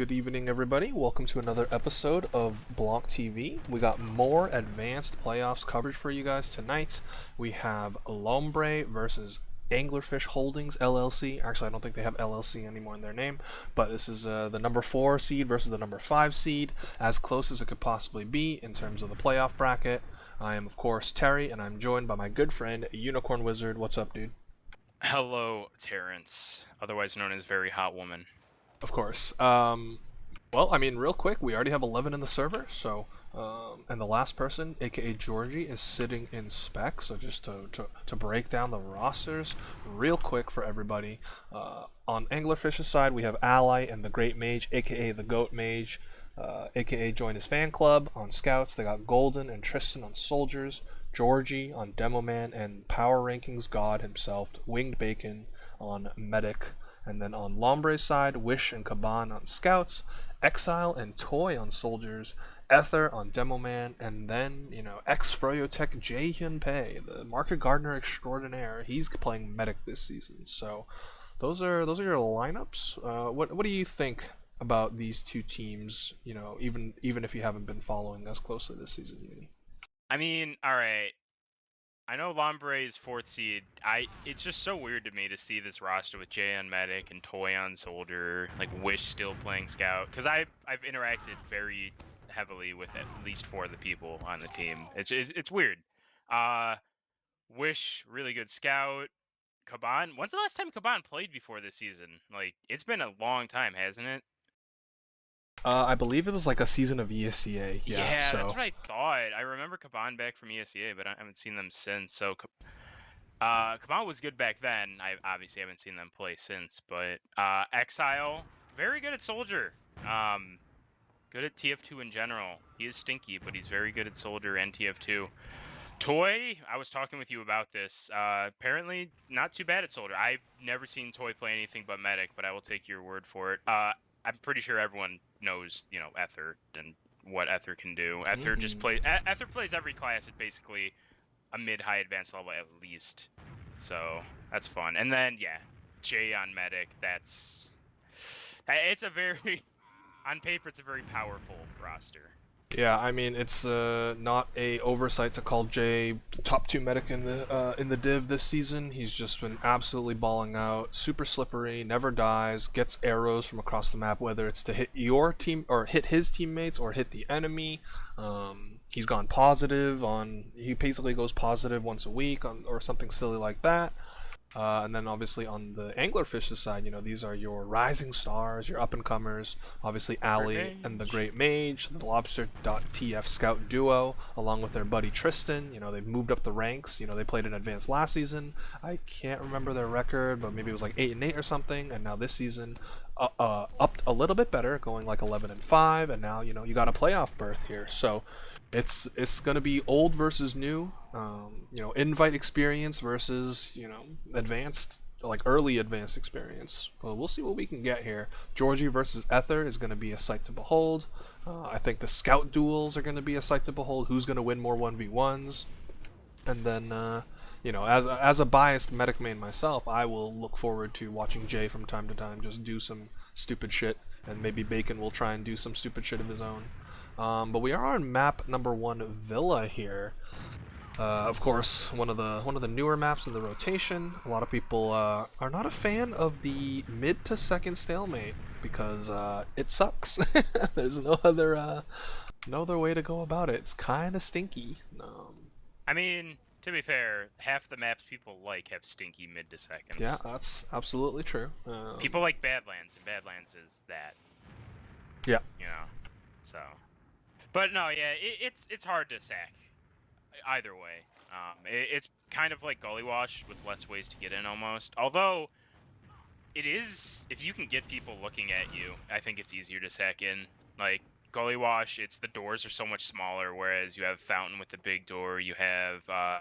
Good evening, everybody. Welcome to another episode of BLANCTV. We got more advanced playoffs coverage for you guys tonight. We have Lombre versus Anglerfish Holdings LLC. Actually, I don't think they have LLC anymore in their name, but this is the number 4 seed versus the number 5 seed, as close as it could possibly be in terms of the playoff bracket. I am, of course, Terry, and I'm joined by my good friend, Unicorn Wizard. What's up, dude? Hello, Terrence, otherwise known as Very Hot Woman. Of course. Well, I mean, real quick, we already have 11 in the server, so, and the last person, aka Georgie, is sitting in spec, so just to break down the rosters real quick for everybody. On Anglerfish's side, we have Ally and the Great Mage, aka the Goat Mage, aka join his fan club. On Scouts, they got Golden and Tristan on Soldiers, Georgie on Demoman, and Power Rankings God himself, Winged Bacon on Medic. And then on Lombre's side, Wish and Caban on Scouts, Exile and Toy on Soldiers, Ether on Demoman, and then, ex-Froyotech Jae Hyun Pei, the Market Gardener extraordinaire. He's playing Medic this season. So those are your lineups. What do you think about these two teams, even if you haven't been following as closely this season, Uni? I mean, alright. I know Lombre is 4th seed. It's just so weird to me to see this roster with Jay on Medic and Toy on Soldier, like Wish still playing Scout, because I've interacted very heavily with at least 4 of the people on the team. It's weird. Wish really good Scout. Caban. When's the last time Caban played before this season? Like, it's been a long time, hasn't it? I believe it was like a season of ESCA. Yeah, so. that's what I thought. I remember Caban back from ESCA, but I haven't seen them since. So, Caban was good back then. I obviously haven't seen them play since. But Exile, very good at Soldier. Good at TF2 in general. He is stinky, but he's very good at Soldier and TF2. Toy, I was talking with you about this. Apparently, not too bad at Soldier. I've never seen Toy play anything but Medic, but I will take your word for it. I'm pretty sure everyone knows, Ether and what Ether can do. Ether just plays. Ether plays every class at basically a mid-high advanced level at least. So that's fun. And then Jay on Medic. It's a very on paper it's a very powerful roster. Yeah, I mean it's not a oversight to call Jay top 2 medic in the div this season. He's just been absolutely balling out, super slippery, never dies, gets arrows from across the map, whether it's to hit your team or hit his teammates or hit the enemy. He's gone positive on. He basically goes positive once a week or something silly like that. And then obviously on the Anglerfish's side, these are your rising stars, your up-and-comers. Obviously Ally and the Great Mage, the Lobster.tf Scout duo, along with their buddy Tristan. They've moved up the ranks. They played in advanced last season. I can't remember their record, but maybe it was like 8-8 or something. And now this season, upped a little bit better, going like 11-5. And now, you got a playoff berth here. So it's gonna be old versus new, invite experience versus advanced, like early advanced experience. Well, we'll see what we can get here. Georgie versus Ether is gonna be a sight to behold. I think the scout duels are gonna be a sight to behold. Who's gonna win more 1v1s? And then as a biased medic main myself, I will look forward to watching Jay from time to time just do some stupid shit, and maybe Bacon will try and do some stupid shit of his own. But we are on map number 1, Villa here. Of course, one of the newer maps in the rotation. A lot of people are not a fan of the mid to second stalemate because it sucks. There's no other way to go about it. It's kind of stinky. I mean, to be fair, half the maps people like have stinky mid to seconds. Yeah, that's absolutely true. People like Badlands, and Badlands is that. Yeah. So. But no, yeah, it's hard to sack either way. It's kind of like Gully Wash with less ways to get in almost. Although, it is, if you can get people looking at you, I think it's easier to sack in. Like, Gully Wash, the doors are so much smaller, whereas you have Fountain with the big door, you have, how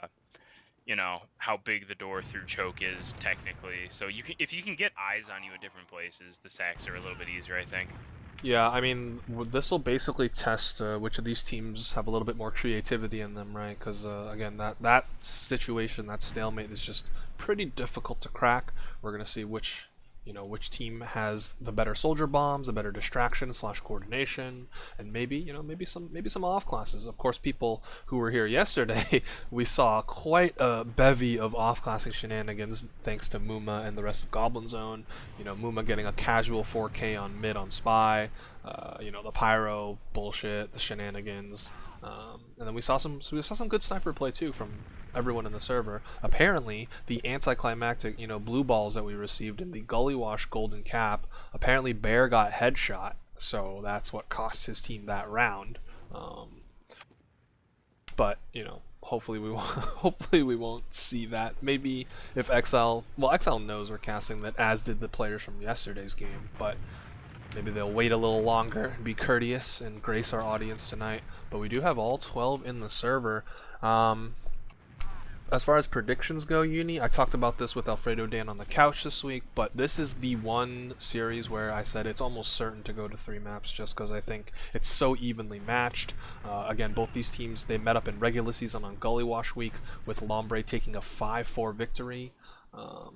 big the door through Choke is, technically. So if you can get eyes on you at different places, the sacks are a little bit easier, I think. Yeah, I mean, this will basically test which of these teams have a little bit more creativity in them, right? Because, again, that situation, that stalemate is just pretty difficult to crack. We're going to see which You know, which team has the better soldier bombs, the better distraction slash coordination, and maybe, you know, maybe some off classes. Of course, people who were here yesterday, we saw quite a bevy of off classing shenanigans thanks to Muma and the rest of Goblin Zone. You know, Muma getting a casual 4K on mid on Spy. You know, the pyro bullshit, the shenanigans. And then we saw some good sniper play too from everyone in the server. Apparently, the anticlimactic, you know, blue balls that we received in the Gully Wash Golden Cap, apparently Bear got headshot, so that's what cost his team that round. But you know, hopefully we won't, hopefully we won't see that. Maybe if XL, well, XL knows we're casting that, as did the players from yesterday's game, but maybe they'll wait a little longer and be courteous and grace our audience tonight. But we do have all 12 in the server. As far as predictions go, Uni, I talked about this with Alfredo Dan on the couch this week, but this is the one series where I said it's almost certain to go to 3 maps just because I think it's so evenly matched. Again, both these teams, they met up in regular season on Gully Wash Week with Lombre taking a 5-4 victory. Oh,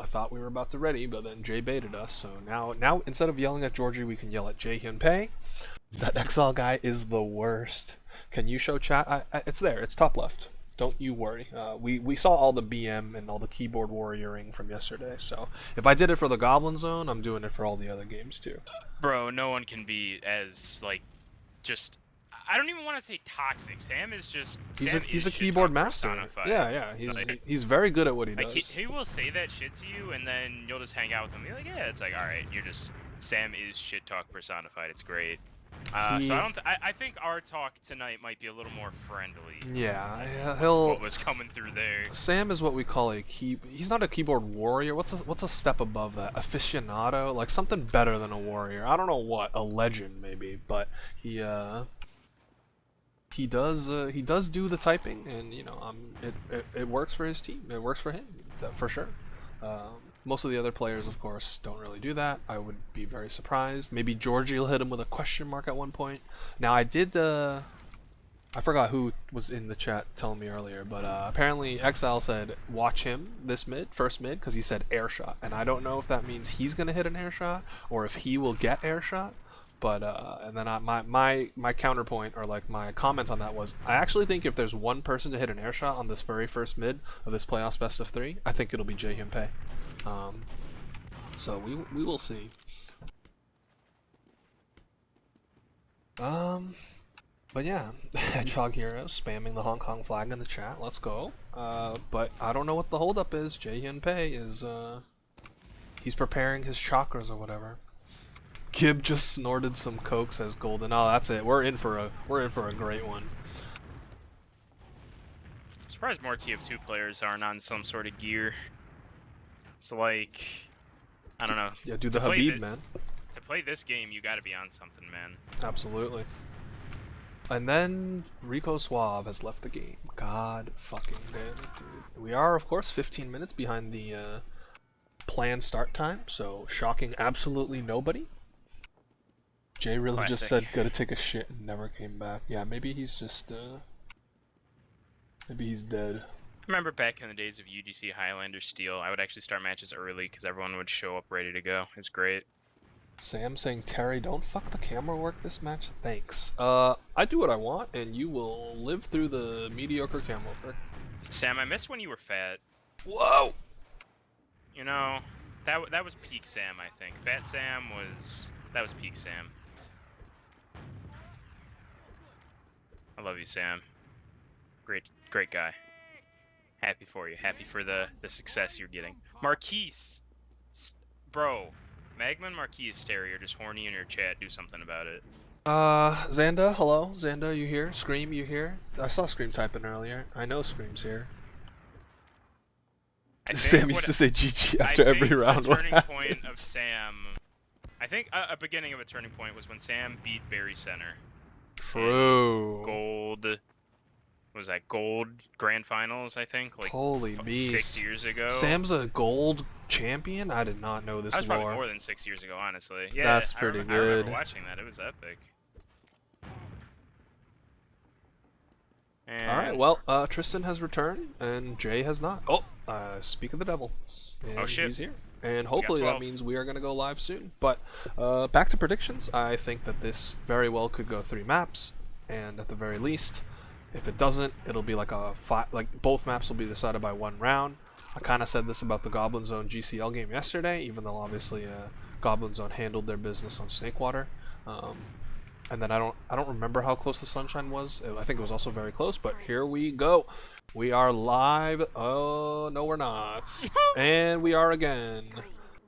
I thought we were about to ready, but then Jay baited us, so now instead of yelling at Georgie, we can yell at Jae Hyun Pei. That XL guy is the worst. Can you show chat? It's there. It's top left. Don't you worry. We saw all the BM and all the keyboard warrioring from yesterday, so if I did it for the Goblin Zone, I'm doing it for all the other games too. Bro, no one can be as, like, just... I don't even want to say toxic. Sam is just... He's a keyboard master. Yeah, he's very good at what he does. He will say that shit to you, and then you'll just hang out with him and be like, yeah, it's like, alright, you're just... Sam is shit talk personified. It's great. So I think our talk tonight might be a little more friendly. Yeah, he'll. What was coming through there? Sam is what we call he's not a keyboard warrior. What's a step above that? Aficionado, like something better than a warrior. I don't know what. A legend maybe, but he does do the typing, and you know, it works for his team. It works for him for sure. Most of the other players, of course, don't really do that. I would be very surprised. Maybe Georgie will hit him with a question mark at one point. Now, I forgot who was in the chat telling me earlier, but apparently XL said watch him this first mid, because he said air shot. And I don't know if that means he's going to hit an air shot, or if he will get air shot. But, and then my counterpoint, or like my comment on that was, I actually think if there's one person to hit an air shot on this very first mid of this playoffs best of 3, I think it'll be Jae Hyun Pei. So we will see. But yeah, Hedgehog Hero spamming the Hong Kong flag in the chat. Let's go. But I don't know what the holdup is. Jae Hyun Pei is he's preparing his chakras or whatever. Gib just snorted some coke, says Golden. Oh, that's it. We're in for a great one. I'm surprised more TF2 players aren't on some sort of gear. It's like, I don't know. Yeah, do the Habib, man. To play this game, you gotta be on something, man. Absolutely. And then Rico Suave has left the game. God fucking damn it, dude. We are, of course, 15 minutes behind the planned start time, so shocking absolutely nobody. Jay really Classic. Just said, gotta take a shit, and never came back. Yeah, maybe he's just, maybe he's dead. I remember back in the days of UGC Highlander Steel, I would actually start matches early because everyone would show up ready to go. It was great. Sam saying, Terry, don't fuck the camera work this match. Thanks. I do what I want, and you will live through the mediocre camera work. Sam, I missed when you were fat. Whoa! You know, that was peak Sam, I think. Fat Sam that was peak Sam. I love you, Sam. Great guy. Happy for you. Happy for the success you're getting. Marquise! Bro, Magma and Marquise Terry are just horny in your chat. Do something about it. Xanda, hello? Xanda, you here? Scream, you here? I saw Scream typing earlier. I know Scream's here. Sam used to say GG after every round. The turning point of Sam... I think a beginning of a turning point was when Sam beat Barry Center. True. Gold... Was that Gold Grand Finals, I think? Like, holy beast. 6 years ago. Sam's a gold champion? I did not know this lore. That was probably more than 6 years ago, honestly. Yeah, that's pretty good. I remember watching that. It was epic. And... Alright, well, Tristan has returned, and Jay has not. Oh, speak of the devil. And oh, shit. He's here. and We got hopefully that 12. means we are going to go live soon. But back to predictions, I think that this very well could go 3 maps, and at the very least, if it doesn't, it'll be like like both maps will be decided by 1 round. I kind of said this about the Goblin Zone GCL game yesterday, even though obviously Goblin Zone handled their business on Snakewater. And then I don't remember how close the Sunshine was. I think it was also very close, but here we go. We are live. Oh, no we're not. And we are again.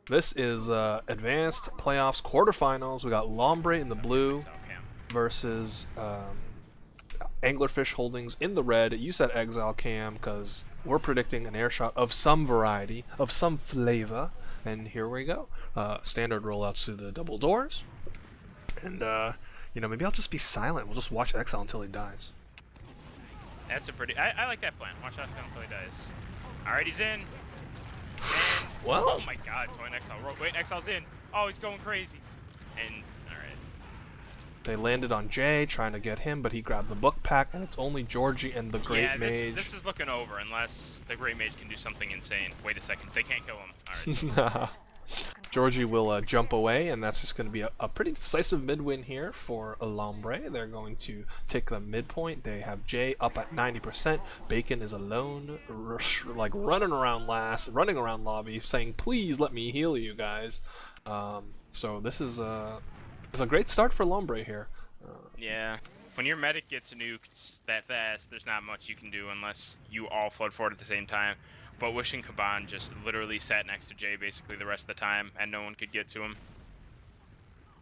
This is Advanced Playoffs Quarterfinals. We got Lombre in the blue versus Anglerfish Holdings in the red. You said Exile Cam because we're predicting an air shot of some variety, of some flavor. And here we go. Standard rollouts to the double doors. And, you know, maybe I'll just be silent. We'll just watch Exile until he dies. That's a pretty... I like that plan. Watch out until he dies. Alright, he's in. And... Well... Oh my god, it's going Exile. Wait, Exile's in. Oh, he's going crazy. And... Alright. They landed on Jay, trying to get him, but he grabbed the book pack, and it's only Georgie and the Great Mage. This is looking over, unless the Great Mage can do something insane. Wait a second. They can't kill him. Alright. Georgie will jump away, and that's just going to be a pretty decisive mid-win here for Lombre. They're going to take the midpoint. They have Jay up at 90%. Bacon is alone, like running around lobby, saying, "Please let me heal you guys." So this is it's a great start for Lombre here. Yeah. When your medic gets nuked that fast, there's not much you can do unless you all flood forward at the same time. But Wishing Kaban just literally sat next to Jay basically the rest of the time, and no one could get to him.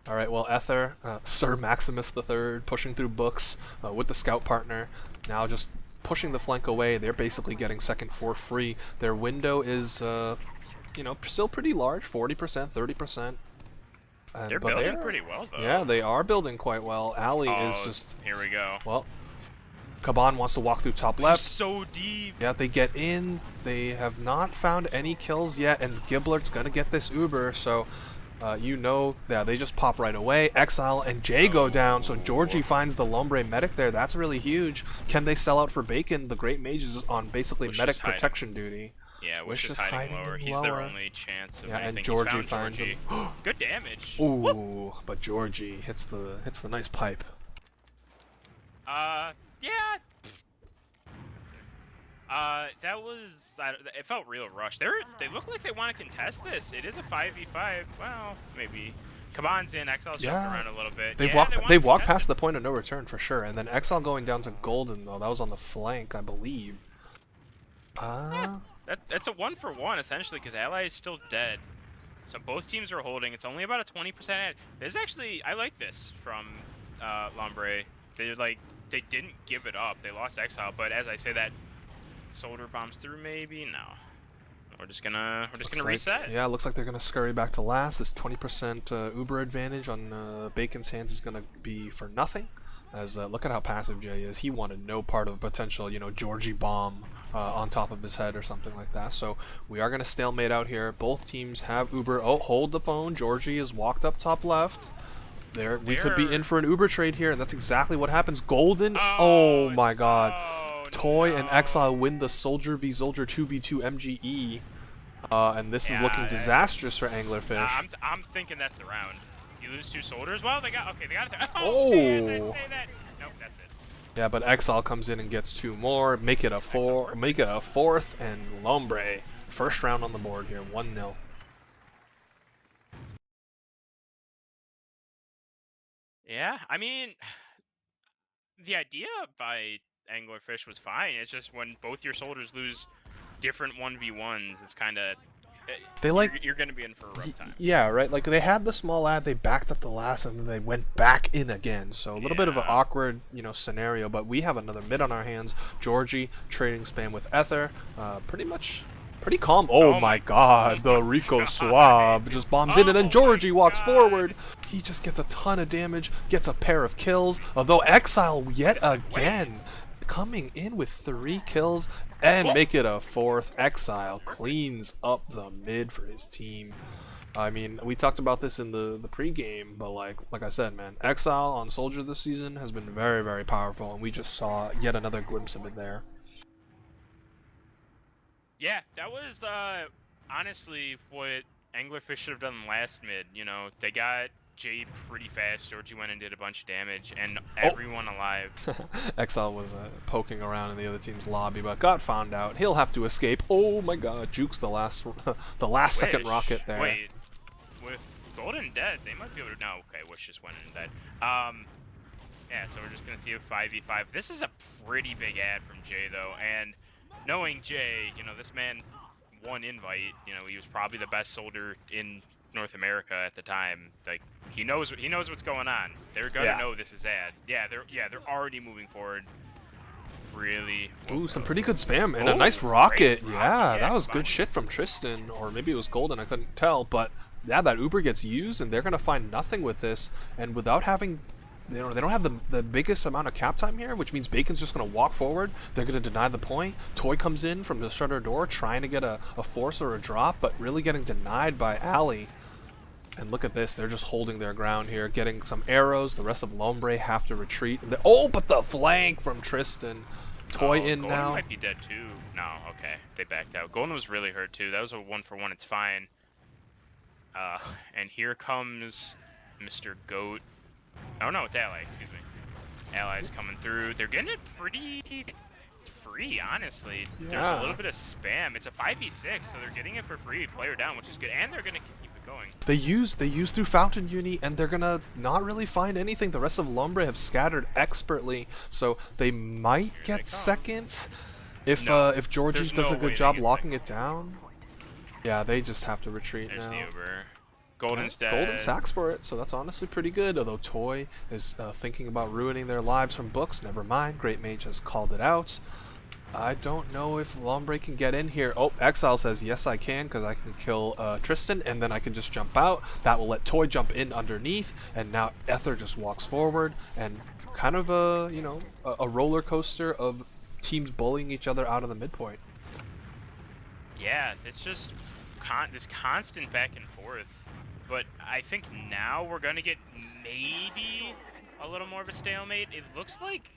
Alright, well, Ether, Sir Maximus III, pushing through books with the scout partner, now just pushing the flank away. They're basically getting second for free. Their window is, you know, still pretty large, 40%, 30%. They're building pretty well, though. Yeah, they are building quite well. Ali is just... Here we go. Well, Kaban wants to walk through top left. He's so deep. Yeah, they get in. They have not found any kills yet, and Giblert's gonna get this Uber, so you know, yeah, they just pop right away. Exile and Jay go down, so Georgie finds the Lombre medic there. That's really huge. Can they sell out for Bacon? The Great Mage is on basically medic protection duty. Yeah, Wish is hiding lower. He's their only chance of anything. And Georgie finds him. Good damage. Ooh, whoop. But Georgie hits the nice pipe. Yeah. That was... it felt real rushed. They look like they want to contest this. It is a 5v5. Well, maybe. Kaban's in. Exile's jumping around a little bit. They've walked past the point of no return for sure. And then Exile going down to Golden, though. That was on the flank, I believe. That's a 1-for-1, essentially, because Ally is still dead. So both teams are holding. It's only about a 20% edge. There's actually... I like this from Lombre. They didn't give it up. They lost Exile, but as I say that, Soldier bombs through, maybe? No. We're just gonna reset. Yeah, looks like they're gonna scurry back to last. This 20% Uber advantage on Bacon's hands is gonna be for nothing. As look at how passive Jay is. He wanted no part of a potential, you know, Georgie bomb on top of his head or something like that. So we are gonna stalemate out here. Both teams have Uber. Oh, hold the phone. Georgie is walked up top left. We could be in for an Uber trade here, and that's exactly what happens. Golden. Oh my God. Toy and Exile win the Soldier v Soldier 2v2 MGE, and this is looking disastrous for Anglerfish. I'm thinking that's the round. You lose 2 soldiers. Well, they got it. Oh! Man, I say that. Nope, that's it. Yeah, but Exile comes in and gets 2 more, make it a 4th, and Lombre first round on the board here, 1-0. Yeah, I mean, the idea by Anglerfish was fine. It's just when both your soldiers lose different 1v1s, it's kind of... You're going to be in for a rough time. Yeah, right? Like, they had the small ad, they backed up the last, and then they went back in again. So a little bit of an awkward, you know, scenario, but we have another mid on our hands. Georgie trading spam with Ether. Pretty calm. Oh my God, the Rico Swab just bombs in, and then Georgie walks forward. He just gets a ton of damage, gets a pair of kills, although Exile yet again coming in with 3 kills and make it a 4th. Exile cleans up the mid for his team. I mean, we talked about this in the pregame, but like I said, man, Exile on Soldier this season has been very, very powerful, and we just saw yet another glimpse of it there. Yeah, that was honestly what Anglerfish should have done last mid. You know, they got Jay pretty fast. Georgie went and did a bunch of damage, and Oh, everyone alive. Exile was poking around in the other team's lobby, but got found out. He'll have to escape. Oh my God, Jukes the last, the last second rocket there. Wait, with Golden dead, they might be able to. No, okay, Wish just went in dead. Yeah, so we're just gonna see a 5v5. This is a pretty big ad from Jay though, and knowing Jay, you know, this man won invite. You know, he was probably the best soldier in North America at the time. Like he knows what's going on. They're gonna know this is ad. Yeah, they're already moving forward. Really. Ooh, some pretty good spam and a nice rocket. Yeah, that was good shit from Tristan, or maybe it was Golden. I couldn't tell, but yeah, that Uber gets used, and they're gonna find nothing with this, and without having. They don't have the biggest amount of cap time here, which means Bacon's just going to walk forward. They're going to deny the point. Toy comes in from the shutter door trying to get a force or a drop, but really getting denied by Ali. And look at this. They're just holding their ground here, getting some arrows. The rest of Lombre have to retreat. Oh, but the flank from Tristan. Toy in Golden now. Might be dead too. No, okay. They backed out. Golden was really hurt too. That was a 1-for-1. It's fine. And here comes Mr. Goat. Oh no, it's Ally, excuse me. Allies coming through. They're getting it pretty free, honestly. Yeah. There's a little bit of spam. It's a 5v6, so they're getting it for free, player down, which is good. And they're gonna keep it going. They use through Fountain Uni, and they're gonna not really find anything. The rest of Lombre have scattered expertly, so they might get second if Georgie does a good job locking it down. Yeah, they just have to retreat There's now. the Uber. Golden's dead. Golden sacks for it, so that's honestly pretty good. Although Toy is thinking about ruining their lives from books. Never mind, Great Mage has called it out. I don't know if Lombre can get in here. Oh, Exile says, yes I can, because I can kill Tristan, and then I can just jump out. That will let Toy jump in underneath, and now Ether just walks forward, and kind of a, you know, a roller coaster of teams bullying each other out of the midpoint. Yeah, it's just this constant back and forth. But I think now we're going to get maybe a little more of a stalemate. It looks like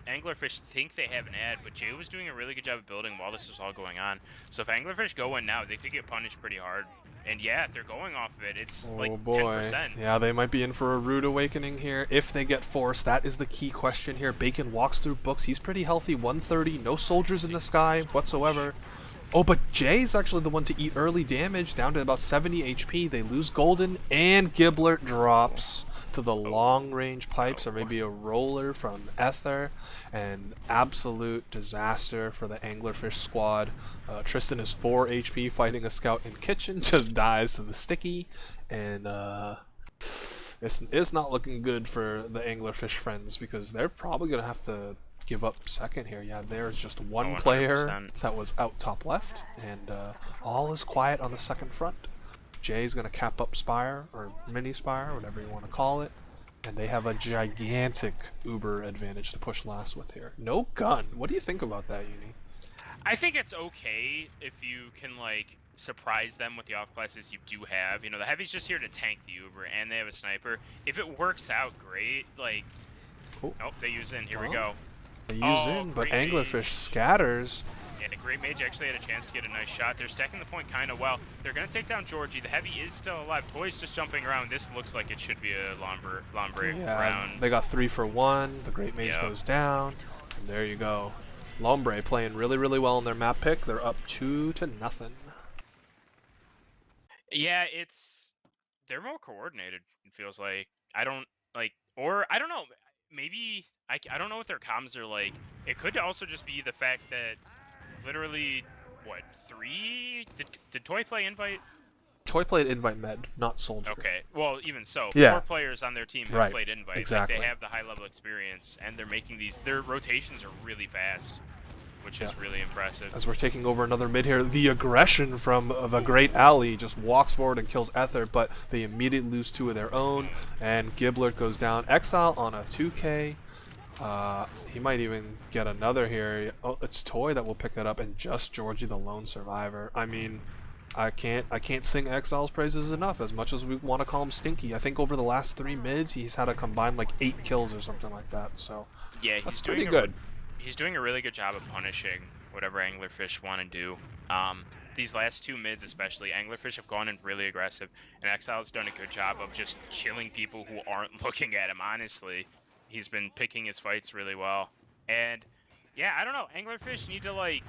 Anglerfish think they have an ad, but Jay was doing a really good job of building while this was all going on. So if Anglerfish go in now, they could get punished pretty hard. And yeah, if they're going off of it, it's like 10%. Yeah, they might be in for a rude awakening here. If they get forced, that is the key question here. Bacon walks through books. He's pretty healthy, 130, no soldiers in the sky whatsoever. Oh, but Jay's actually the one to eat early damage, down to about 70 HP. They lose Golden, and Giblert drops to the long-range pipes, or maybe a roller from Ether, and absolute disaster for the Anglerfish squad. Tristan is 4 HP fighting a scout in kitchen, just dies to the sticky, and it's not looking good for the Anglerfish friends, because they're probably going to have to give up second here. Yeah, there's just one player that was out top left, and all is quiet on the second front. Jay's gonna cap up Spire, or mini Spire, whatever you want to call it, and they have a gigantic Uber advantage to push last with here. No gun. What do you think about that, Uni? I think it's okay if you can like surprise them with the off classes you do have. You know, the heavy's just here to tank the Uber, and they have a sniper. If it works out, great. Like, oh, they use in. Here we go. They use in, but Anglerfish scatters. Yeah, Great Mage actually had a chance to get a nice shot. They're stacking the point kind of well. They're going to take down Georgie. The heavy is still alive. Toy's just jumping around. This looks like it should be a Lombre round. They got 3 for 1. The Great Mage goes down. And there you go. Lombre playing really, really well in their map pick. They're up 2-0. Yeah, they're more coordinated, it feels like. I don't know. Maybe I don't know what their comms are like. It could also just be the fact that literally, what, 3? Did Toy play invite? Toy played invite med, not soldier. Okay, well, even so, 4 players on their team have played invite. Exactly. Like, they have the high level experience, and they're making their rotations are really fast, which is really impressive. As we're taking over another mid here, the aggression from the Great Ali just walks forward and kills Ether, but they immediately lose 2 of their own, and Giblert goes down. Exile on a 2K. He might even get another here. Oh, it's Toy that will pick that up, and just Georgie the lone survivor. I mean, I can't sing Exile's praises enough, as much as we want to call him stinky. I think over the last 3 mids, he's had a combined like 8 kills or something like that, so yeah, that's pretty good. He's doing a really good job of punishing whatever Anglerfish want to do. these last two mids especially, Anglerfish have gone in really aggressive, and Exile's done a good job of just chilling people who aren't looking at him, honestly. He's been picking his fights really well. And, yeah, I don't know. Anglerfish need to, like...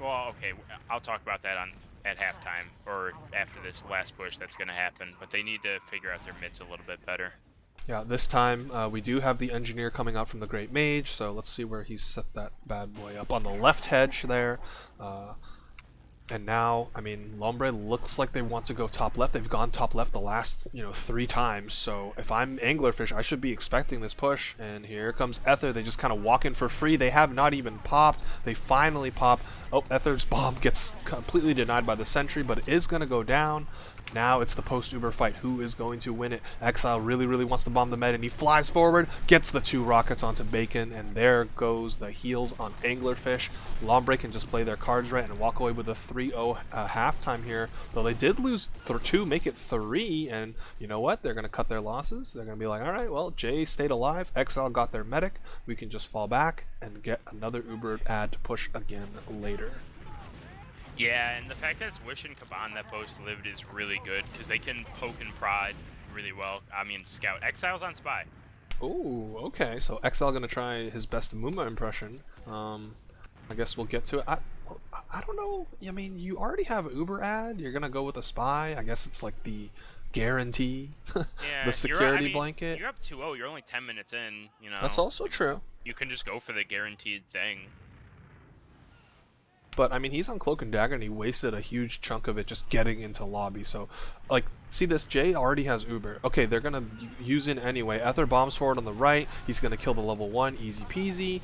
Well, okay, I'll talk about that at halftime, or after this last push that's going to happen. But they need to figure out their mids a little bit better. Yeah, this time we do have the engineer coming out from the Great Mage, so let's see where he's set that bad boy up. On the left hedge there. And now, I mean, Lombre looks like they want to go top left. They've gone top left the last, 3 times. So if I'm Anglerfish, I should be expecting this push. And here comes Ether. They just kind of walk in for free. They have not even popped. They finally pop. Oh, Ether's bomb gets completely denied by the sentry, but it is going to go down. Now it's the post-Uber fight. Who is going to win it? Exile really, really wants to bomb the med, and he flies forward, gets the 2 rockets onto Bacon, and there goes the heals on Anglerfish. Lombre can just play their cards right and walk away with a 3-0 halftime here. Though they did lose 2, make it 3, and you know what? They're going to cut their losses. They're going to be like, all right, well, Jay stayed alive. Exile got their medic. We can just fall back and get another Uber ad to push again later. Yeah, and the fact that it's Wish and Kaban that both lived is really good, because they can poke and prod really well. I mean, Scout. Exile's on Spy. Ooh, okay. So Exile gonna try his best Muma impression. I guess we'll get to it. I don't know. I mean, you already have Uber ad. You're gonna go with a Spy. I guess it's like the guarantee, Yeah, the security blanket. You're up 2-0. You're only 10 minutes in. You know. That's also true. You can just go for the guaranteed thing. But I mean, he's on Cloak and Dagger, and he wasted a huge chunk of it just getting into lobby. So, like, see this? Jay already has Uber. Okay, they're gonna use it anyway. Ether bombs forward on the right. He's gonna kill the level 1, easy peasy.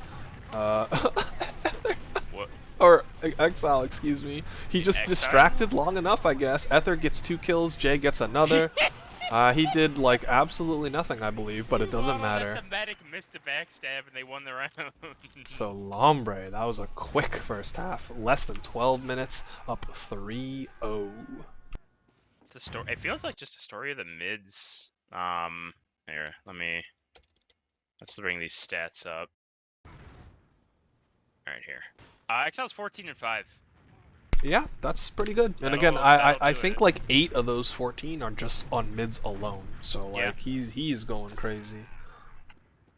What? Or Exile, excuse me. He just Exile? distracted long enough, I guess. Ether gets 2 kills. Jay gets another. He did like absolutely nothing, I believe, but it doesn't matter. The medic missed a backstab and they won the round. So Lombre, that was a quick first half. Less than 12 minutes, up 3-0. It's a story. It feels like just a story of the mids. Here, let's bring these stats up. All right, here. Exile's 14-5. Yeah, that's pretty good. And That'll- again, that'll I do think it. like 8 of those 14 are just on mids alone. So Yeah. like he's going crazy.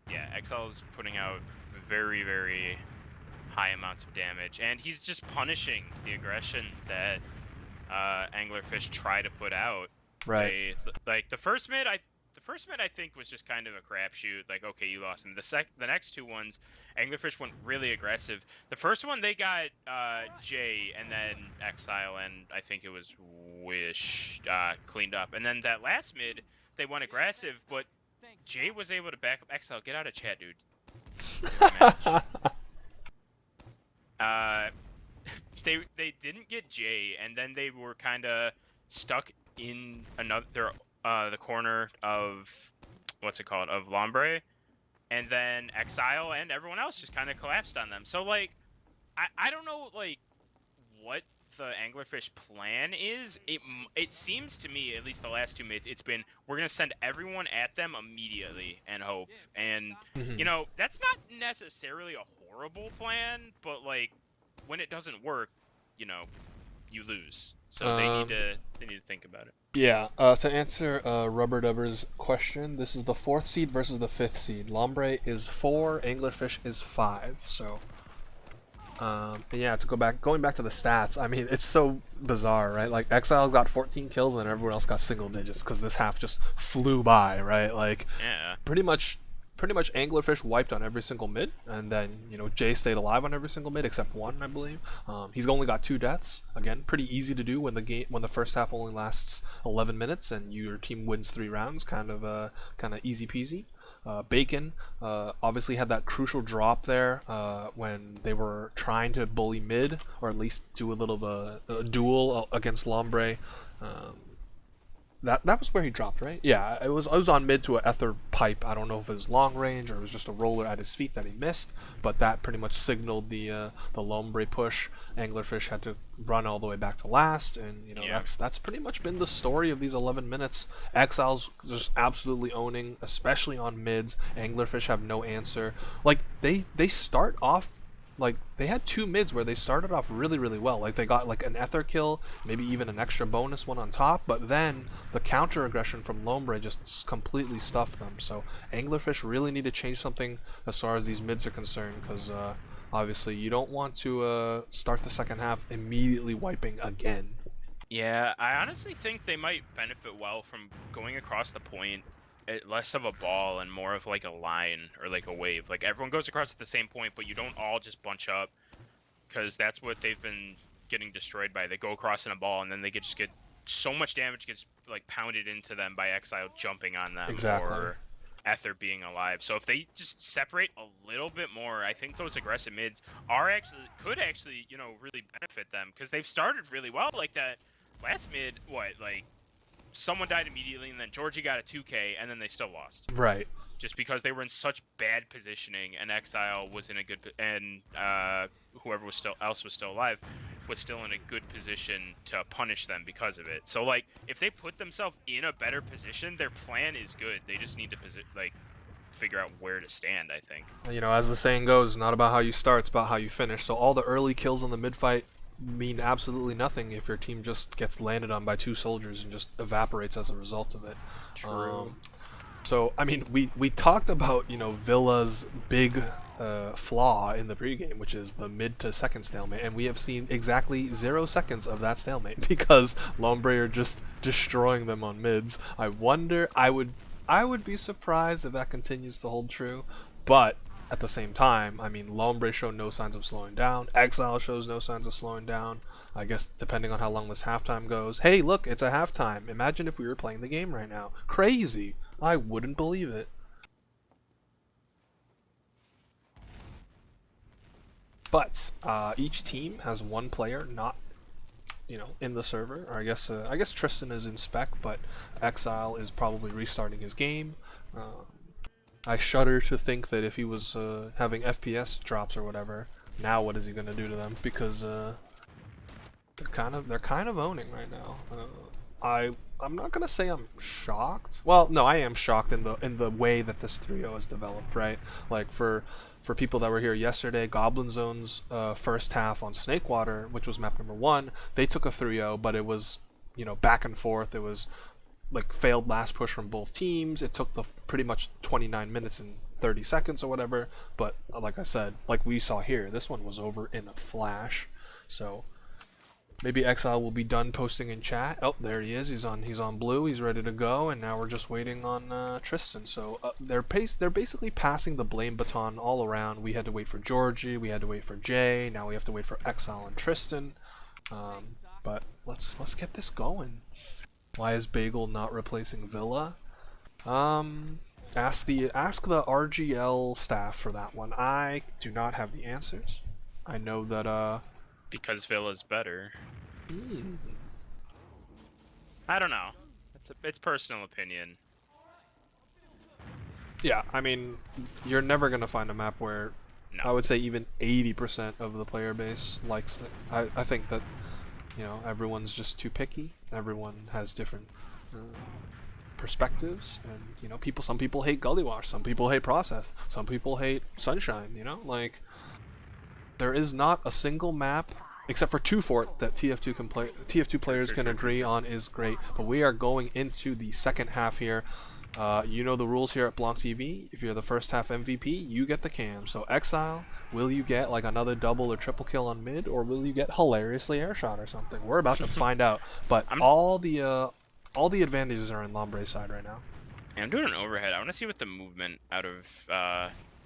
Yeah, Exile's putting out very, very high amounts of damage, and he's just punishing the aggression that Anglerfish try to put out. Right. Like the first mid, I think was just kind of a crapshoot. Like, okay, you lost. And the next 2 ones, Anglerfish went really aggressive. The first one they got Jay and then Exile, and I think it was Wish cleaned up. And then that last mid, they went aggressive, but Jay was able to back up. Exile, get out of chat, dude. They didn't get Jay, and then they were kind of stuck in another the corner of of Lombre, and then Exile and everyone else just kind of collapsed on them. So like, I don't know like what the Anglerfish plan is. It seems to me, at least the last 2 mids, it's been we're gonna send everyone at them immediately and hope. And you know, that's not necessarily a horrible plan, but like when it doesn't work, you know, you lose. So they need to think about it. Yeah, to answer Rubber Dubber's question, this is the 4th seed versus the 5th seed. Lombre is 4, Anglerfish is 5. So, and yeah, going back to the stats, I mean, it's so bizarre, right? Like, Exile got 14 kills and everyone else got single digits because this half just flew by, right? Like, Yeah. pretty much Anglerfish wiped on every single mid, and then Jay stayed alive on every single mid except 1, I believe. He's only got 2 deaths. Again, pretty easy to do when the first half only lasts 11 minutes and your team wins 3 rounds. Kind of easy peasy. Bacon obviously had that crucial drop there when they were trying to bully mid, or at least do a little of a duel against Lombre. That was where he dropped, right? Yeah, it was on mid to a Ether pipe. I don't know if it was long range or it was just a roller at his feet that he missed, but that pretty much signaled the Lombre push. Anglerfish had to run all the way back to last, and that's pretty much been the story of these 11 minutes. Exiles just absolutely owning, especially on mids. Anglerfish have no answer. Like they start off like they had two mids where they started off really well. Like they got like an ether kill, maybe even an extra bonus one on top, but then the counter aggression from Lombre just completely stuffed them. So Anglerfish really need to change something as far as these mids are concerned, because obviously you don't want to start the second half immediately wiping again. Yeah, I honestly think they might benefit well from going across the point at less of a ball and more of like a line or like a wave. Like everyone goes across at the same point, but you don't all just bunch up, because that's what they've been getting destroyed by. They go across in a ball and then they just get so much damage gets like pounded into them by Exile jumping on them Exactly. or Ether being alive. So if they just separate a little bit more, I think those aggressive mids could actually, you know, really benefit them, because they've started really well. Like that last mid, like someone died immediately and then Georgie got a 2K and then they still lost. Right. Just because they were in such bad positioning and Exile was in a good and whoever was still alive was still in a good position to punish them because of it. So like if they put themselves in a better position, their plan is good. They just need to figure out where to stand, I think. You know, as the saying goes, it's not about how you start, it's about how you finish. So all the early kills in the mid fight mean absolutely nothing if your team just gets landed on by two soldiers and just evaporates as a result of it. True. So I mean, we talked about, you know, Villa's big flaw in the pregame, which is the mid to second stalemate, and we have seen exactly 0 seconds of that stalemate because Lombre are just destroying them on mids. I would be surprised if that continues to hold true, but at the same time, I mean, Lombre showed no signs of slowing down. Exile shows no signs of slowing down. I guess depending on how long this halftime goes. Hey, look, it's a halftime. Imagine if we were playing the game right now. Crazy. I wouldn't believe it. But each team has one player not, you know, in the server. Or I guess Tristan is in spec, but Exile is probably restarting his game. I shudder to think that if he was having FPS drops or whatever, now what is he gonna do to them? Because they're kind of owning right now. I'm not gonna say I'm shocked. Well, no, I am shocked in the way that this 3-0 has developed, right? Like for people that were here yesterday, Goblin Zone's first half on Snakewater, which was map number 1, they took a 3-0, but it was, you know, back and forth. It was like failed last push from both teams. It took the pretty much 29 minutes and 30 seconds or whatever. But like I said, like we saw here, this one was over in a flash. So maybe Exile will be done posting in chat. Oh, there he is. He's on blue. He's ready to go. And now we're just waiting on Tristan. So they're basically passing the blame baton all around. We had to wait for Georgie. We had to wait for Jay. Now we have to wait for Exile and Tristan. But let's get this going. Why is Bagel not replacing Villa? Ask the RGL staff for that one. I do not have the answers. I know that Because Villa's better. hmm. I don't know. It's personal opinion. Yeah, I mean, you're never gonna find a map where No. I would say even 80% of the player base likes it. I think that, you know, everyone's just too picky. Everyone has different perspectives, and you know, some people hate Gully Wash, some people hate Process, some people hate Sunshine. You know, like there is not a single map except for 2 Fort that TF2 can play. TF2 players can agree on is great. But we are going into the second half here. You know the rules here at BLANCTV. If you're the first half MVP, you get the cam. So Exile, will you get like another double or triple kill on mid, or will you get hilariously airshot or something? We're about to find out. But all the advantages are in Lombre's side right now. I'm doing an overhead. I want to see what the movement out of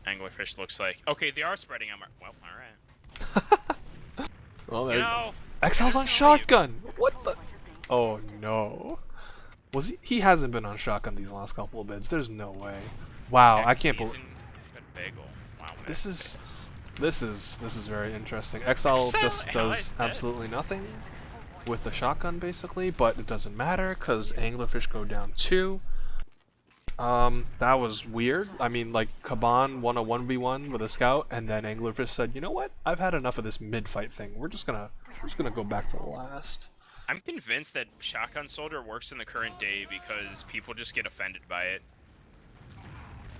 Anglerfish looks like. Okay, they are spreading out. Well, all right. Well, You know, Exile's on definitely- shotgun. What the? Oh no. Was he? He hasn't been on shotgun these last couple of bids. There's no way. Wow, I can't believe. Bagel. Wow, This is very interesting. Exile just does absolutely nothing with the shotgun basically, but it doesn't matter because Anglerfish go down 2. That was weird. I mean, like Caban won a 1v1 with a scout, and then Anglerfish said, "You know what? I've had enough of this mid-fight thing. We're just gonna go back to last." I'm convinced that Shotgun Soldier works in the current day because people just get offended by it.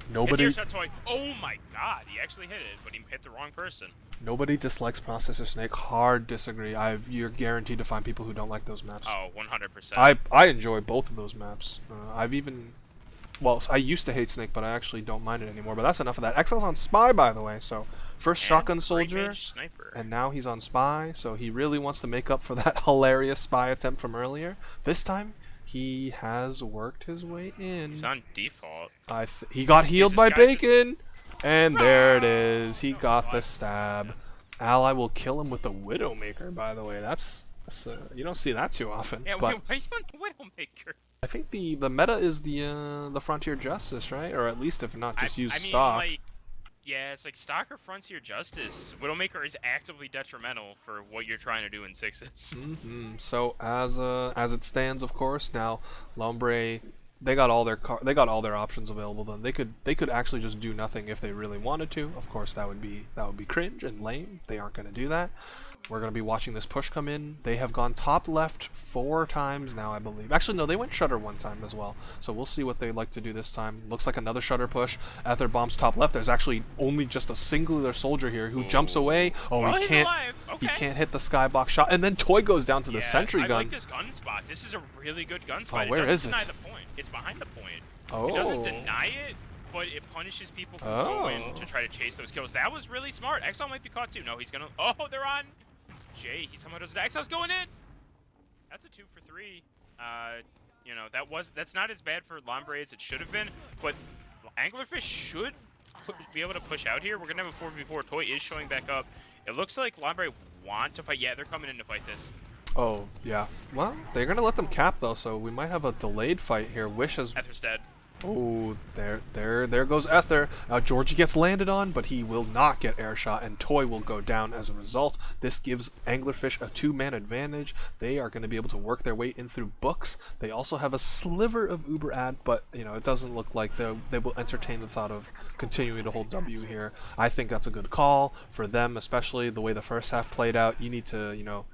Hit the air Nobody shot toy. Oh my god, he actually hit it, but he hit the wrong person. nobody dislikes Processor Snake. Hard disagree. You're guaranteed to find people who don't like those maps. Oh, 100%. I enjoy both of those maps. I've even well, I used to hate Snake, but I actually don't mind it anymore. But that's enough of that. XL's on Spy, by the way, so first And Shotgun Great Soldier, Mage Sniper. and now he's on Spy, so he really wants to make up for that hilarious Spy attempt from earlier. This time, he has worked his way in. He's on default. He got healed by guy's Bacon, and there it is. He No, got he's the alive. stab. Ally will kill him with the Widowmaker, by the way. That's you don't see that too often. Yeah, but why are you on Widowmaker? I think the meta is the Frontier Justice, right? Or at least if not, just use I mean, stock. like, yeah, it's like stock or Frontier Justice. Widowmaker is actively detrimental for what you're trying to do in sixes. So as it stands, of course, now Lombre, they got all their options available. Then they could actually just do nothing if they really wanted to. Of course, that would be cringe and lame. They aren't going to do that. We're going to be watching this push come in. They have gone top left 4 times now, I believe. Actually, no, they went shutter 1 time as well. So we'll see what they like to do this time. Looks like another shutter push. Ether bombs top left. There's actually only just a singular soldier here who jumps away. Oh, well, he he's can't. alive. Okay. He can't hit the skybox shot. And then Toy goes down to the sentry I gun. like this gun spot. This is a really good gun spot. where it doesn't is it? deny the point. It's behind the point. Oh. It doesn't deny it, but it punishes people from going to try to chase those kills. That was really smart. XL might be caught too. No, he's gonna. Oh, they're on. Jay, he somehow doesn't. XL's going in. That's a 2 for 3. You know, that's not as bad for Lombre as it should have been, but Anglerfish should be able to push out here. We're gonna have a 4v4. Toy is showing back up. It looks like Lombre want to fight. Yeah, they're coming in to fight this. Oh, yeah. Well, they're going to let them cap, though, so we might have a delayed fight here. Wish has... Ether's dead. Oh, there goes Ether. Now Georgie gets landed on, but he will not get air shot, and Toy will go down as a result. This gives Anglerfish a 2-man advantage. They are going to be able to work their way in through books. They also have a sliver of Uber ad, but you know it doesn't look like they will entertain the thought of continuing to hold W here. I think that's a good call for them, especially the way the first half played out. You need to, you know,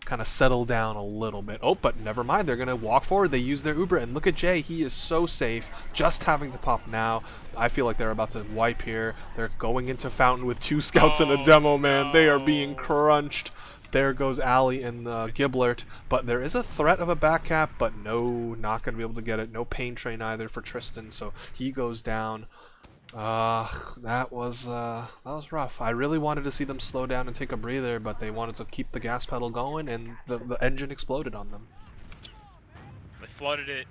kind of settle down a little bit. Oh, but never mind. They're going to walk forward. They use their Uber. And look at Jay. He is so safe. Just having to pop now. I feel like they're about to wipe here. They're going into Fountain with 2 scouts and a demo, man. They are being crunched. There goes Ali and Giblert. But there is a threat of a back cap, but no, not going to be able to get it. No pain train either for Tristan, so he goes down. That was rough. I really wanted to see them slow down and take a breather, but they wanted to keep the gas pedal going, and the engine exploded on them. They flooded it.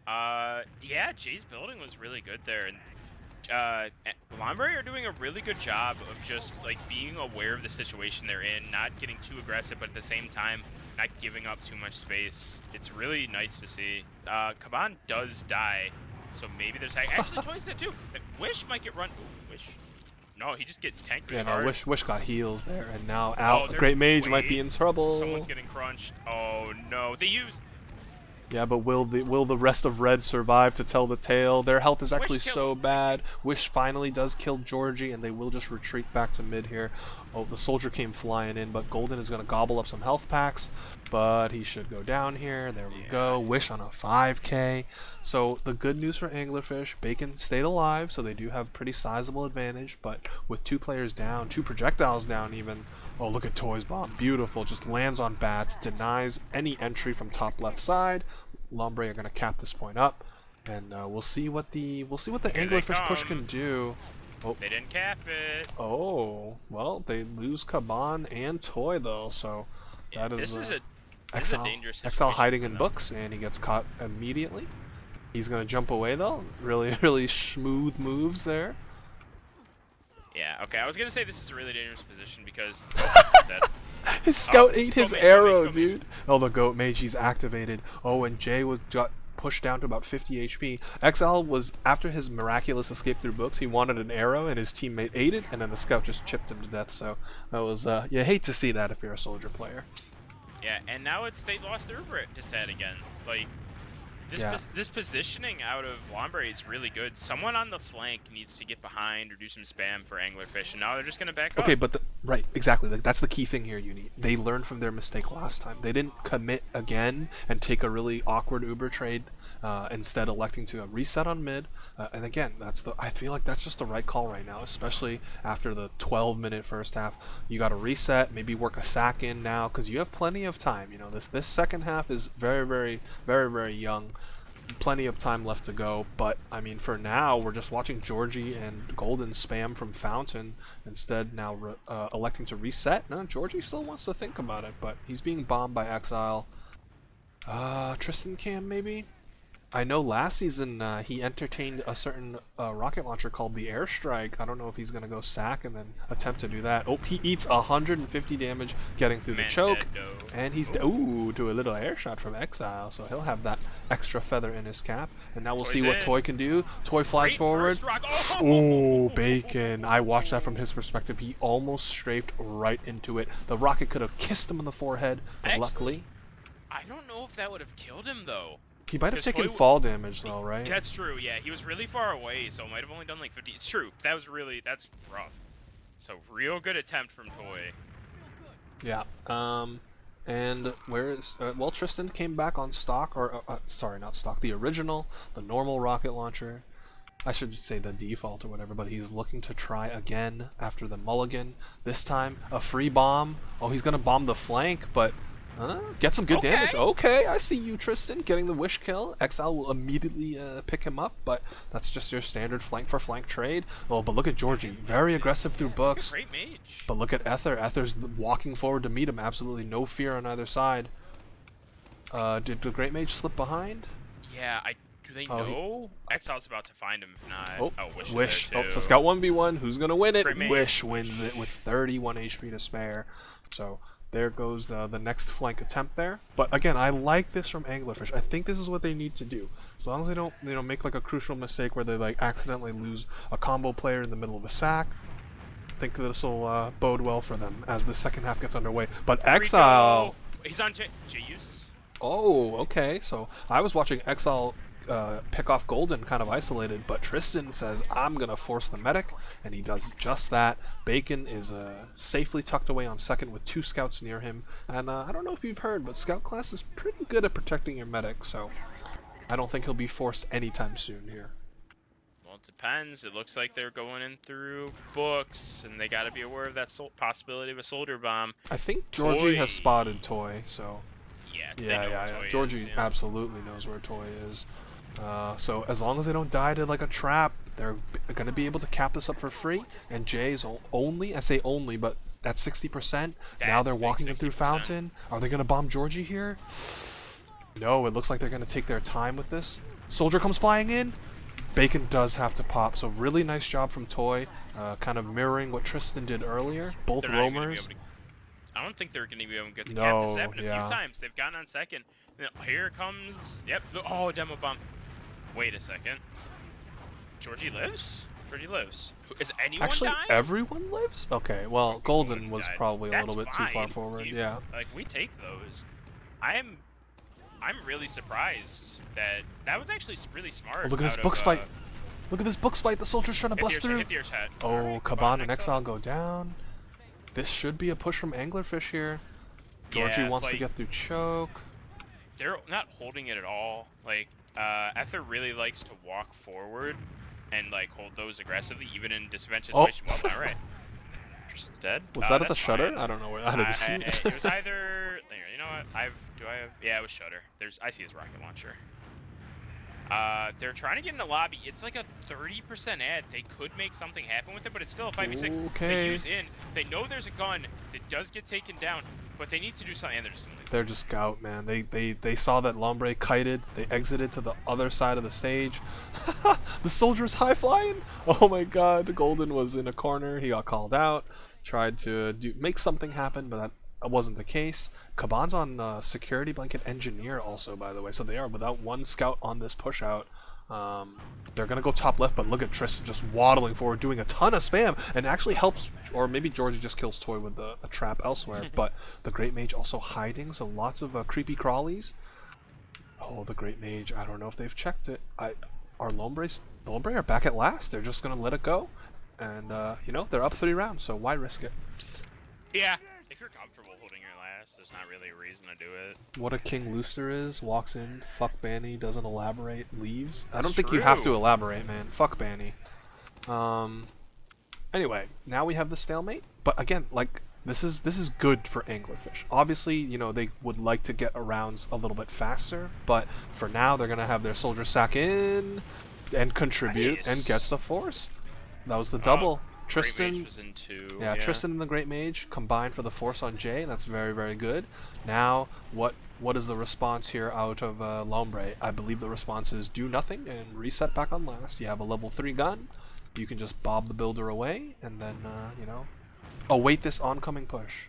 Yeah, Jay's building was really good there, and Lombre are doing a really good job of just like being aware of the situation they're in, not getting too aggressive, but at the same time not giving up too much space. It's really nice to see. Kaban does die. So maybe there's actually Toy's dead too. Wish might get run. Ooh, Wish. No, he just gets tanked really hard. Wish got heals there, and now Great Mage might be in trouble. Someone's getting crunched. Oh no, they used. Yeah, but will the rest of Red survive to tell the tale? Their health is actually so bad. Wish finally does kill Georgie, and they will just retreat back to mid here. Oh, the soldier came flying in, but Golden is going to gobble up some health packs, but he should go down here. There we go. Wish on a 5k. So the good news for Anglerfish, Bacon stayed alive, so they do have pretty sizable advantage, but with 2 players down, 2 projectiles down even. Oh, look at Toy's bomb. Beautiful. Just lands on bats, denies any entry from top left side. Lombre are going to cap this point up, and we'll see what the Anglerfish push can do. Oh. They didn't cap it. Oh, well, they lose Kaban and Toy though, so that is. This is a dangerous situation. XL hiding in books, and he gets caught immediately. He's gonna jump away though. Really smooth moves there. Yeah. Okay. I was gonna say this is a really dangerous position because dead. His scout ate his arrow, dude. Oh, the goat mage, he's activated. Oh, and Jay got pushed down to about 50 HP. XL was, after his miraculous escape through books, he wanted an arrow, and his teammate ate it, and then the scout just chipped him to death. So that was, you hate to see that if you're a soldier player. Yeah, and now they lost their Uber to set again. Like, this positioning out of Lombre is really good. Someone on the flank needs to get behind or do some spam for Anglerfish, and now they're just going to back up. Okay, but right, exactly. Like, that's the key thing here, Uni. They learned from their mistake last time. They didn't commit again and take a really awkward Uber trade instead electing to reset on mid. And again, I feel like that's just the right call right now, especially after the 12-minute first half. You got to reset, maybe work a sack in now, because you have plenty of time. You know, this second half is very, very, very, very young. Plenty of time left to go, but I mean, for now, we're just watching Georgie and Golden spam from Fountain instead. Now electing to reset. No, Georgie still wants to think about it, but he's being bombed by Exile. Tristan Cam maybe. I know last season he entertained a certain rocket launcher called the Airstrike. I don't know if he's going to go sack and then attempt to do that. Oh, he eats 150 damage getting through the choke. And he's ooh, to a little air shot from Exile. So he'll have that extra feather in his cap. And now we'll see what Toy can do. Toy flies forward. Oh, Bacon. I watched that from his perspective. He almost strafed right into it. The rocket could have kissed him on the forehead, but luckily... I don't know if that would have killed him, though. He might have taken fall damage, though, right? That's true, yeah. He was really far away, so it might have only done like 50. It's true. That's rough. So, real good attempt from Toy. Yeah. And where is... well, Tristan came back on stock, or... sorry, not stock. The original, the normal rocket launcher. I should say the default or whatever, but he's looking to try again after the mulligan. This time, a free bomb. Oh, he's going to bomb the flank, but... get some good damage. Okay, I see you, Tristan, getting the wish kill. Exile will immediately pick him up, but that's just your standard flank for flank trade. Oh, but look at Georgie, very aggressive through books. Great mage. But look at Ether. Ether's walking forward to meet him. Absolutely no fear on either side. Did the Great Mage slip behind? Yeah, do they know? Exile's about to find him if not. Oh, Wish. Oh, so Scout 1v1. Who's going to win it? Great Wish wins it with 31 HP to spare. So... there goes the next flank attempt there. But again, I like this from Anglerfish. I think this is what they need to do. As long as they don't, make like a crucial mistake where they like accidentally lose a combo player in the middle of a sack. I think this will bode well for them as the second half gets underway. But Exile... He's on J uses. Oh, okay. So I was watching Exile pick off Golden kind of isolated, but Tristan says, I'm going to force the medic, and he does just that. Bacon is safely tucked away on second with 2 scouts near him, and I don't know if you've heard, but scout class is pretty good at protecting your medic, so I don't think he'll be forced anytime soon here. Well, it depends. It looks like they're going in through books, and they got to be aware of that possibility of a soldier bomb. I think Georgie has spotted Toy, so... Yeah. Georgie absolutely knows where Toy is. So as long as they don't die to like a trap, they're going to be able to cap this up for free. And Jay's only, I say only, but at 60%. Now they're walking in through Fountain. Are they going to bomb Georgie here? No, it looks like they're going to take their time with this. Soldier comes flying in. Bacon does have to pop. So really nice job from Toy, kind of mirroring what Tristan did earlier. Both roamers. I don't think they're going to be able to get the cap. This happened a few times. They've gotten on second. Here comes... Yep. Oh, demo bomb. Wait a second. Georgie lives? Georgie lives. Is anyone actually dying? Everyone lives? Okay, well, Golden was probably a little bit too far forward. Yeah. Like, we take those. I'm really surprised that was actually really smart. Oh, look at this books fight. Look at this books fight. The soldier's trying to bust through. Oh, Caban and Exile go down. This should be a push from Anglerfish here. Georgie wants to get through choke. They're not holding it at all. Like, Ether really likes to walk forward and like hold those aggressively, even in disadvantage situation. Well, all right. Tristan's dead. Was that at the shutter? I don't know where. I didn't see it. It was either. You know what? Yeah, it was shutter. I see his rocket launcher. They're trying to get in the lobby. It's like a 30% ad. They could make something happen with it, but it's still a 5v6. Okay. They use in. They know there's a gun that does get taken down, but they need to do something. And they're just scout, man. They saw that Lombre kited. They exited to the other side of the stage. The soldier's high flying. Oh my god. Golden was in a corner. He got called out. Tried to make something happen, but that wasn't the case. Caban's on security blanket engineer also, by the way, so they are without one scout on this push out. They're gonna go top left, but look at Tristan just waddling forward, doing a ton of spam, and actually helps, or maybe Georgie just kills Toy with a trap elsewhere. But the Great Mage also hiding, so lots of creepy crawlies. Oh, the Great Mage, I don't know if they've checked it. Lombre are back at last. They're just gonna let it go, and you know, they're up 3 rounds, so why risk it? Yeah, If you're comfortable holding your last, there's not really a reason to do it. What a King Looster is, walks in, fuck Banny, doesn't elaborate, leaves. I It's don't think you have to true. elaborate, man. Fuck Banny. Anyway, now we have the stalemate, but again, like this is good for Anglerfish. Obviously, you know, they would like to get arounds a little bit faster, but for now they're gonna have their soldier sack in and contribute and gets Nice. the force. That was the Oh, double. Great Mage Tristan, was in 2. yeah, Yeah. Tristan and the Great Mage combined for the force on Jay. That's very, very good. Now, what is the response here out of Lombre? I believe the response is do nothing and reset back on last. You have a level 3 gun. You can just bob the builder away and then, you know, await this oncoming push.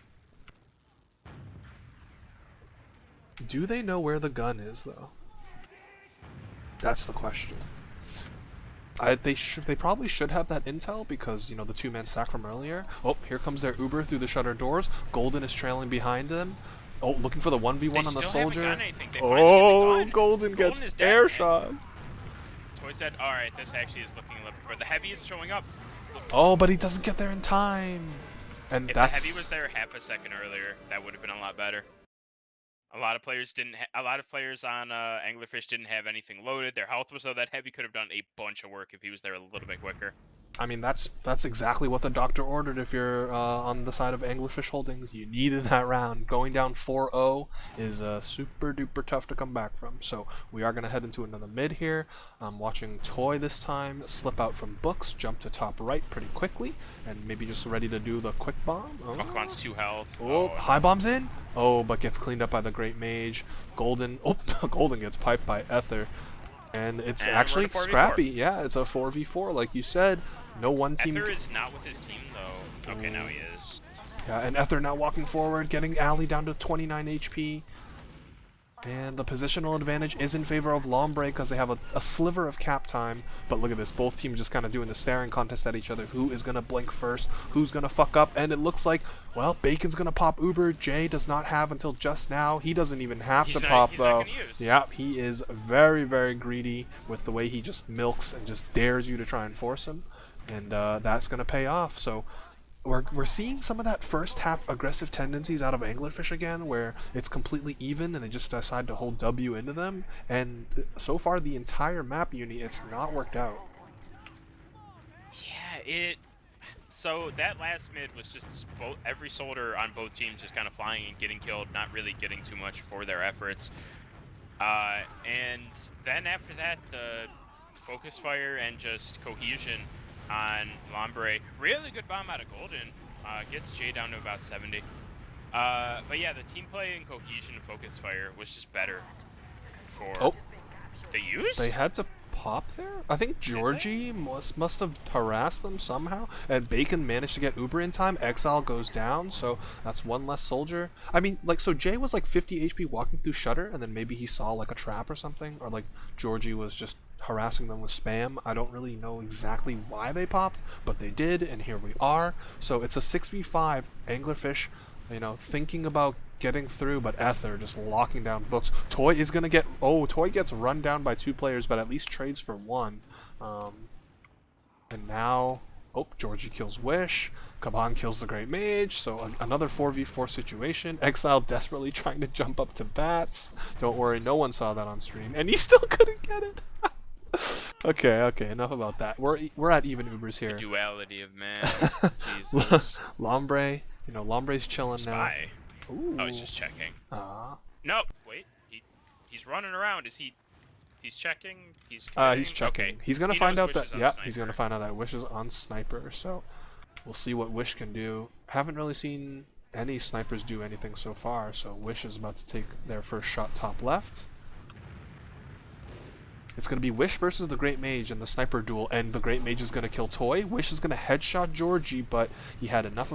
Do they know where the gun is, though? That's the question. They probably should have that intel because, you know, the two-man sack from earlier. Oh, here comes their Uber through the shutter doors. Golden is trailing behind them. Oh, looking for the 1v1 They on the still soldier. haven't gotten anything. They finally get Oh, the gun. Golden gets is dead, air and shot. Toy said, alright, this actually is looking a little bit. The heavy is showing up. Oh, but he doesn't get there in time. And If that's the heavy was there half a second earlier, that would have been a lot better. A lot of players didn't. A lot of players on Anglerfish didn't have anything loaded. Their health was low. That heavy could have done a bunch of work if he was there a little bit quicker. I mean, that's exactly what the doctor ordered if you're on the side of Anglerfish Holdings. You needed that round. Going down 4-0 is super duper tough to come back from. So we are going to head into another mid here. I'm watching Toy this time slip out from books, jump to top right pretty quickly, and maybe just ready to do the quick bomb. Oh, Buck wants 2 health. oh high bomb's in. Oh, but gets cleaned up by the Great Mage. Golden, oh, Golden gets piped by Ether. And it's And actually we're at a 4v4. scrappy. Yeah, it's a 4v4, like you said. No one team. Ether is not with his team though. Okay, now he is. Yeah, and Ether now walking forward, getting Alley down to 29 HP. And the positional advantage is in favor of Lombre because they have a sliver of cap time. But look at this, both teams just kind of doing the staring contest at each other. Who is going to blink first? Who's going to fuck up? And it looks like, well, Bacon's going to pop Uber. Jay does not have until just now. He doesn't even have to pop, though. Yeah, he is very, very greedy with the way he just milks and just dares you to try and force him. And that's going to pay off. So we're seeing some of that first half aggressive tendencies out of Anglerfish again, where it's completely even and they just decide to hold W into them. And so far, the entire map uni, it's not worked out. Yeah, So that last mid was just every soldier on both teams just kind of flying and getting killed, not really getting too much for their efforts. And then after that, the focus fire and just cohesion on Lombre. Really good bomb out of Golden. Gets Jay down to about 70. But yeah, the team play and cohesion and focus fire was just better for the use. They had to pop there? I think Georgie must have harassed them somehow, and Bacon managed to get Uber in time. Exile goes down, so that's one less soldier. I mean, like, so Jay was like 50 HP walking through Shutter, and then maybe he saw like a trap or something, or like Georgie was just harassing them with spam. I don't really know exactly why they popped, but they did, and here we are. So it's a 6v5 Anglerfish, you know, thinking about getting through, but Ether just locking down books. Toy is gonna get, Toy gets run down by 2 players, but at least trades for 1. And now, Georgie kills Wish. Kaban kills the Great Mage, so another 4v4 situation. Exile desperately trying to jump up to bats. Don't worry, no one saw that on stream, and he still couldn't get it. Okay, enough about that. We're at even Ubers here. The duality of man. Jesus. Lombre, you know, Lombre's chilling Spy. now. Ooh. Oh, he's just checking. No, wait. He's running around. He's checking? He's checking. Okay. He's gonna find out that he's Sniper. gonna find out that Wish is on Sniper. So we'll see what Wish can do. Haven't really seen any snipers do anything so far. So Wish is about to take their first shot top left. It's going to be Wish versus the Great Mage in the sniper duel, and the Great Mage is going to kill Toy. Wish is going to headshot Georgie, but he had enough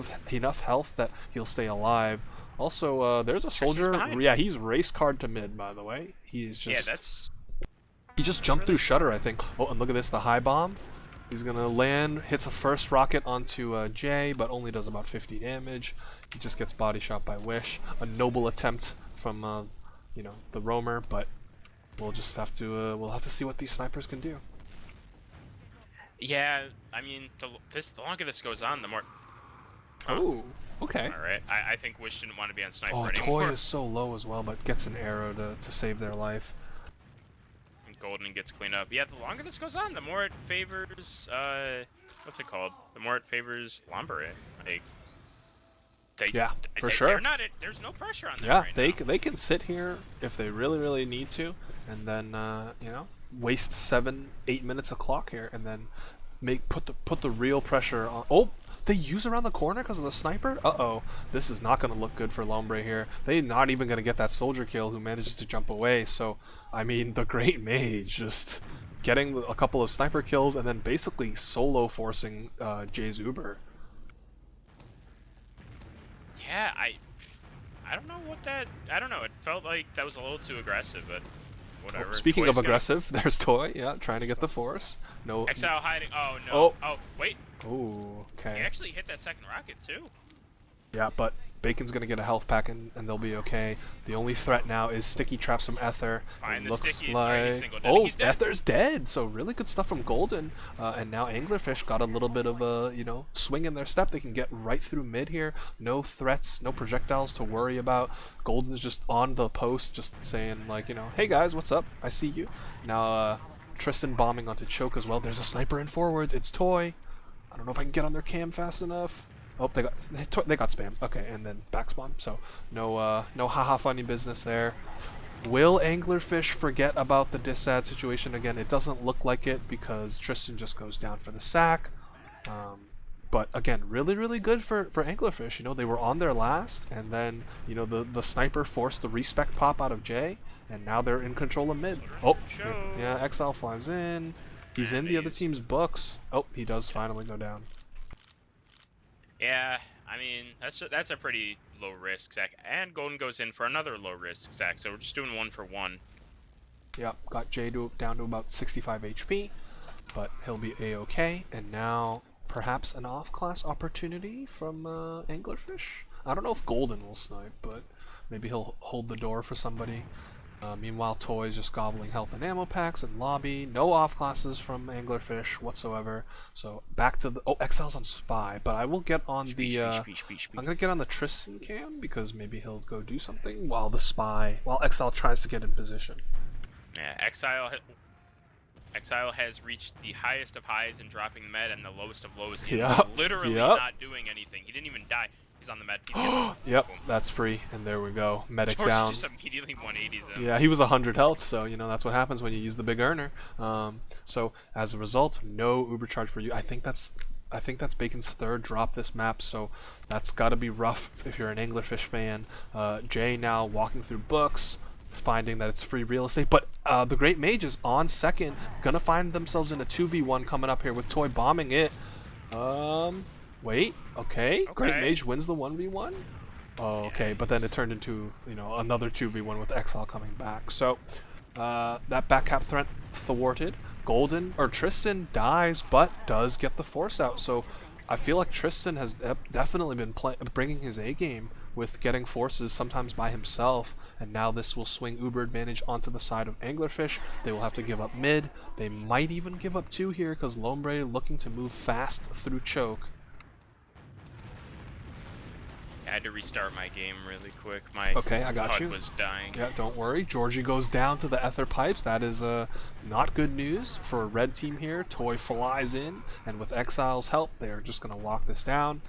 health that he'll stay alive. Also, there's a soldier. Yeah, he's race card to mid, by the way. He's just he just jumped through Shutter, I think. Oh, and look at this, the high bomb. He's going to land, hits a first rocket onto Jay, but only does about 50 damage. He just gets body shot by Wish. A noble attempt from you know, the roamer, but we'll just have to see what these snipers can do. Yeah, I mean, the longer this goes on, the more. Oh, Okay. All right. I think Wish didn't want to be on Oh, sniper Toy anymore. is so low as well, but gets an arrow to save their life. And Golden gets cleaned up. Yeah, the longer this goes on, the more it favors what's it called? The more it favors Lombre. Like Yeah, for they're sure. not. There's no pressure on them Yeah, right they now. they can sit here if they really need to, and then you know, waste 7-8 minutes of clock here, and then put the real pressure on. Oh, they use around the corner because of the sniper. Uh-oh, this is not going to look good for Lombre here. They're not even going to get that soldier kill who manages to jump away. So I mean, the Great Mage just getting a couple of sniper kills and then basically solo forcing Jay's Uber. Yeah, I don't know what that. I don't know. It felt like that was a little too aggressive, but Oh, whatever. speaking of Toy's gonna aggressive, there's Toy. Yeah, trying to get the force. No. Exile hiding. Oh no. Oh. Oh wait. Oh. He Okay. actually hit that second rocket too. Yeah, but Bacon's gonna get a health pack and they'll be okay. The only threat now is sticky traps from Ether. Find It the looks stickies. Alright, he's like single dead. oh, He's dead. Ether's dead. So really good stuff from Golden. And now Anglerfish got a little bit of a swing in their step. They can get right through mid here. No threats, no projectiles to worry about. Golden's just on the post, just saying like hey guys, what's up? I see you. Now Tristan bombing onto Choke as well. There's a sniper in forwards. It's Toy. I don't know if I can get on their cam fast enough. Oh, they got spam. Okay, and then back spawn. So no haha funny business there. Will Anglerfish forget about the Dissad situation again? It doesn't look like it because Tristan just goes down for the sack. But again, really good for Anglerfish. They were on their last, and then the sniper forced the respec pop out of Jay, and now they're in control of mid. Oh, yeah, Exile flies in. He's in the other team's books. Oh, he does finally go down. Yeah, I mean that's a pretty low risk sack, and Golden goes in for another low risk sack. So we're just doing 1 for 1. Yep, got Jay down to about 65 HP, but he'll be a-okay. And now perhaps an off-class opportunity from Anglerfish. I don't know if Golden will snipe, but maybe he'll hold the door for somebody. Meanwhile, Toy's just gobbling health and ammo packs in lobby. No off classes from Anglerfish whatsoever. So back to the Exile's on Spy, but I will get on the I'm gonna get on the Tristan cam because maybe he'll go do something while Exile tries to get in position. Yeah, Exile has reached the highest of highs in dropping the med and the lowest of lows in literally not doing anything. He didn't even die. He's on the med. Yep, that's free, and there we go. Medic George down. Just immediately 180s him. Yeah, he was 100 health, so that's what happens when you use the big earner. So as a result, no Uber charge for you. I think that's Bacon's third drop this map, so that's got to be rough if you're an Anglerfish fan. Jay now walking through books, finding that it's free real estate, but the Great Mage is on second, gonna find themselves in a 2v1 coming up here with Toy bombing it. Wait, okay. Great Mage wins the 1v1. Oh, okay, but then it turned into another 2v1 with Exile coming back. So that back cap threat thwarted. Tristan dies, but does get the force out. So I feel like Tristan has definitely been bringing his A game with getting forces sometimes by himself, and now this will swing Uber advantage onto the side of Anglerfish. They will have to give up mid. They might even give up 2 here because Lombre looking to move fast through choke. I had to restart my game really quick. Okay, I got HUD you. was dying. Yeah, don't worry. Georgie goes down to the Ether pipes. That is not good news for a red team here. Toy flies in, and with Exile's help, they are just going to lock this down.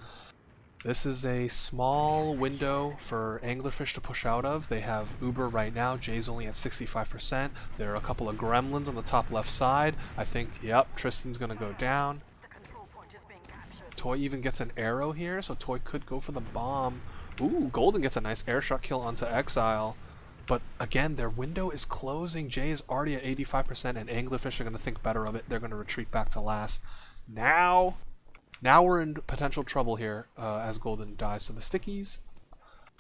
This is a small window for Anglerfish to push out of. They have Uber right now. Jay's only at 65%. There are a couple of gremlins on the top left side. I think, yep, Tristan's going to go down. Toy even gets an arrow here, so Toy could go for the bomb. Ooh, Golden gets a nice air shot kill onto Exile. But again, their window is closing. Jay is already at 85%, and Anglerfish are going to think better of it. They're going to retreat back to last. Now we're in potential trouble here as Golden dies to the stickies.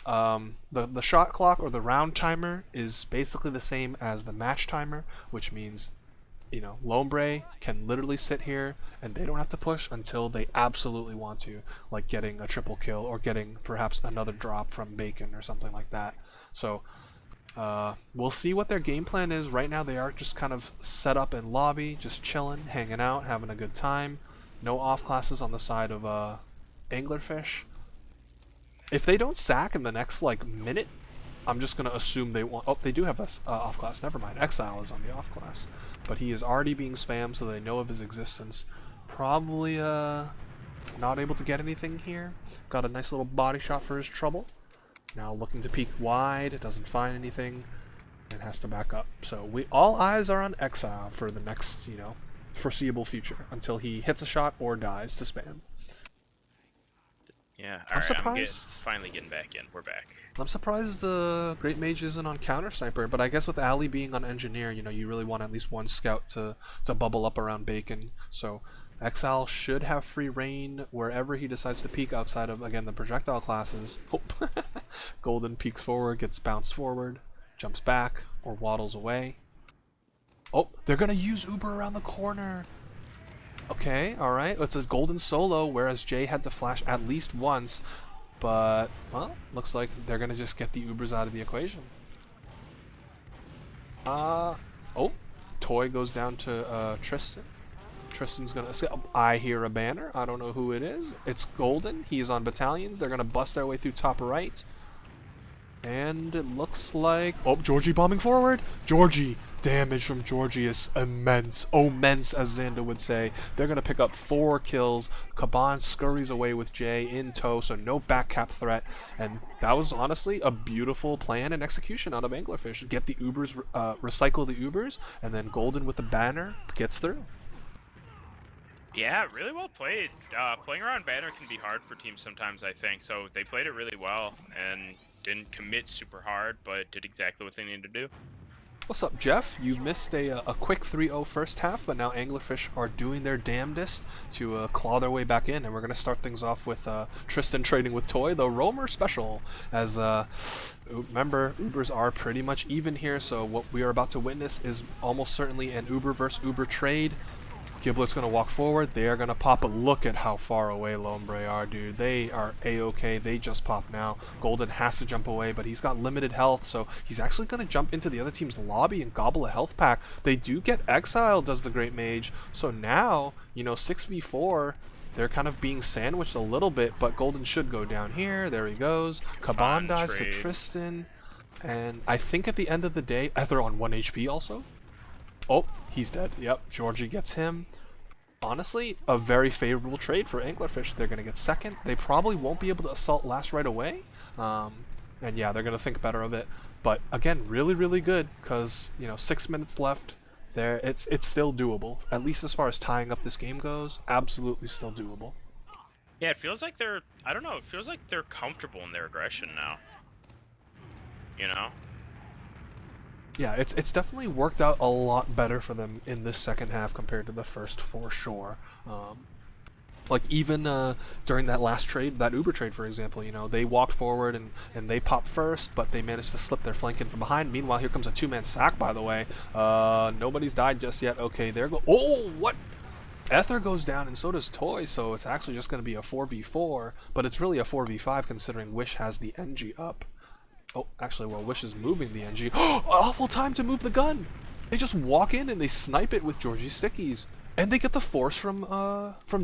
The shot clock or the round timer is basically the same as the match timer, which means Lombre can literally sit here and they don't have to push until they absolutely want to, like getting a triple kill or getting perhaps another drop from Bacon or something like that. So we'll see what their game plan is. Right now they are just kind of set up in lobby, just chilling, hanging out, having a good time. No off classes on the side of Anglerfish. if they don't sack in the next like minute, I'm just gonna assume they want. Oh, they do have a off class. Never mind. Exile is on the off class, but he is already being spammed, so they know of his existence. Probably not able to get anything here. Got a nice little body shot for his trouble. Now looking to peek wide, doesn't find anything, and has to back up. So all eyes are on Exile for the next, foreseeable future until he hits a shot or dies to spam. Yeah, I'm alright, surprised. finally getting back in. We're back. I'm surprised the Great Mage isn't on Counter Sniper, but I guess with Ali being on Engineer, you really want at least one scout to bubble up around Bacon. So Exile should have free reign wherever he decides to peek outside of, again, the projectile classes. Oh. Golden peeks forward, gets bounced forward, jumps back, or waddles away. Oh, they're going to use Uber around the corner. Okay, alright. It's a golden solo, whereas Jay had to flash at least once. But, well, looks like they're going to just get the Ubers out of the equation. Oh, Toy goes down to Tristan. Tristan's going to escape. I hear a banner. I don't know who it is. It's Golden. He's on battalions. They're going to bust their way through top right. And it looks like... Oh, Georgie bombing forward. Georgie. Damage from Georgie is immense. Immense, as Xander would say. They're going to pick up 4 kills. Caban scurries away with Jay in tow, so no back cap threat. And that was honestly a beautiful plan and execution out of Anglerfish. Get the Ubers, recycle the Ubers, and then Golden with the banner gets through. Yeah, really well played. Playing around banner can be hard for teams sometimes, I think. So they played it really well and didn't commit super hard, but did exactly what they needed to do. What's up, Jeff? You missed a quick 3-0 first half, but now Anglerfish are doing their damnedest to claw their way back in, and we're going to start things off with Tristan trading with Toy, the Roamer special, as remember, Ubers are pretty much even here, so what we are about to witness is almost certainly an Uber versus Uber trade. Giblet's going to walk forward. They are going to pop, but look at how far away Lombre are, dude. They are A-okay. They just pop now. Golden has to jump away, but he's got limited health, so he's actually going to jump into the other team's lobby and gobble a health pack. They do get exiled, does the Great Mage, so now, 6v4, they're kind of being sandwiched a little bit, but Golden should go down here. There he goes. Caban dies to Tristan, and I think at the end of the day, Ether on 1 HP also. Oh, he's dead. Yep, Georgie gets him. Honestly, a very favorable trade for Anglerfish. They're going to get second. They probably won't be able to assault last right away. And yeah, they're going to think better of it. But again, really, really good because, 6 minutes left. It's still doable. At least as far as tying up this game goes, absolutely still doable. Yeah, it feels like they're, I don't know, it feels like they're comfortable in their aggression now. Yeah, it's definitely worked out a lot better for them in this second half compared to the first, for sure. Like even during that last trade, that Uber trade, for example, they walked forward and they popped first, but they managed to slip their flank in from behind. Meanwhile, here comes a 2-man sack, by the way. Nobody's died just yet. Okay, there go. Oh, what? Ether goes down and so does Toy, so it's actually just going to be a 4v4, but it's really a 4v5 considering Wish has the NG up. Oh, actually, well, Wish is moving the NG. Oh, awful time to move the gun! They just walk in and they snipe it with Georgie Stickies. And they get the force from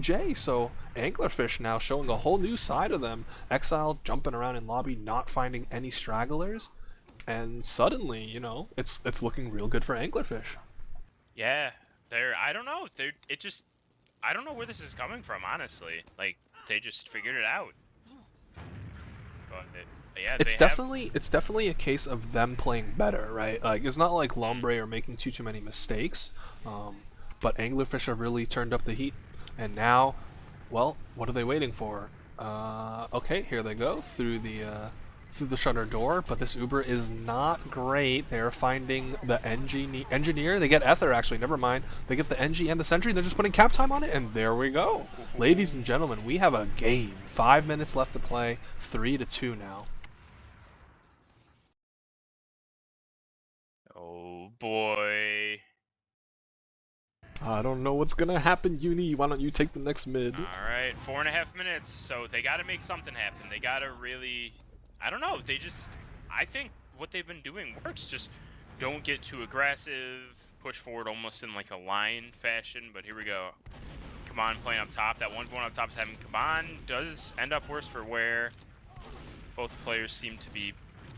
Jay, so Anglerfish now showing a whole new side of them. Exile jumping around in lobby, not finding any stragglers. And suddenly, it's looking real good for Anglerfish. Yeah, I don't know, I don't know where this is coming from, honestly. Like, they just figured it out. But yeah, it's definitely a case of them playing better, right? Like, it's not like Lombre are making too many mistakes, but Anglerfish have really turned up the heat, and now, well, what are they waiting for? Okay, here they go through the shutter door, but this Uber is not great. They're finding the engineer. They get Ether, actually, never mind. They get the NG and the Sentry. They're just putting cap time on it, and there we go. Ladies and gentlemen, we have a game. 5 minutes left to play. 3-2 now. Oh boy. I don't know what's gonna happen, Uni. Why don't you take the next mid? Alright, 4.5 minutes, so they gotta make something happen. They gotta really, I don't know, I think what they've been doing works. Just don't get too aggressive, push forward almost in like a line fashion, but here we go. Caban playing up top. That 1v1 up top is having Caban does end up worse for wear. Both players seem to be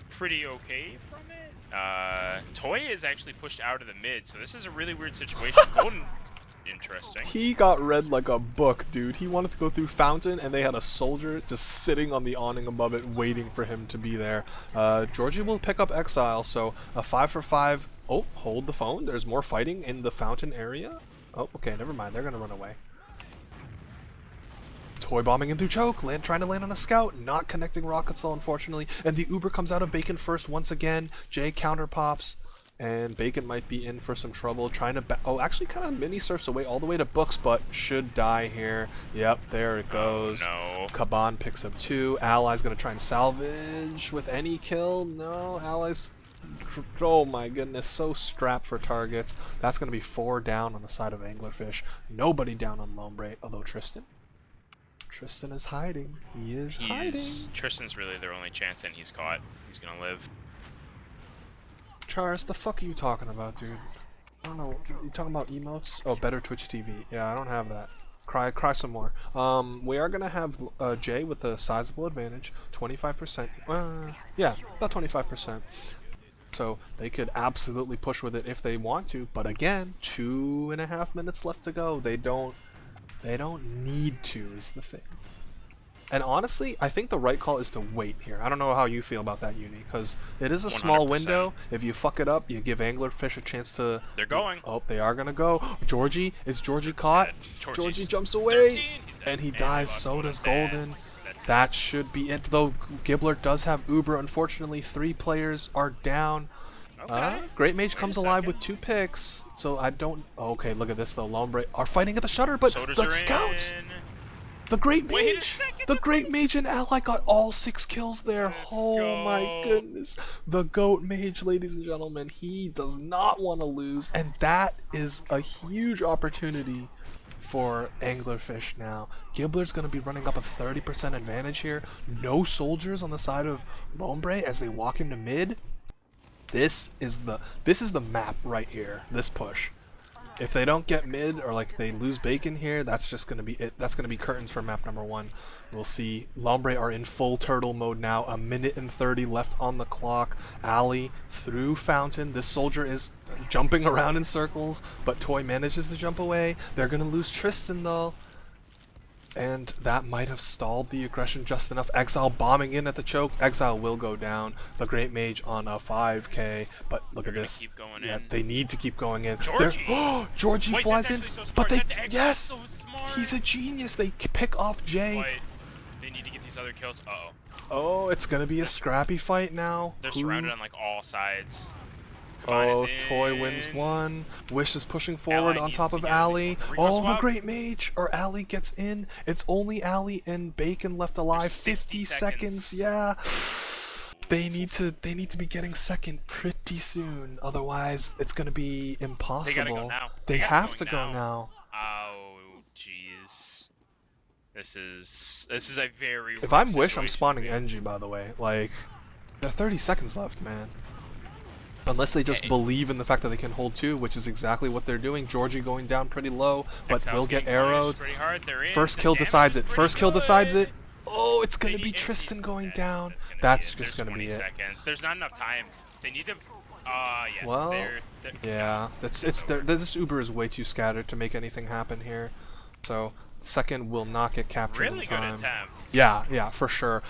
pretty okay from it. Toy is actually pushed out of the mid, so this is a really weird situation. Golden, interesting. He got read like a book, dude. He wanted to go through Fountain, and they had a soldier just sitting on the awning above it, waiting for him to be there. Georgie will pick up Exile, so a 5 for 5. Oh, hold the phone. There's more fighting in the Fountain area. Oh, okay, never mind. They're gonna run away. Toy bombing into choke, trying to land on a scout, not connecting rockets though, unfortunately, and the Uber comes out of Bacon first once again. Jay counter pops, and Bacon might be in for some trouble, trying to actually kind of mini surfs away all the way to Books, but should die here. Yep, there it goes. Oh, no. Caban picks up 2. Ally's gonna try and salvage with any kill. No, Ally's, oh my goodness, so strapped for targets. That's gonna be 4 down on the side of Anglerfish. Nobody down on Lombre, although Tristan is hiding. He is hiding. Tristan's really their only chance, and he's caught. He's gonna live. Charles, the fuck are you talking about, dude? I don't know. You talking about emotes? Oh, better Twitch TV. Yeah, I don't have that. Cry some more. We are gonna have Jay with a sizable advantage, 25%. Yeah, about 25%. So they could absolutely push with it if they want to. But again, 2.5 minutes left to go. They don't need to, is the thing. And honestly, I think the right call is to wait here. I don't know how you feel about that, Uni, because it is a small 100%. window. If you fuck it up, you give Anglerfish a chance to... They're going. Oh, they are going to go. Georgie, is Georgie caught? Georgie jumps away, and he dies. So does Golden. That should be it, though. Gibbler does have Uber. Unfortunately, 3 players are down. Okay. Great Mage comes alive with 2 picks, so I don't... Okay, look at this, though. Lombre are fighting at the shutter, but the scouts... The Great Mage! The Great Mage and Ally got all 6 kills there. Oh my goodness. The Goat Mage, ladies and gentlemen, he does not want to lose, and that is a huge opportunity for Anglerfish now. Gibbler's going to be running up a 30% advantage here. No soldiers on the side of Lombre as they walk into mid. This is the map right here. This push. If they don't get mid or like they lose Bacon here, that's just gonna be it. That's gonna be curtains for map number 1. We'll see. Lombre are in full turtle mode now. 1:30 left on the clock. Alley through Fountain. This soldier is jumping around in circles, but Toy manages to jump away. They're gonna lose Tristan though. And that might have stalled the aggression just enough. Exile bombing in at the choke. Exile will go down. The Great Mage on a 5k. But look at this. Keep going yeah, in. they need to keep going in. Georgie! Georgie Wait, flies in. so But they, yes! So smart. He's a genius. They pick off Jay. But they need to get these other kills. Uh-oh. Oh, it's going to be a scrappy fight now. They're surrounded on like all sides. Oh, Toy wins 1. Wish is pushing forward on top of Alley. Oh, the Great Mage! Or Alley gets in. It's only Alley and Bacon left alive. 50 seconds. Yeah. They need to be getting second pretty soon. Otherwise, it's gonna be impossible. They gotta go now. They have to go now. Oh, jeez. This is a very. If I'm Wish, I'm spawning NG. By the way, like, there are 30 seconds left, man. Unless they just believe in the fact that they can hold 2, which is exactly what they're doing. Georgie going down pretty low, but will get arrowed. First kill decides it. First kill decides it. Oh, it's going to be Tristan going down. That's just going to be it. There's not enough time. They need to... yeah. Well, yeah. This Uber is way too scattered to make anything happen here. So... Second will not get captured in time. Good attempt. Yeah, for sure.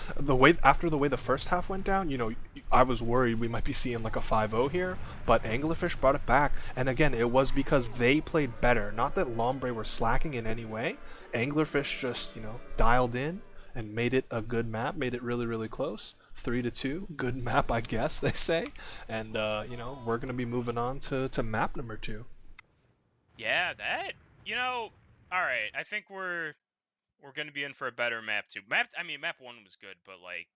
After the way the first half went down, you know, I was worried we might be seeing like a 5-0 here, but Anglerfish brought it back. And again, it was because they played better. Not that Lombre were slacking in any way. Anglerfish just, you know, dialed in and made it a good map, made it really, really close. 3-2, good map, I guess they say. And you know, we're gonna be moving on to map number 2. Yeah, that, you know. All right, I think we're gonna be in for a better map too. Map 1 was good, but like,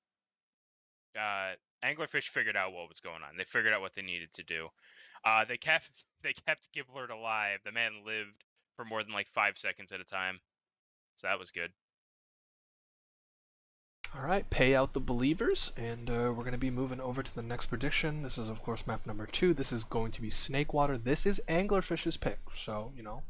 Anglerfish figured out what was going on. They figured out what they needed to do. They kept Giblert alive. The man lived for more than like 5 seconds at a time, so that was good. All right, pay out the believers, and we're gonna be moving over to the next prediction. This is of course map number 2. This is going to be Snakewater. This is Anglerfish's pick, so you know.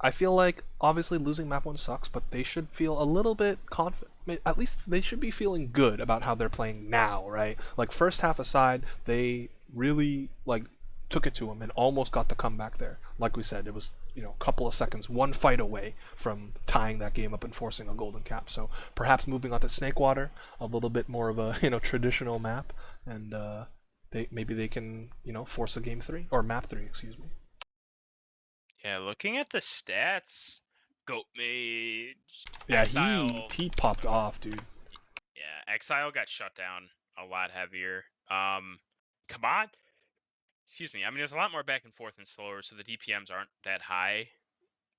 I feel like obviously losing map 1 sucks, but they should feel a little bit confident. At least they should be feeling good about how they're playing now, right? Like first half aside, they really like took it to them and almost got the comeback there. Like we said, it was a couple of seconds, one fight away from tying that game up and forcing a golden cap. So perhaps moving on to Snakewater, a little bit more of a traditional map, and maybe they can force a game 3 or map 3, excuse me. Yeah, looking at the stats, Goat Mage, Yeah, Exile. he popped off, dude. Yeah, Exile got shut down a lot heavier. Kabod, excuse me. I mean, there's a lot more back and forth and slower, so the DPMs aren't that high.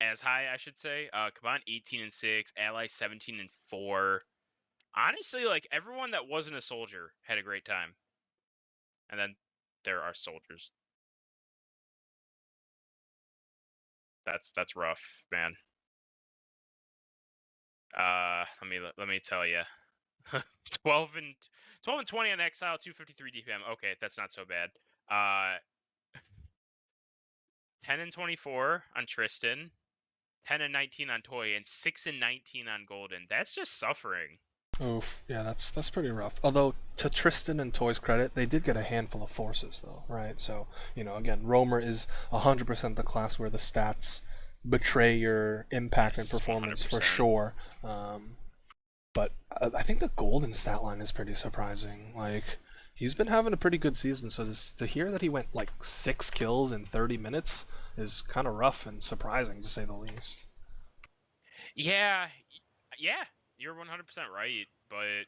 As high, I should say. Kabod 18-6, Ally 17-4. Honestly, like everyone that wasn't a soldier had a great time. And then there are soldiers. That's rough, man. Let me tell you. 12 and 20 on Exile, 253 DPM. Okay, that's not so bad. 10 and 24 on Tristan, 10 and 19 on Toy, and 6 and 19 on Golden. That's just suffering. Oof, yeah, that's pretty rough. Although to Tristan and Toy's credit, they did get a handful of forces though, right? So again, Roamer is 100% the class where the stats betray your impact and Yes, performance for 100%. sure. But I think the Golden stat line is pretty surprising. Like he's been having a pretty good season, so to hear that he went like 6 kills in 30 minutes is kind of rough and surprising to say the least. Yeah, you're 100% right, but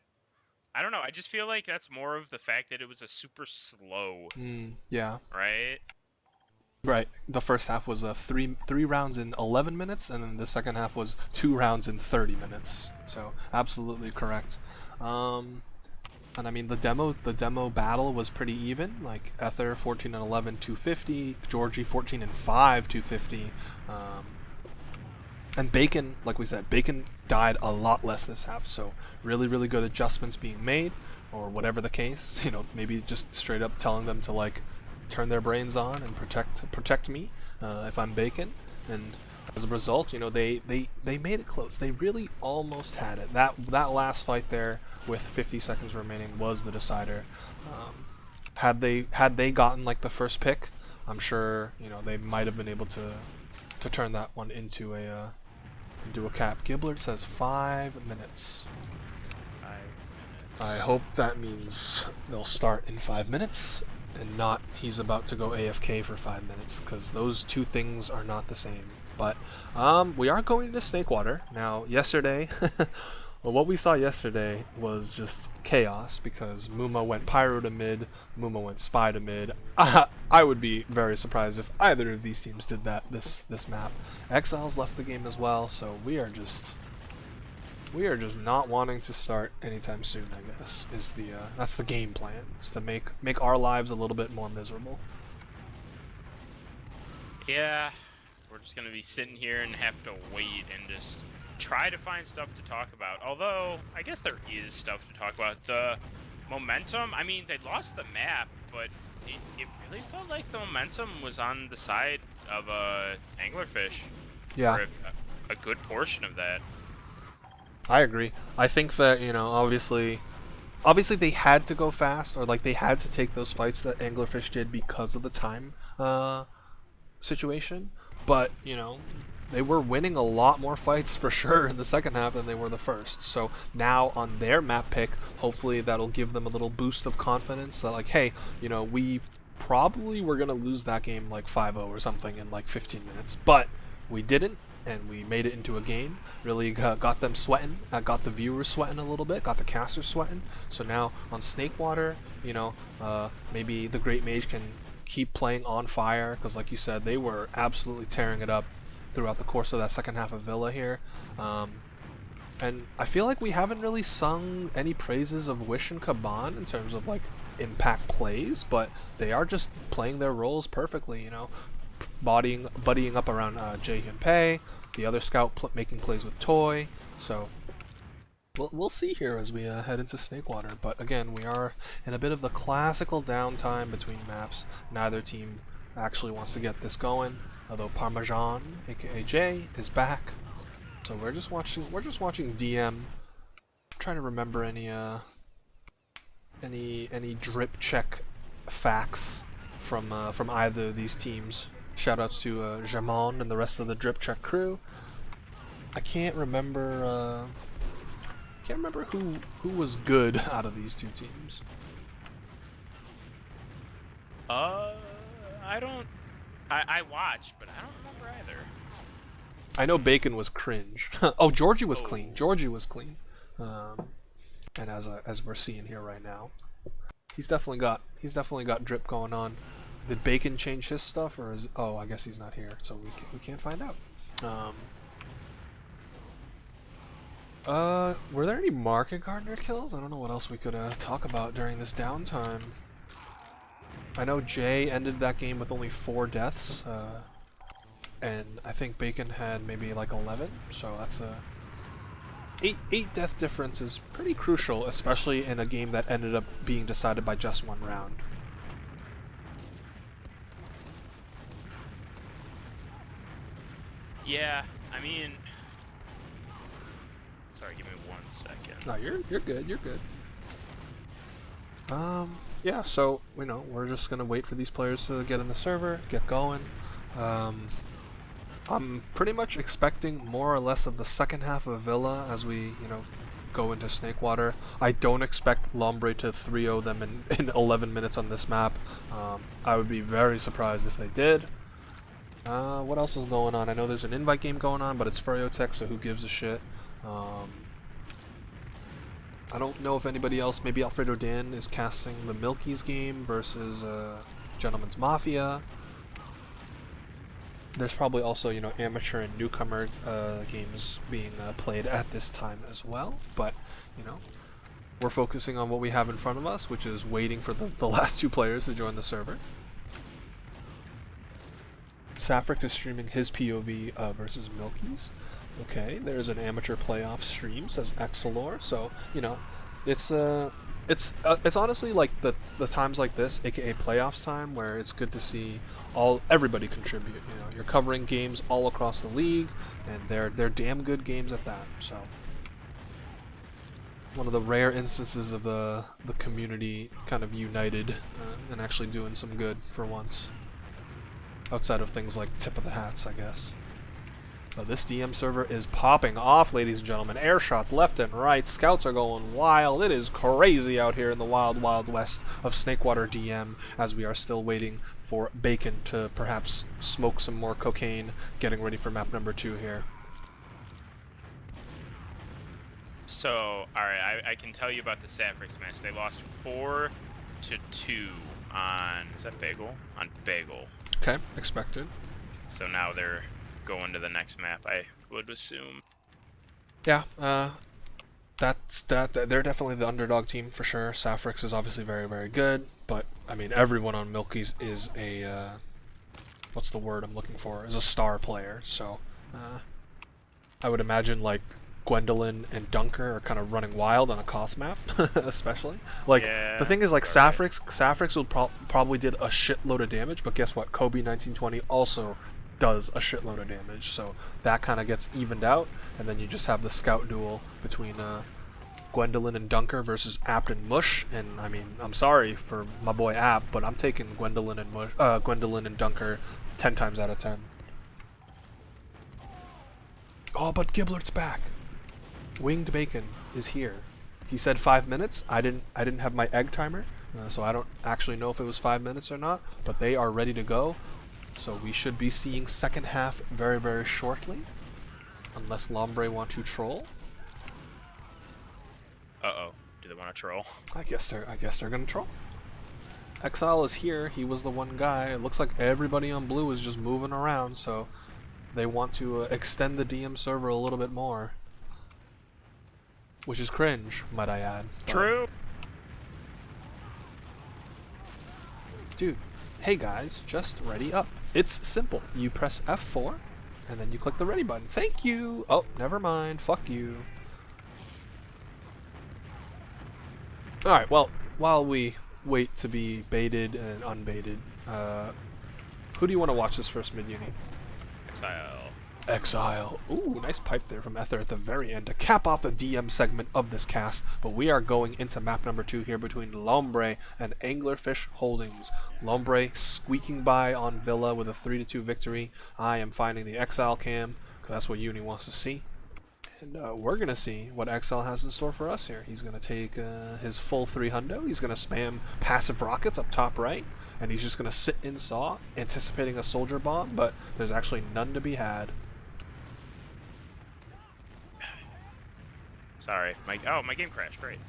I don't know. I just feel like that's more of the fact that it was a super slow, Yeah. right? Right. The first half was three rounds in 11 minutes, and then the second half was 2 rounds in 30 minutes. So absolutely correct. And I mean the demo battle was pretty even. Like Ether 14 and 11, 250. Georgie 14 and 5, 250. And Bacon, like we said, Bacon died a lot less this half. So really good adjustments being made, or whatever the case. Maybe just straight up telling them to like turn their brains on and protect me if I'm Bacon. And as a result, they made it close. They really almost had it. That last fight there with 50 seconds remaining was the decider. Had they gotten like the first pick, I'm sure they might have been able to turn that one into a cap. Giblert says 5 minutes. 5 minutes. I hope that means they'll start in 5 minutes and not he's about to go AFK for 5 minutes, because those two things are not the same. But we are going to Snakewater. Now, yesterday, well, what we saw yesterday was just chaos, because Muma went Pyro to mid, Muma went Spy to mid. I would be very surprised if either of these teams did that this map. Exiles left the game as well, so we are just not wanting to start anytime soon, I guess. That's the game plan, is to make our lives a little bit more miserable. Yeah, we're just gonna be sitting here and have to wait and just try to find stuff to talk about. Although, I guess there is stuff to talk about. The momentum, I mean, they lost the map, but it really felt like the momentum was on the side of Anglerfish. Yeah. For a good portion of that. I agree. I think that, obviously they had to go fast, or like they had to take those fights that Anglerfish did because of the time situation. But, they were winning a lot more fights for sure in the second half than they were the first. So now on their map pick, hopefully that'll give them a little boost of confidence that like, hey, we probably were going to lose that game like 5-0 or something in like 15 minutes. But we didn't, and we made it into a game. Really got them sweating, got the viewers sweating a little bit, got the casters sweating. So now on Snakewater, maybe the Great Mage can keep playing on fire, because like you said, they were absolutely tearing it up throughout the course of that second half of Villa here. And I feel like we haven't really sung any praises of Wish and Kaban in terms of like impact plays, but they are just playing their roles perfectly, buddying up around Jae-hyun Pei, the other scout making plays with Toy. So we'll see here as we head into Snakewater. But again, we are in a bit of the classical downtime between maps. Neither team actually wants to get this going. Although Parmesan, aka Jay, is back. So we're just watching DM. Trying to remember any drip check facts from either of these teams. Shoutouts to Jamon and the rest of the drip check crew. I can't remember who was good out of these two teams. I don't. I watched, but I don't remember either. I know Bacon was cringe. Oh, Georgie was Oh. clean. Georgie was clean. And as we're seeing here right now, he's definitely got drip going on. Did Bacon change his stuff, or is? Oh, I guess he's not here, so we can't find out. Were there any market gardener kills? I don't know what else we could talk about during this downtime. I know Jay ended that game with only 4 deaths, and I think Bacon had maybe like 11, so that's a 8 death difference is pretty crucial, especially in a game that ended up being decided by just 1 round. Yeah, I mean, sorry, give me 1 second. No, you're good. You're good. Yeah. So we're just gonna wait for these players to get in the server, get going. I'm pretty much expecting more or less of the second half of Villa as we go into Snakewater. I don't expect Lombre to 3-0 them in 11 minutes on this map. I would be very surprised if they did. What else is going on? I know there's an invite game going on, but it's Furiotech, so who gives a shit? I don't know if anybody else, maybe Alfredo Dan is casting the Milky's game versus Gentleman's Mafia. There's probably also, amateur and newcomer games being played at this time as well, but, we're focusing on what we have in front of us, which is waiting for the last 2 players to join the server. Safric is streaming his POV versus Milky's. Okay, there's an amateur playoff stream, says Excelor. So it's honestly like the times like this, aka playoffs time, where it's good to see everybody contribute. You're covering games all across the league, and they're damn good games at that. So one of the rare instances of the community kind of united and actually doing some good for once. Outside of things like tip of the hats, I guess. But this DM server is popping off, ladies and gentlemen. Air shots left and right. Scouts are going wild. It is crazy out here in the wild, wild west of Snakewater DM, as we are still waiting for Bacon to perhaps smoke some more cocaine, getting ready for map number 2 here. So, alright, I can tell you about the Safrix match. They lost 4-2 on, is that Bagel? On Bagel. Okay, expected. So now they're going to the next map, I would assume. Yeah, they're definitely the underdog team for sure. Safrix is obviously very, very good, but I mean everyone on Milky's is a what's the word I'm looking for? Is a star player. So I would imagine like Gwendolyn and Dunker are kind of running wild on a Koth map, especially. Like, yeah, the thing is, like, right. Safrix will probably did a shitload of damage, but guess what? Kobe 1920 also does a shitload of damage, so that kind of gets evened out, and then you just have the scout duel between Gwendolyn and Dunker versus Apt and Mush, and I mean, I'm sorry for my boy Apt, but I'm taking Gwendolyn and Dunker 10 times out of 10. Oh, but Giblert's back. Winged Bacon is here. He said 5 minutes. I didn't have my egg timer, so I don't actually know if it was 5 minutes or not, but they are ready to go. So we should be seeing second half very, very shortly, unless Lombre want to troll. Uh-oh. Do they want to troll? I guess they're gonna troll. Exile is here. He was the one guy. It looks like everybody on blue is just moving around, so they want to extend the DM server a little bit more. Which is cringe, might I add. True. Dude, hey guys, just ready up. It's simple. You press F4, and then you click the ready button. Thank you! Oh, never mind. Fuck you. Alright, well, while we wait to be baited and unbaited, who do you want to watch this first mid-uni? Exile. Exile. Ooh, nice pipe there from Ether at the very end to cap off the DM segment of this cast. But we are going into map number 2 here between Lombre and Anglerfish Holdings. Lombre squeaking by on Villa with a 3-2 victory. I am finding the Exile cam, because that's what Uni wants to see. And we're going to see what Exile has in store for us here. He's going to take his full 300. He's going to spam passive rockets up top right. And he's just going to sit in Saw, anticipating a soldier bomb, but there's actually none to be had. Sorry, my game crashed. Great.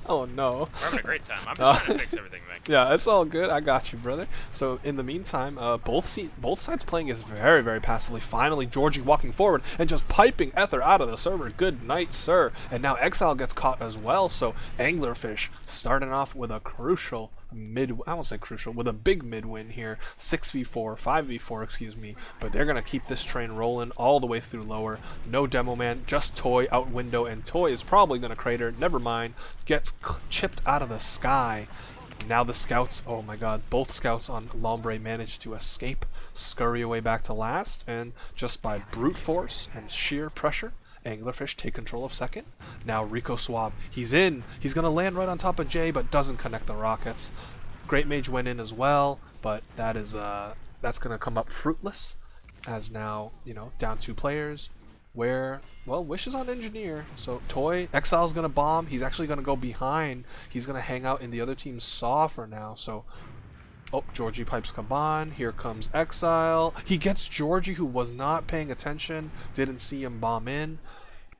Oh no. We're having a great time. I'm just trying to fix everything, man. Yeah, it's all good. I got you, brother. So in the meantime, both sides playing is very, very passively. Finally, Georgie walking forward and just piping Ether out of the server. Good night, sir. And now Exile gets caught as well. So Anglerfish starting off with a crucial I won't say crucial, with a big mid win here. 6v4, 5v4, excuse me. But they're going to keep this train rolling all the way through lower. No demo man, just Toy out window, and Toy is probably going to crater. Never mind. Gets chipped out of the sky. Now the scouts, oh my god, both scouts on Lombre managed to escape, scurry away back to last, and just by brute force and sheer pressure, Anglerfish take control of second. Now Rico Swab, he's in. He's going to land right on top of Jay, but doesn't connect the rockets. Great Mage went in as well, but that is that's going to come up fruitless, as now, you know, down 2 players. Where, well, Wish is on Engineer, so Toy, Exile's going to bomb. He's actually going to go behind. He's going to hang out in the other team's Saw for now, so... Oh, Georgie pipes Kaban. Here comes Exile. He gets Georgie, who was not paying attention, didn't see him bomb in.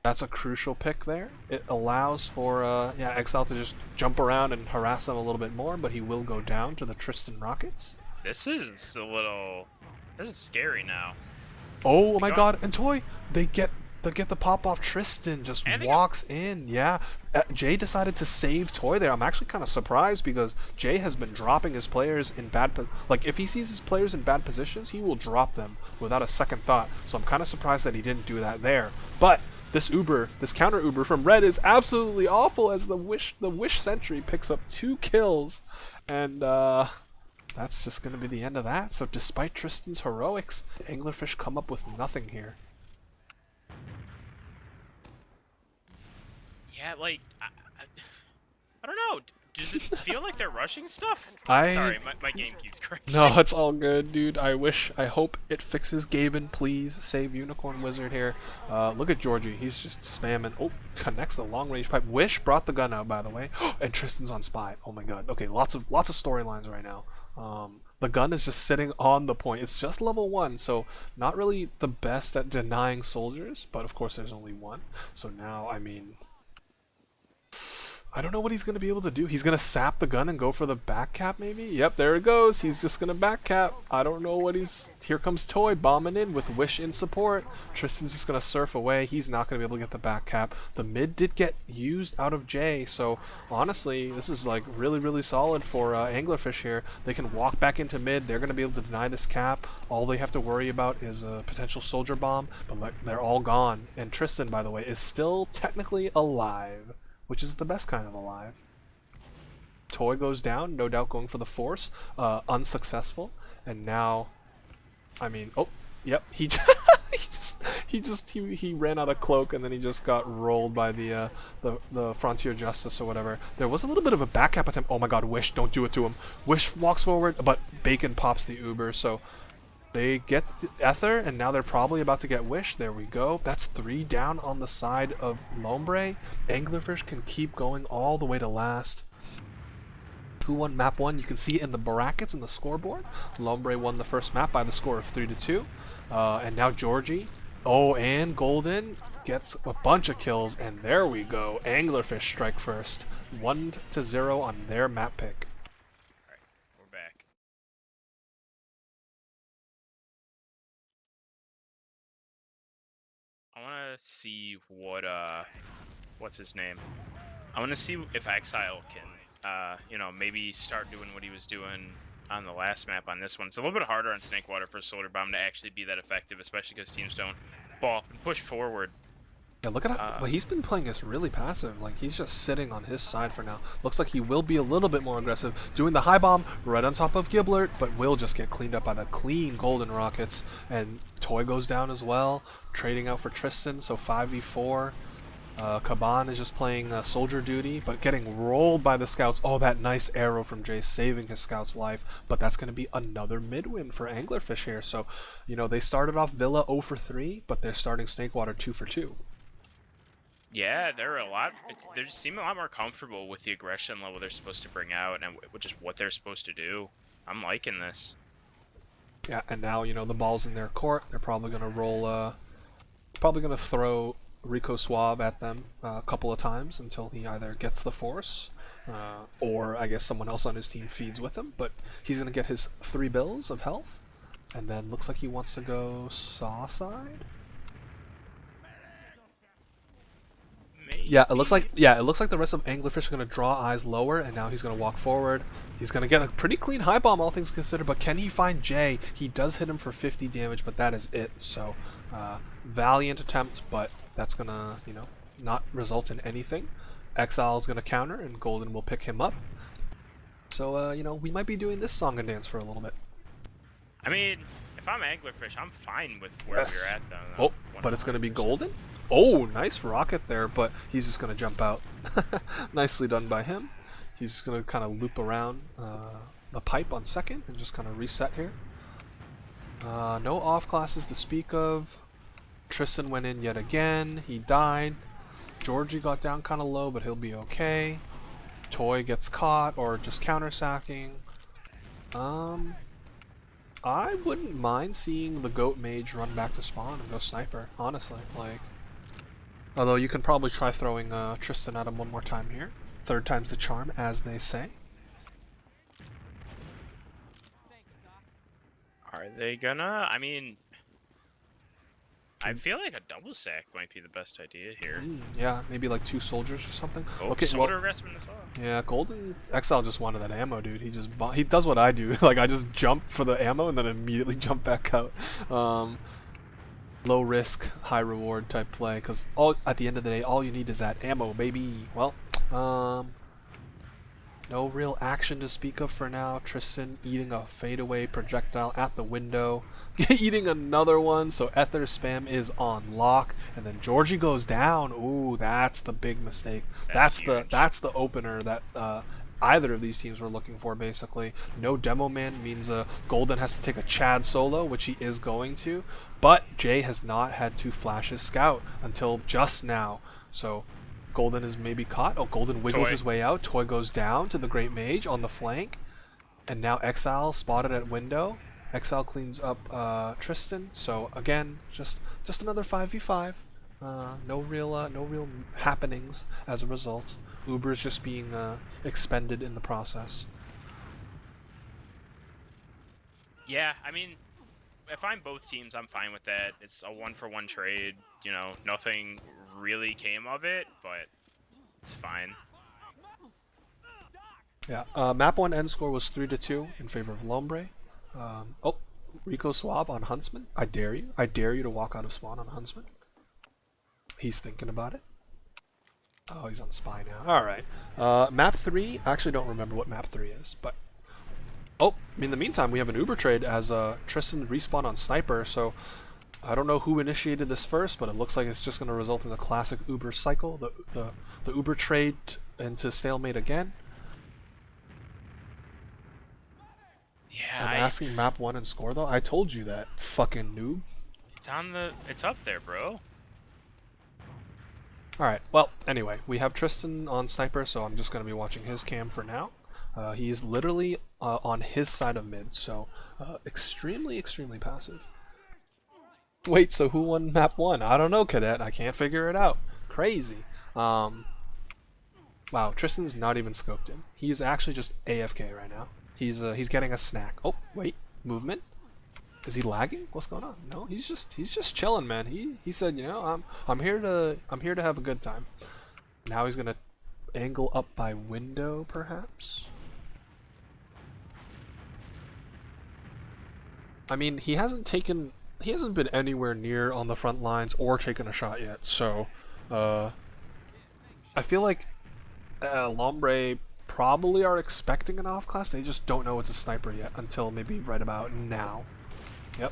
That's a crucial pick there. It allows for Exile to just jump around and harass them a little bit more, but he will go down to the Tristan Rockets. This is scary now. Oh my god, and Toy, they get the pop off. Tristan just walks in. Yeah, Jay decided to save Toy there. I'm actually kind of surprised because Jay has been dropping his players in bad like if he sees his players in bad positions, he will drop them without a second thought. So I'm kind of surprised that he didn't do that there. But this counter Uber from Red is absolutely awful, as the Wish Sentry picks up 2 kills, and that's just going to be the end of that. So despite Tristan's heroics, Anglerfish come up with nothing here. Yeah, like, I don't know. Does it feel like they're rushing stuff? Sorry, my game keeps crashing. No, it's all good, dude. I hope it fixes. Gaben, please save Unicorn Wizard here. Look at Georgie. He's just spamming. Oh, connects the long range pipe. Wish brought the gun out, by the way. And Tristan's on Spy. Oh my god. Okay, lots of storylines right now. The gun is just sitting on the point. It's just level 1, so not really the best at denying soldiers, but of course there's only 1. So now, I mean, I don't know what he's going to be able to do. He's going to sap the gun and go for the back cap, maybe? Yep, there it goes. He's just going to back cap. I don't know what he's... Here comes Toy bombing in with Wish in support. Tristan's just going to surf away. He's not going to be able to get the back cap. The mid did get used out of Jay, so honestly, this is like really, really solid for Anglerfish here. They can walk back into mid. They're going to be able to deny this cap. All they have to worry about is a potential soldier bomb, but they're all gone. And Tristan, by the way, is still technically alive, which is the best kind of alive. Toy goes down, no doubt going for the force, unsuccessful, and now, I mean, oh, yep, he he ran out of cloak, and then he just got rolled by the Frontier Justice or whatever. There was a little bit of a back cap attempt. Oh my god, Wish, don't do it to him. Wish walks forward, but Bacon pops the Uber, so they get Ether, and now they're probably about to get Wish. There we go. That's 3 down on the side of Lombre. Anglerfish can keep going all the way to last. Who won map 1? You can see it in the brackets in the scoreboard. Lombre won the first map by the score of 3-2. And now Georgie. Oh, and Golden gets a bunch of kills, and there we go. Anglerfish strike first. 1-0 on their map pick. I want to see what's his name? I want to see if Exile can, you know, maybe start doing what he was doing on the last map on this one. It's a little bit harder on Snakewater for Soldier Bomb to actually be that effective, especially because teams don't ball up and push forward. Yeah, look at how well, he's been playing this really passive. Like, he's just sitting on his side for now. Looks like he will be a little bit more aggressive, doing the high bomb right on top of Giblert, but will just get cleaned up by the clean Golden Rockets. And Toy goes down as well, trading out for Tristan, so 5v4. Caban is just playing soldier duty, but getting rolled by the scouts. Oh, that nice arrow from Jay saving his scout's life, but that's going to be another mid-win for Anglerfish here. So, you know, they started off Villa 0 for 3, but they're starting Snakewater 2 for 2. Yeah, they're they just seem a lot more comfortable with the aggression level they're supposed to bring out, and which is what they're supposed to do. I'm liking this. Yeah, and now, you know, the ball's in their court. They're probably going to roll, probably going to throw Rico Suave at them a couple of times until he either gets the force or I guess someone else on his team feeds with him. But he's going to get his 3 bills of health, and then looks like he wants to go saw side. Maybe. Yeah, it looks like the rest of Anglerfish are going to draw eyes lower, and now he's going to walk forward. He's going to get a pretty clean high bomb, all things considered, but can he find Jay? He does hit him for 50 damage, but that is it. So, valiant attempt, but that's going to, you know, not result in anything. Exile is going to counter, and Golden will pick him up. So, you know, we might be doing this song and dance for a little bit. I mean, if I'm Anglerfish, I'm fine with where we're at, though. Oh, but it's going to be Golden? Oh, nice rocket there, but he's just going to jump out. Nicely done by him. He's just going to kind of loop around the pipe on second and just kind of reset here. No off classes to speak of. Tristan went in yet again. He died. Georgie got down kind of low, but he'll be okay. Toy gets caught or just counter sacking. I wouldn't mind seeing the Goat Mage run back to spawn and go sniper, honestly. Like, although you can probably try throwing Tristan at him one more time here. 3rd time's the charm, as they say. Are they gonna? I mean, I feel like a double sack might be the best idea here. Yeah, maybe like 2 soldiers or something. Oh, okay, soldier aggressment as well. Yeah, Golden Exile just wanted that ammo, dude. He does what I do. Like, I just jump for the ammo and then immediately jump back out. Low risk, high reward type play, because at the end of the day, all you need is that ammo, baby. Well, no real action to speak of for now. Tristan eating a fadeaway projectile at the window. Eating another one, so Ether spam is on lock, and then Georgie goes down. Ooh, that's the big mistake. That's the opener that either of these teams were looking for, basically. No demo man means Golden has to take a Chad solo, which he is going to, but Jay has not had to flash his scout until just now. So Golden is maybe caught. Oh, Golden wiggles his way out. Toy goes down to the Great Mage on the flank, and now Exile spotted at window. Exile cleans up Tristan. So again, just another 5v5. No real happenings as a result. Uber is just being expended in the process. Yeah, I mean, if I'm both teams, I'm fine with that. It's a 1-for-1 trade. You know, nothing really came of it, but it's fine. Yeah, map 1 end score was 3-2 in favor of Lombre. Oh, Rico Swab on Huntsman. I dare you. I dare you to walk out of spawn on Huntsman. He's thinking about it. Oh, he's on Spy now. Alright. Map 3, I actually don't remember what map 3 is, but... Oh, in the meantime, we have an Uber trade as Tristan respawn on Sniper, so... I don't know who initiated this first, but it looks like it's just going to result in the classic Uber cycle. The Uber trade into stalemate again. Yeah, I'm asking map 1 and score though. I told you that, fucking noob. It's up there, bro. Alright, well, anyway, we have Tristan on Sniper, so I'm just going to be watching his cam for now. He is literally on his side of mid, so extremely passive. Wait, so who won map 1? I don't know, Cadet. I can't figure it out. Crazy. Wow, Tristan's not even scoped in. He's actually just AFK right now. He's getting a snack. Oh, wait, movement. Is he lagging? What's going on? No, he's just chilling, man. He said, you know, I'm here to have a good time. Now he's gonna angle up by window, perhaps. I mean, he hasn't been anywhere near on the front lines or taken a shot yet. So, I feel like Lombre probably are expecting an off class. They just don't know it's a sniper yet until maybe right about now. Yep.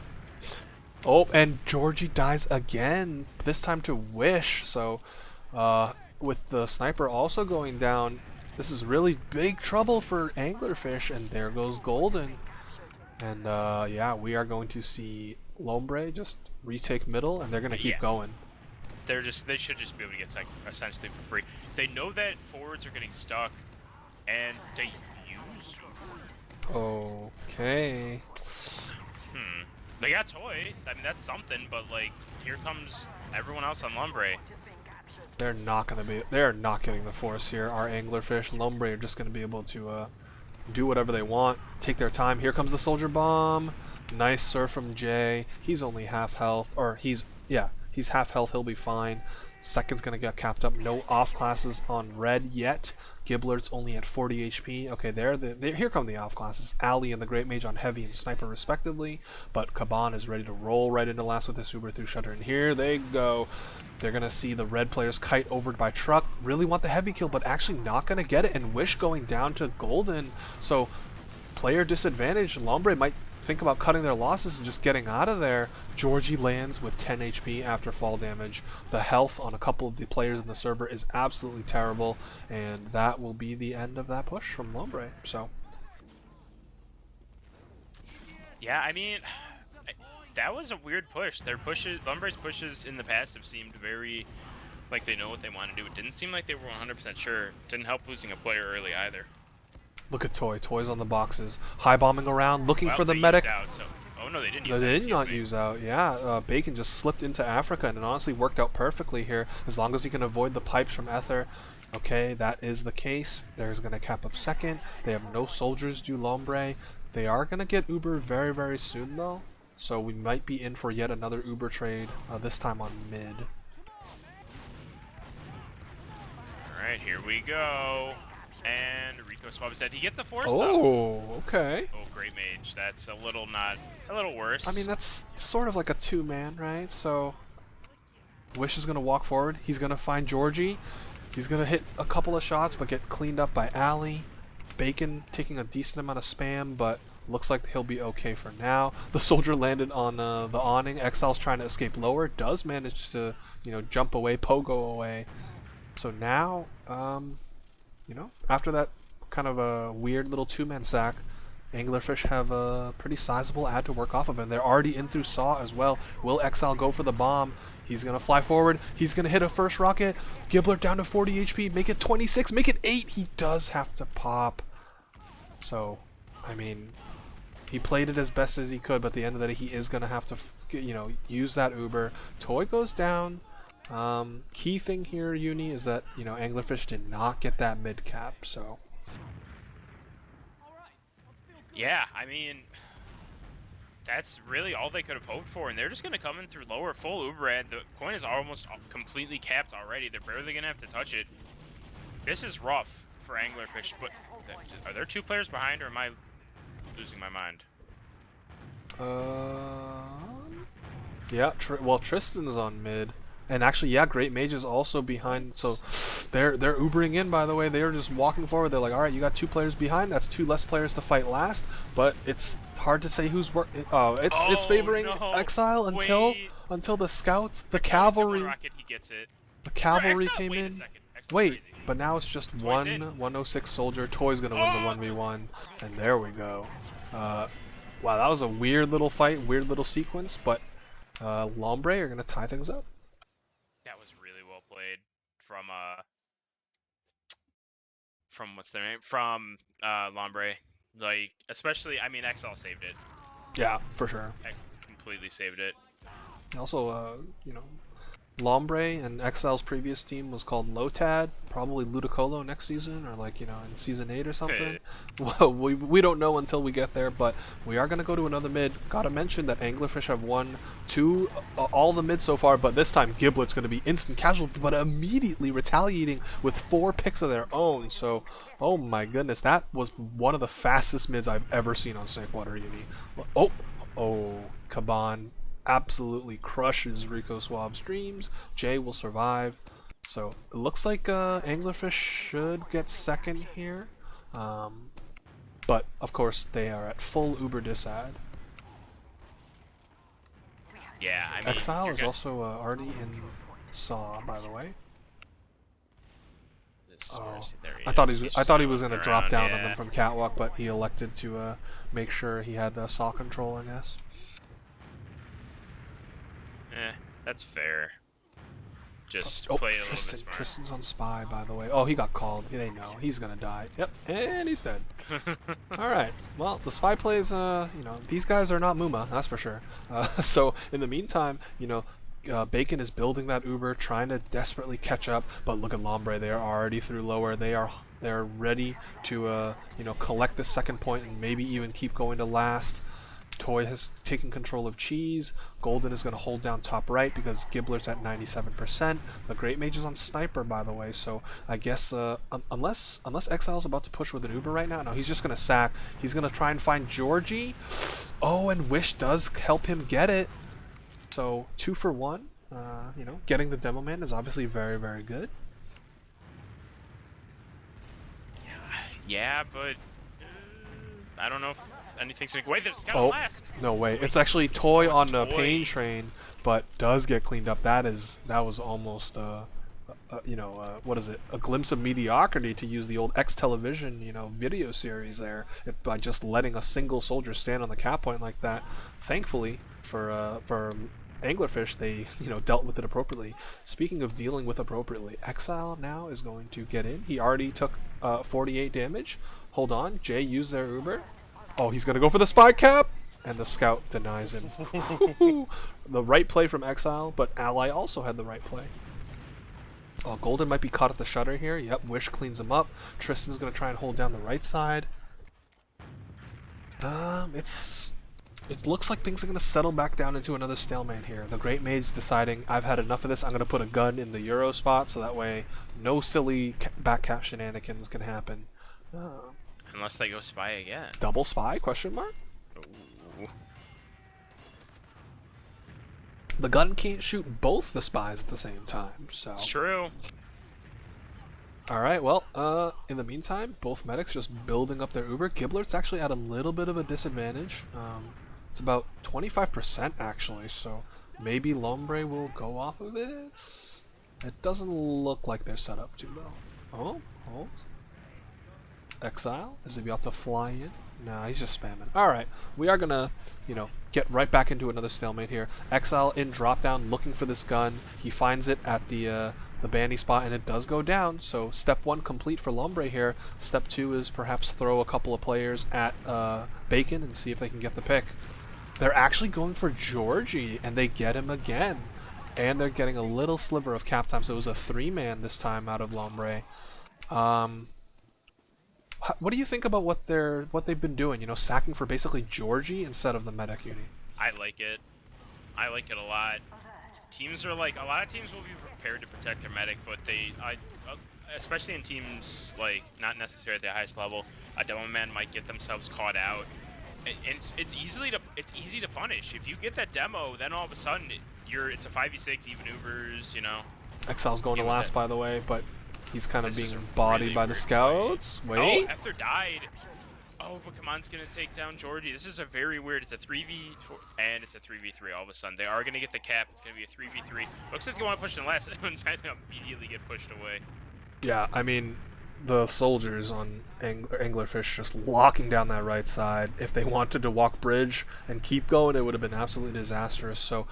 Oh, and Georgie dies again, this time to Wish. So, with the sniper also going down, this is really big trouble for Anglerfish, and there goes Golden. And yeah, we are going to see Lombre just retake middle, and they're going to keep Yeah. going. They should just be able to get second essentially for free. They know that forwards are getting stuck, and they use. Okay. They got Toy. I mean, that's something. But like, here comes everyone else on Lombre. They're not going to be. They're not getting the force here. Our Anglerfish, Lombre are just going to be able to do whatever they want. Take their time. Here comes the soldier bomb. Nice surf from Jay. He's only half health, or he's half health. He'll be fine. Second's gonna get capped up. No off classes on red yet. Giblert's only at 40 HP. Okay, here come the off classes. Ali and the Great Mage on heavy and sniper respectively. But Kaban is ready to roll right into last with this Uber through Shutter. And here they go. They're gonna see the red players kite over by truck. Really want the heavy kill, but actually not gonna get it. And Wish going down to Golden. So player disadvantage. Lombre might think about cutting their losses and just getting out of there. Georgie lands with 10 HP after fall damage. The health on a couple of the players in the server is absolutely terrible, and that will be the end of that push from Lombre. So Yeah, I mean, that was a weird push. Lombre's pushes in the past have seemed very like they know what they want to do. It didn't seem like they were 100% sure. Didn't help losing a player early either. look at Toy. Toy's on the boxes, high bombing around, looking Well, for the they medic. used out, so... Oh no, they didn't No, use out. they did not Excuse me. use out. Yeah, Bacon just slipped into Africa, and it honestly worked out perfectly here, as long as he can avoid the pipes from Ether. Okay, that is the case. There's going to cap up second. They have no soldiers due Lombre. They are going to get Uber very, very soon, though. So we might be in for yet another Uber trade, this time on mid. Alright, here we go. And Rico Swab said he get the force though. Oh, okay. Oh, Great Mage. That's a little worse. I mean, that's sort of like a two-man, right? So Wish is going to walk forward. He's going to find Georgie. He's going to hit a couple of shots, but get cleaned up by Ali. Bacon taking a decent amount of spam, but looks like he'll be okay for now. The soldier landed on the awning. Exile's trying to escape lower. Does manage to, jump away, pogo away. So now, after that kind of a weird little two-man sack, Anglerfish have a pretty sizable ad to work off of, and they're already in through Saw as well. Will Exile go for the bomb? He's going to fly forward. He's going to hit a first rocket. Giblert down to 40 HP. Make it 26. Make it 8. He does have to pop. So, I mean, he played it as best as he could, but at the end of the day, he is going to have to, use that Uber. Toy goes down. Key thing here, Uni, is that, Anglerfish did not get that mid cap, so... Yeah, I mean, that's really all they could have hoped for, and they're just going to come in through lower full Uber ad. The point is almost completely capped already. They're barely going to have to touch it. This is rough for Anglerfish, but are there two players behind, or am I losing my mind? Yeah, well, Tristan's on mid. And actually, yeah, Great Mage is also behind, so they're Ubering in, by the way. They're just walking forward. They're like, alright, you got two players behind. That's two less players to fight last, but it's hard to say who's it's favoring Exile until the scouts, the cavalry. He gets it. The cavalry came wait in. A second. Wait, but now it's just Toy's in. 106 soldier. Toy's gonna win the 1v1, and there we go. Wow, that was a weird little fight, weird little sequence, but Lombre are gonna tie things up. That was really well played from what's their name? From Lombre. Like, especially, I mean, XL saved it. Yeah, for sure. Completely saved it. Also, Lombre and XL's previous team was called Lotad, probably Ludicolo next season, or like, in season 8 or something. Well, we don't know until we get there, but we are going to go to another mid. Gotta mention that Anglerfish have won all the mids so far, but this time Giblet's going to be instant casualty, but immediately retaliating with 4 picks of their own. So, oh my goodness, that was one of the fastest mids I've ever seen on Snakewater Uni. Oh, Kaban absolutely crushes Rico Suave's dreams. Jay will survive. So it looks like Anglerfish should get second here. But of course they are at full Uber disad. Yeah, I mean, Exile you're is gonna. also already in Saw, by the way. Where Oh, is he? There he I thought is. He's I just thought he kind of was looking gonna drop around. down on them Yeah. from catwalk, but he elected to make sure he had Saw control, I guess. That's fair. Just Oh, play a little bit smart. Tristan's on spy, by the way. Oh, he got called. They know he's gonna die. Yep, and he's dead. All right. Well, the spy plays. You know, these guys are not Muma, that's for sure. So in the meantime, you know, Bacon is building that Uber, trying to desperately catch up. But look at Lombre; they are already through lower. They're ready to you know, collect the second point and maybe even keep going to last. Toy has taken control of Cheese. Golden is going to hold down top right because Gibbler's at 97%. The Great Mage is on Sniper, by the way, so I guess unless Exile's about to push with an Uber right now, no, he's just going to sack. He's going to try and find Georgie. Oh, and Wish does help him get it. So 2 for 1. You know, getting the Demo Man is obviously very, very good. Yeah, but I don't know if anything's gonna. Wait, there's gotta Oh, last. no way. Wait, It's actually Toy it's on the Toy. Pain Train, but does get cleaned up. That was almost you know, what is it? A glimpse of mediocrity, to use the old X Television, you know, video series there, by just letting a single soldier stand on the cap point like that. Thankfully for Anglerfish, they, you know, dealt with it appropriately. Speaking of dealing with appropriately, Exile now is going to get in. He already took 48 damage. Hold on, Jay used their Uber. Oh, he's gonna go for the spy cap, and the scout denies him. The right play from Exile, but Ally also had the right play. Oh, Golden might be caught at the shutter here. Yep, Wish cleans him up. Tristan's gonna try and hold down the right side. It looks like things are gonna settle back down into another stalemate here. The Great Mage deciding, I've had enough of this. I'm gonna put a gun in the Euro spot, so that way no silly back cap shenanigans can happen. Unless they go spy again. Double spy? Question mark. Ooh. The gun can't shoot both the spies at the same time, so. It's true. Alright, well, in the meantime, both medics just building up their Uber. Giblert's actually at a little bit of a disadvantage. It's about 25% actually, so maybe Lombre will go off of it. It doesn't look like they're set up too well. Oh, hold. Exile? Is he about to fly in? Nah, he's just spamming. Alright, we are gonna, you know, get right back into another stalemate here. Exile in drop down, looking for this gun. He finds it at the bandy spot, and it does go down. So step 1 complete for Lombre here. Step 2 is perhaps throw a couple of players at Bacon and see if they can get the pick. They're actually going for Georgie, and they get him again. And they're getting a little sliver of cap time, so it was a 3-man this time out of Lombre. What do you think about what they've been doing? You know, sacking for basically Georgie instead of the medic uni. I like it. I like it a lot. Teams are like, a lot of teams will be prepared to protect their medic, but especially in teams like not necessarily at the highest level, a demo man might get themselves caught out. And it's easy to punish. If you get that demo, then all of a sudden it's a 5v6 even Ubers, you know. Exile's going to last, by the way, but he's kind of being bodied really by the scouts. Fight. Wait. Oh, Ether died. Oh, but Kaman's gonna take down Georgie. This is a very weird. It's a 3v4 and it's a 3v3 all of a sudden. They are gonna get the cap. It's gonna be a 3v3. Looks like they want to push in last and immediately get pushed away. Yeah, I mean, the soldiers on Anglerfish just locking down that right side. If they wanted to walk bridge and keep going, it would have been absolutely disastrous. So,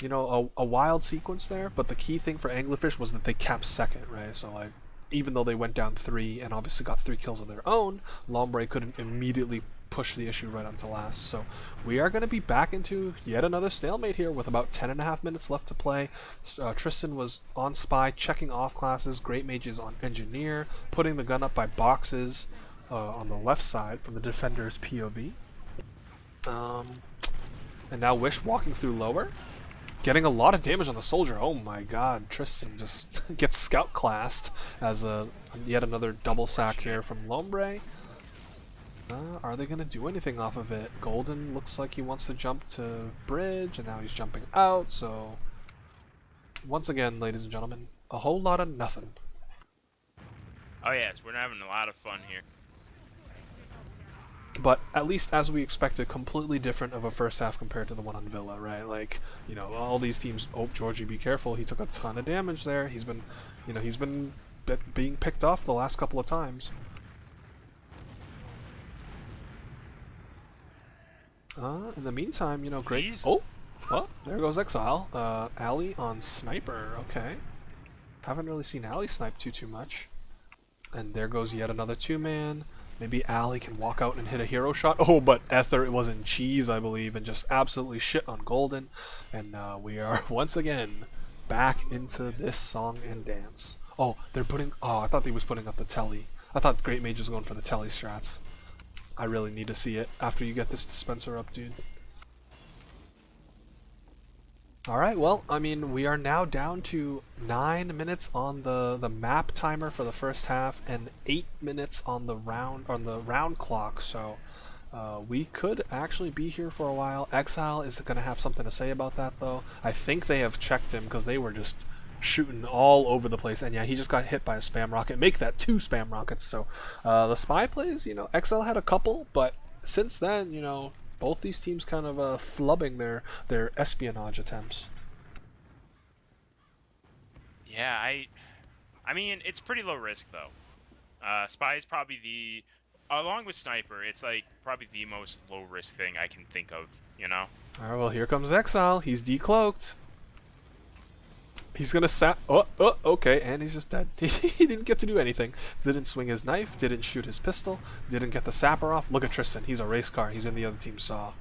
you know, a wild sequence there, but the key thing for Anglerfish was that they capped second, right? So, like, even though they went down 3 and obviously got 3 kills of their own, Lombre couldn't immediately push the issue right onto last. So we are going to be back into yet another stalemate here with about 10.5 minutes left to play. Tristan was on spy, checking off classes. Great Mage is on engineer, putting the gun up by boxes on the left side from the defender's POV. And now Wish walking through lower, getting a lot of damage on the soldier. Oh my god, Tristan just gets scout classed as yet another double sack here from Lombre. Are they going to do anything off of it? Golden looks like he wants to jump to bridge, and now he's jumping out, so once again, ladies and gentlemen, a whole lot of nothing. Oh yes, we're having a lot of fun here. but at least as we expected, completely different of a first half compared to the one on Villa, right? Like, you know, all these teams. Oh, Georgie, be careful! He took a ton of damage there. He's been, you know, being picked off the last couple of times. In the meantime, you know, great. Oh, well, there goes Exile. Ali on Sniper. Okay, haven't really seen Ali snipe too much. And there goes yet another two-man. Maybe Ali can walk out and hit a hero shot. Oh, but Ether, it was in cheese, I believe, and just absolutely shit on Golden. And we are once again back into this song and dance. Oh, they're putting. Oh, I thought they was putting up the telly. I thought Great Mage was going for the telly strats. I really need to see it after you get this dispenser up, dude. Alright, well, I mean, we are now down to 9 minutes on the map timer for the first half and 8 minutes on the round clock, so we could actually be here for a while. Exile is going to have something to say about that, though. I think they have checked him because they were just shooting all over the place, and yeah, he just got hit by a spam rocket. Make that 2 spam rockets, so the spy plays, you know, Exile had a couple, but since then, you know, both these teams kind of flubbing their espionage attempts. Yeah, I mean, it's pretty low risk though. Spy is probably along with Sniper, it's like probably the most low risk thing I can think of, you know? Alright, well, here comes Exile. He's decloaked. He's gonna okay, and he's just dead. He didn't get to do anything. Didn't swing his knife, didn't shoot his pistol, didn't get the sapper off. Look at Tristan, he's a race car. He's in the other team's saw.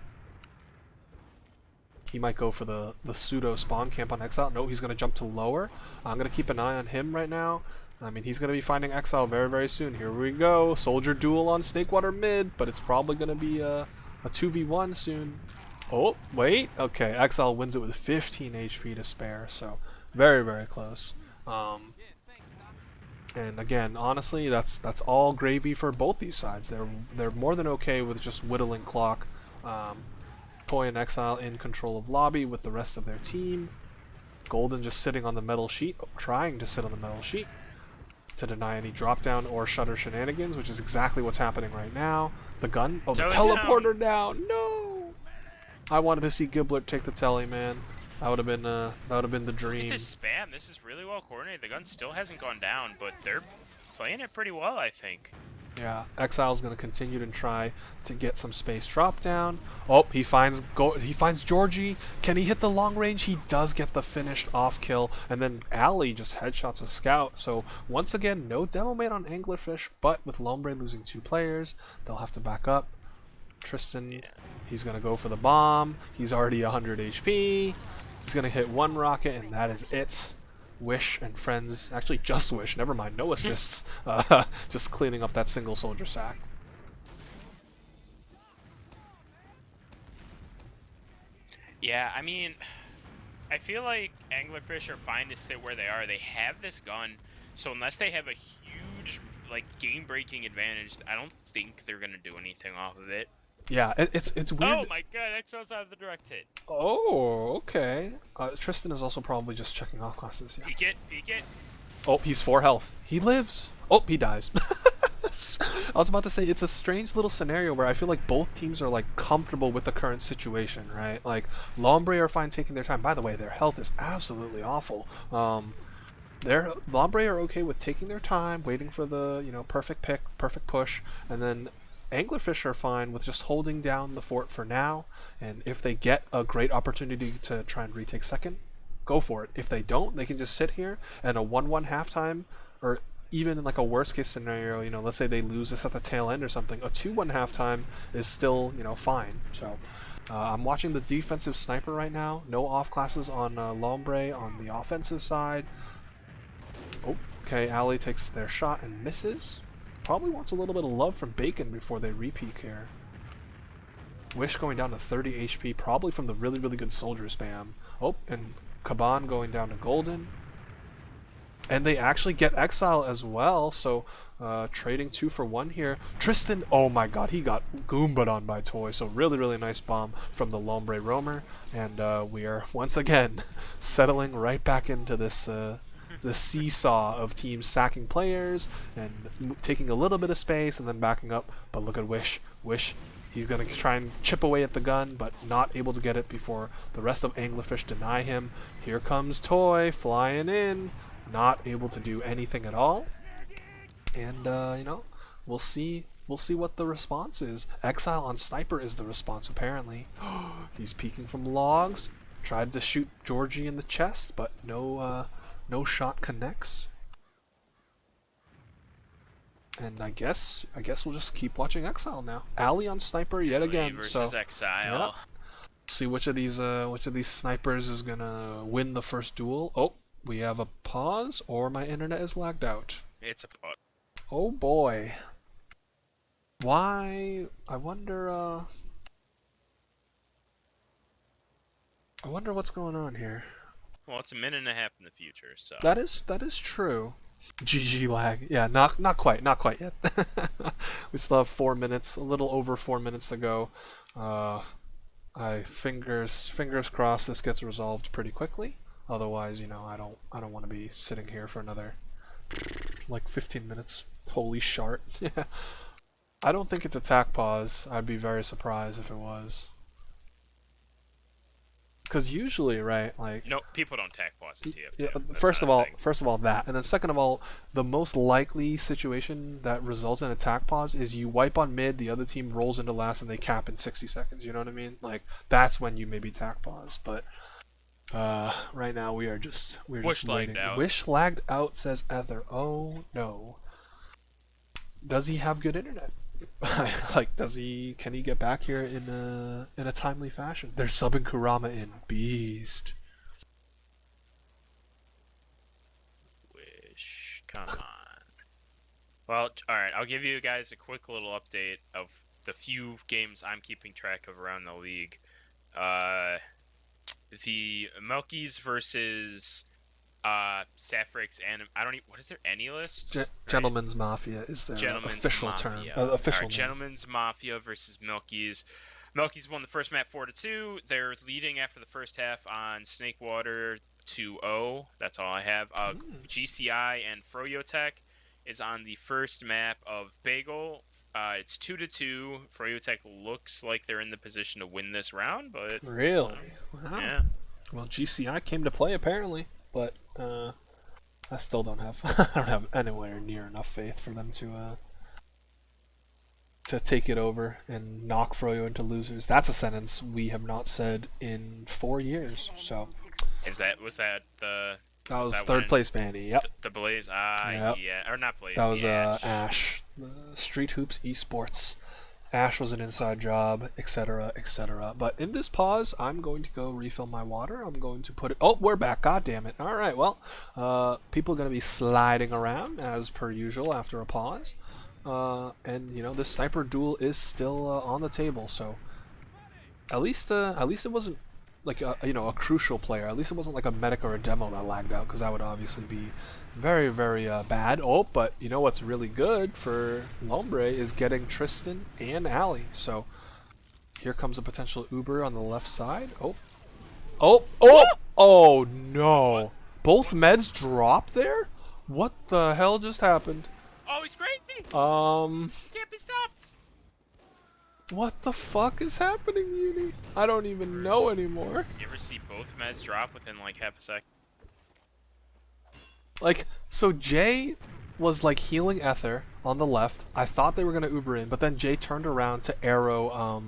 He might go for the pseudo spawn camp on Exile. No, he's gonna jump to lower. I'm gonna keep an eye on him right now. I mean, he's gonna be finding Exile very soon. Here we go. Soldier duel on Snakewater mid, but it's probably gonna be a 2v1 soon. Oh, wait. Okay, Exile wins it with 15 HP to spare, so very close. And again, honestly, that's all gravy for both these sides. They're more than okay with just whittling clock. Toy and Exile in control of lobby with the rest of their team. Golden just sitting on the metal sheet, trying to sit on the metal sheet to deny any drop down or shutter shenanigans, which is exactly what's happening right now. The gun, oh, the teleporter down. No, I wanted to see Giblet take the telly, man. That would have been the dream. Look at this spam. This is really well coordinated. The gun still hasn't gone down, but they're playing it pretty well, I think. Yeah, Exile's going to continue to try to get some space drop down. Oh, he finds Georgie. Can he hit the long range? He does get the finished off kill, and then Ali just headshots a scout. So once again, no demo made on Anglerfish, but with Lombre losing 2 players, they'll have to back up. Tristan, he's going to go for the bomb. He's already 100 HP. He's going to hit 1 rocket, and that is it. Wish and friends, actually just Wish, never mind, no assists, just cleaning up that single soldier sack. Yeah, I mean, I feel like Anglerfish are fine to sit where they are. They have this gun, so unless they have a huge, like, game-breaking advantage, I don't think they're gonna do anything off of it. Yeah, it's weird. Oh my god, Exile's out of the direct hit. Oh, okay. Tristan is also probably just checking off classes. Yeah. Peek it. Oh, he's 4 health. He lives. Oh, he dies. I was about to say, it's a strange little scenario where I feel like both teams are like comfortable with the current situation, right? Like, Lombre are fine taking their time. By the way, their health is absolutely awful. Lombre are okay with taking their time, waiting for the, you know, perfect pick, perfect push, and then Anglerfish are fine with just holding down the fort for now, and if they get a great opportunity to try and retake second, go for it. If they don't, they can just sit here, and a 1-1 halftime, or even in like a worst case scenario, you know, let's say they lose this at the tail end or something, a 2-1 halftime is still, you know, fine. So I'm watching the defensive sniper right now. No off classes on Lombre on the offensive side. Oh, okay, Ali takes their shot and misses. Probably wants a little bit of love from Bacon before they repeat here. Wish going down to 30 HP, probably from the really good soldier spam. Oh, and Caban going down to Golden. And they actually get Exile as well, so trading 2 for 1 here. Tristan, oh my god, he got goomba'd on by Toy, so really nice bomb from the Lombre roamer. And we are once again settling right back into this the seesaw of teams sacking players and taking a little bit of space and then backing up. But look at Wish. Wish, he's going to try and chip away at the gun, but not able to get it before the rest of Anglerfish deny him. Here comes Toy flying in, not able to do anything at all. And we'll see. We'll see what the response is. Exile on Sniper is the response apparently. He's peeking from logs. Tried to shoot Georgie in the chest, but no shot connects. And I guess we'll just keep watching Exile now. Alley on Sniper yet again. Versus so Exile. Yeah. See which of these snipers is gonna win the first duel. Oh, we have a pause, or my internet is lagged out. It's a fuck. Oh boy. Why? I wonder what's going on here. Well, it's a minute and a half in the future, so. That is true. GG lag. Yeah, not quite yet. We still have 4 minutes, a little over 4 minutes to go. I fingers crossed this gets resolved pretty quickly. Otherwise, I don't want to be sitting here for another like 15 minutes. Holy shart. I don't think it's attack pause. I'd be very surprised if it was. Because usually, right, like... No, people don't tack pause in TF2. Yeah, That's first of not a all that, and then second of all, the most likely situation that results in attack pause is you wipe on mid, the other team rolls into last, and they cap in 60 seconds. You know what I mean? Like that's when you maybe tack pause. But right now we're just Wish waiting. lagged out. Wish lagged out, says Ether. Oh no. Does he have good internet? Like, can he get back here in a timely fashion? They're subbing Kurama in. Beast. Wish. Come on. Well, alright, I'll give you guys a quick little update of the few games I'm keeping track of around the league. The Melkies versus Saffrix, and what is their any list? Gentleman's Mafia is their official term. Official name. Gentleman's Mafia versus Milky's. Milky's won the first map 4-2. They're leading after the first half on Snakewater 2-0. That's all I have. GCI and Froyotech is on the first map of Bagel. It's 2-2. Froyotech looks like they're in the position to win this round, but really, wow. Yeah. Well, GCI came to play apparently. But I still don't have I don't have anywhere near enough faith for them to take it over and knock Froyo into losers. That's a sentence we have not said in 4 years. So was that the that was third place Manny. Yep. The Blaze. Yeah, or not Blaze. That was Ash. The Street Hoops Esports. Ash was an inside job, etc., etc. But in this pause, I'm going to go refill my water. I'm going to put it... Oh, we're back. God damn it. All right, well, people are going to be sliding around, as per usual, after a pause. And, this sniper duel is still on the table, so... At least it wasn't, like, a crucial player. At least it wasn't like a medic or a demo that lagged out, because that would obviously be... very, very bad. Oh, but you know what's really good for Lombre is getting Tristan and Ali. So here comes a potential Uber on the left side. Oh no! Both meds dropped there? What the hell just happened? Oh, he's crazy! Can't be stopped! What the fuck is happening, Uni? I don't even know anymore. You ever see both meds drop within like half a second? Like, so Jay was like healing Ether on the left. I thought they were gonna Uber in, but then Jay turned around to arrow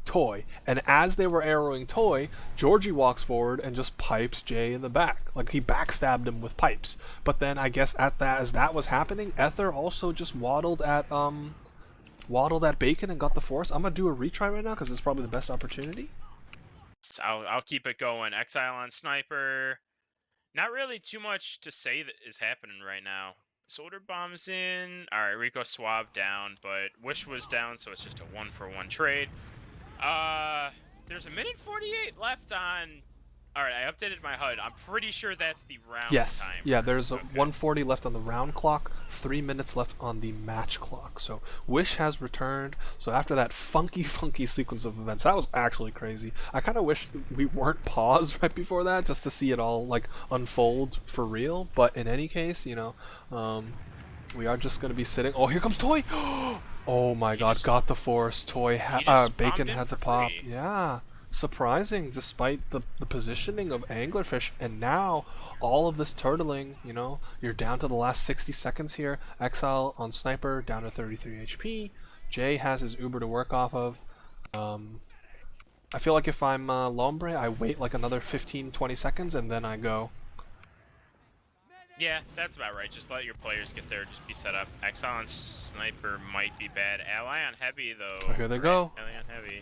Toy. And as they were arrowing Toy, Georgie walks forward and just pipes Jay in the back. Like he backstabbed him with pipes. But then I guess as that was happening, Ether also just waddled at Bacon and got the force. I'm gonna do a retry right now because it's probably the best opportunity. So I'll keep it going. Exile on Sniper. Not really too much to say that is happening right now. Soldier bombs in. All right, Rico Suave down, but Wish was down, so it's just a 1-for-1 trade. There's a minute 48 left on All right, I updated my HUD. I'm pretty sure that's the round Yes. timer. Yeah, there's a Okay. 140 left on the round clock, 3 minutes left on the match clock. So Wish has returned. So after that funky, funky sequence of events, that was actually crazy. I kind of wish we weren't paused right before that just to see it all like unfold for real. But in any case, we are just gonna be sitting. Oh, here comes Toy! Oh my God, got the force. He just Bacon bombed in had to for pop. free. Yeah, surprising despite the positioning of Anglerfish, and now all of this turtling. You're down to the last 60 seconds here. Exile on Sniper down to 33 HP. Jay has his Uber to work off of. I feel like if I'm Lombre, I wait like another 15-20 seconds and then I go. Yeah, that's about right. Just let your players get there. Just be set up. Exile on Sniper might be bad. Ally on Heavy, though. Oh, here they go. Ally on Heavy.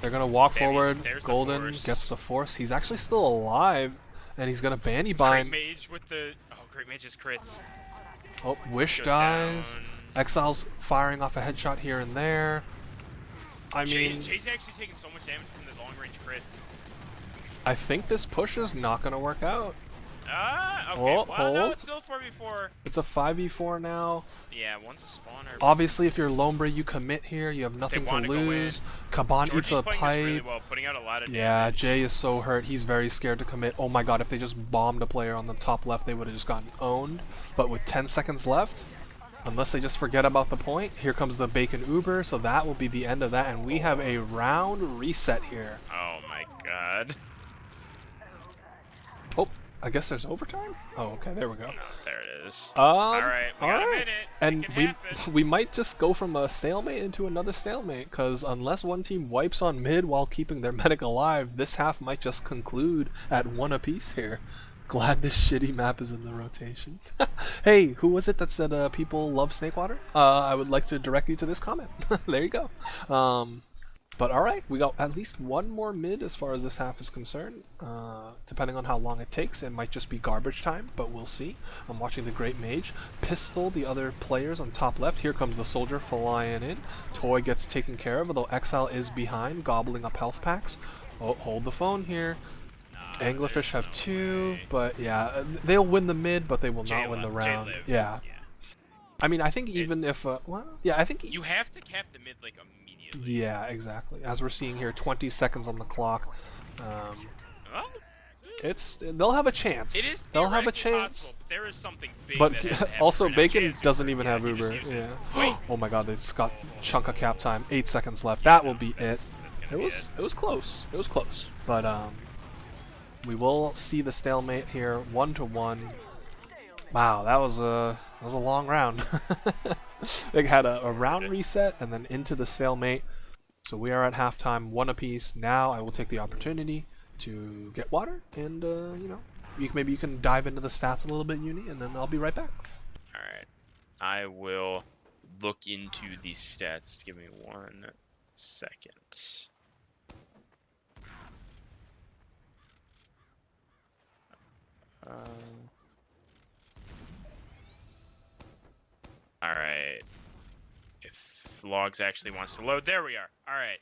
They're gonna walk Damn, forward. there's the Golden force. gets the force. He's actually still alive, and he's gonna banny Great bind. Mage with the... Oh, Great Mage's crits. Oh, Wish Goes dies. down. Exile's firing off a headshot here and there. I mean, Jay's actually taking so much damage from the long-range crits. I think this push is not gonna work out. Okay. Oh, Well, no, hold. it's still 4v4. It's a 5v4 now. Yeah, one's a spawner. Obviously, if you're Lombre, you commit here. You have nothing to wanna go in. lose. Kaban eats Georgie's a playing this really pipe. well, putting out a lot of Yeah, damage. Jay is so hurt. He's very scared to commit. Oh my God, if they just bombed a player on the top left, they would have just gotten owned. But with 10 seconds left, unless they just forget about the point, here comes the Bacon Uber, so that will be the end of that, and we have a round reset here. Oh my God. Oh, I guess there's overtime? Oh, okay, there we go. No, there it is. Alright, we got a minute. And It can we happen. we might just go from a stalemate into another stalemate, because unless one team wipes on mid while keeping their medic alive, this half might just conclude at 1 apiece here. Glad this shitty map is in the rotation. Hey, who was it that said people love Snakewater? I would like to direct you to this comment. There you go. But alright, we got at least one more mid as far as this half is concerned. Depending on how long it takes, it might just be garbage time, but we'll see. I'm watching the Great Mage pistol the other players on top left. Here comes the Soldier flying in. Toy gets taken care of, although Exile is behind, gobbling up health packs. Oh, hold the phone here. Anglerfish have 2, but yeah, they'll win the mid, but they will not win the round. Yeah. I mean, I think even if, I think... You have to cap the mid, like, immediately. Yeah, exactly. As we're seeing here, 20 seconds on the clock. Well, They'll have a chance. it is They'll have a theoretically chance. possible, but there is something big But that has to happen also, right now. Bacon Jay's doesn't Uber. even Yeah, have he just Uber. used Yeah. his- Wait. Oh my God, they just got chunk of cap time. 8 seconds left. That will be it. That's It gonna be was close. It was close. But we will see the stalemate here, 1-1. Wow, that was a long round. They had a round reset and then into the stalemate. So we are at halftime, 1 apiece. Now I will take the opportunity to get water, and maybe you can dive into the stats a little bit, Uni, and then I'll be right back. All right. I will look into the stats. Give me 1 second. All right. If Logs actually wants to load, there we are. All right.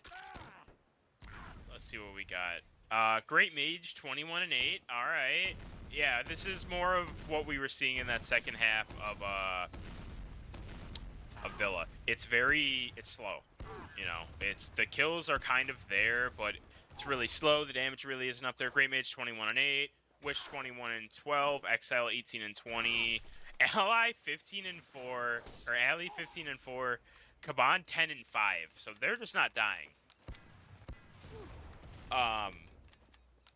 Let's see what we got. Great Mage, 21 and 8. All right. Yeah, this is more of what we were seeing in that second half of Villa. It's slow. The kills are kind of there, but it's really slow. The damage really isn't up there. Great Mage 21 and 8, Wish 21 and 12, Exile 18 and 20, Ally 15 and 4, or Ally 15 and 4, Kaban 10 and 5. So they're just not dying.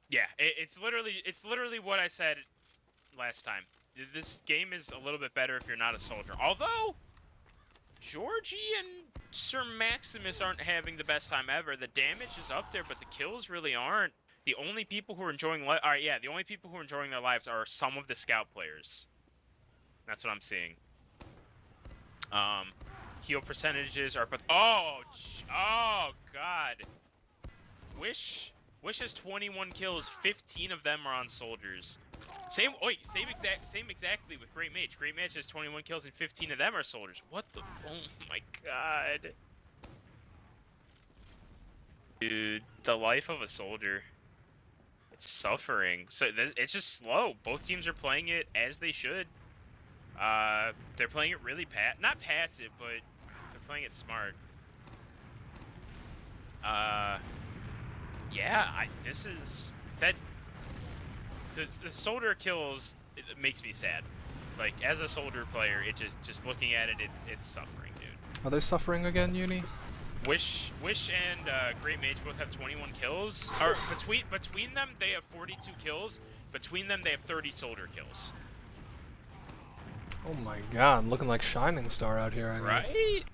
Yeah, it's literally what I said last time. This game is a little bit better if you're not a soldier. Although Georgie and Sir Maximus aren't having the best time ever. The damage is up there, but the kills really aren't. The only people who are enjoying the only people who are enjoying their lives are some of the scout players. That's what I'm seeing. Heal percentages are oh God. Wish has 21 kills, 15 of them are on soldiers. Same exactly with Great Mage. Great Mage has 21 kills and 15 of them are soldiers. What the? Oh my God. Dude, the life of a soldier. It's suffering. So it's just slow. Both teams are playing it as they should. They're playing it really not passive, but they're playing it smart. Yeah, this is that the soldier kills. It makes me sad. Like as a soldier player, it just looking at it, it's suffering, dude. Are they suffering again, Uni? Wish and Great Mage both have 21 kills. Or between them, they have 42 kills. Between them, they have 30 soldier kills. Oh my god, looking like Shining Star out here. Right?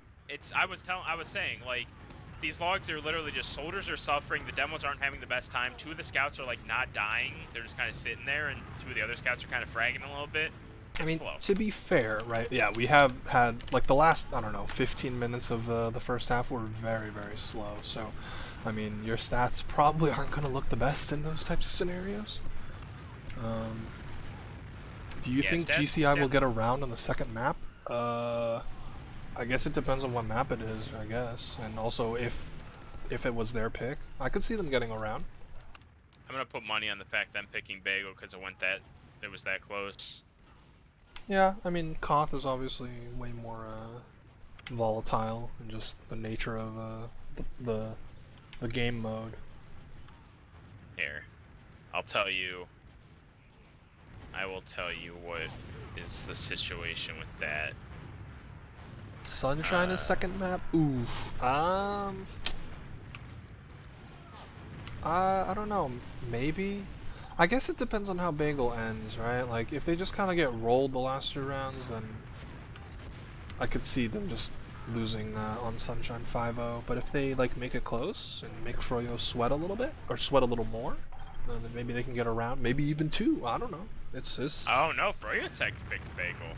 I was saying, like, these logs are literally just soldiers are suffering. The demos aren't having the best time. Two of the scouts are like not dying. They're just kind of sitting there, and two of the other scouts are kind of fragging a little bit. It's I mean, slow. to be fair, right? Yeah, we have had like the last, I don't know, 15 minutes of the first half were very, very slow. So, I mean, your stats probably aren't going to look the best in those types of scenarios. Do you think GCI will get around on the second map? I guess it depends on what map it is, I guess, and also if it was their pick. I could see them getting around. I'm gonna put money on the fact that I'm picking Bagel because it was that close. Yeah, I mean, Koth is obviously way more volatile in just the nature of the game mode. Here, I'll tell you. I will tell you what is the situation with that. Sunshine is second map? Oof. I don't know. Maybe. I guess it depends on how Bagel ends, right? Like, if they just kind of get rolled the last 2 rounds, then I could see them just losing on Sunshine 5-0. But if they like make it close and make Froyo sweat a little bit, or sweat a little more, then maybe they can get around. Maybe even 2. I don't know. It's this. Oh no, Froyo picked Bagel.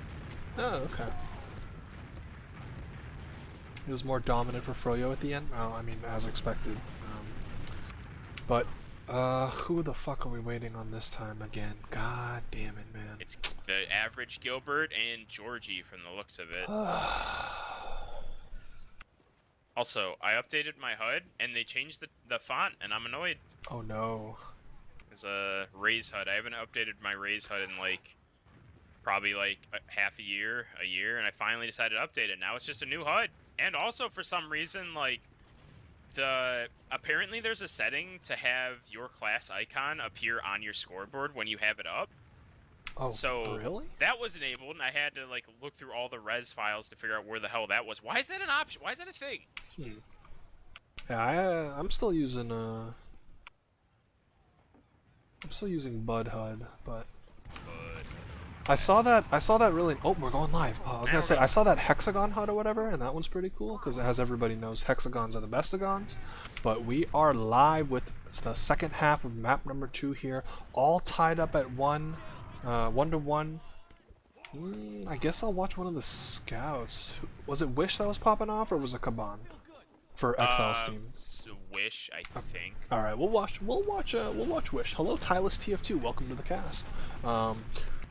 Oh, okay. It was more dominant for Froyo at the end. Oh, I mean, as expected. But who the fuck are we waiting on this time again? God damn it, man. It's the average Gilbert and Georgie from the looks of it. Also, I updated my HUD and they changed the font, and I'm annoyed. Oh no. There's a Raise HUD. I haven't updated my Raise HUD in like probably like half a year, and I finally decided to update it. Now it's just a new HUD. And also for some reason, like apparently there's a setting to have your class icon appear on your scoreboard when you have it up. Oh, so really? That was enabled, and I had to like look through all the res files to figure out where the hell that was. Why is that an option? Why is that a thing? Yeah, I'm still using Bud HUD, but I saw that really. Oh, we're going live. I was gonna say I saw that Hexagon HUD or whatever, and that one's pretty cool because it has everybody knows hexagons are the bestagons. But we are live with the second half of map number 2 here, all tied up at 1 to 1. I guess I'll watch one of the scouts. Was it Wish that was popping off, or was it Kaban for XL's team? Wish, I think. All right, we'll watch Wish. Hello, Tylus TF2. Welcome to the cast.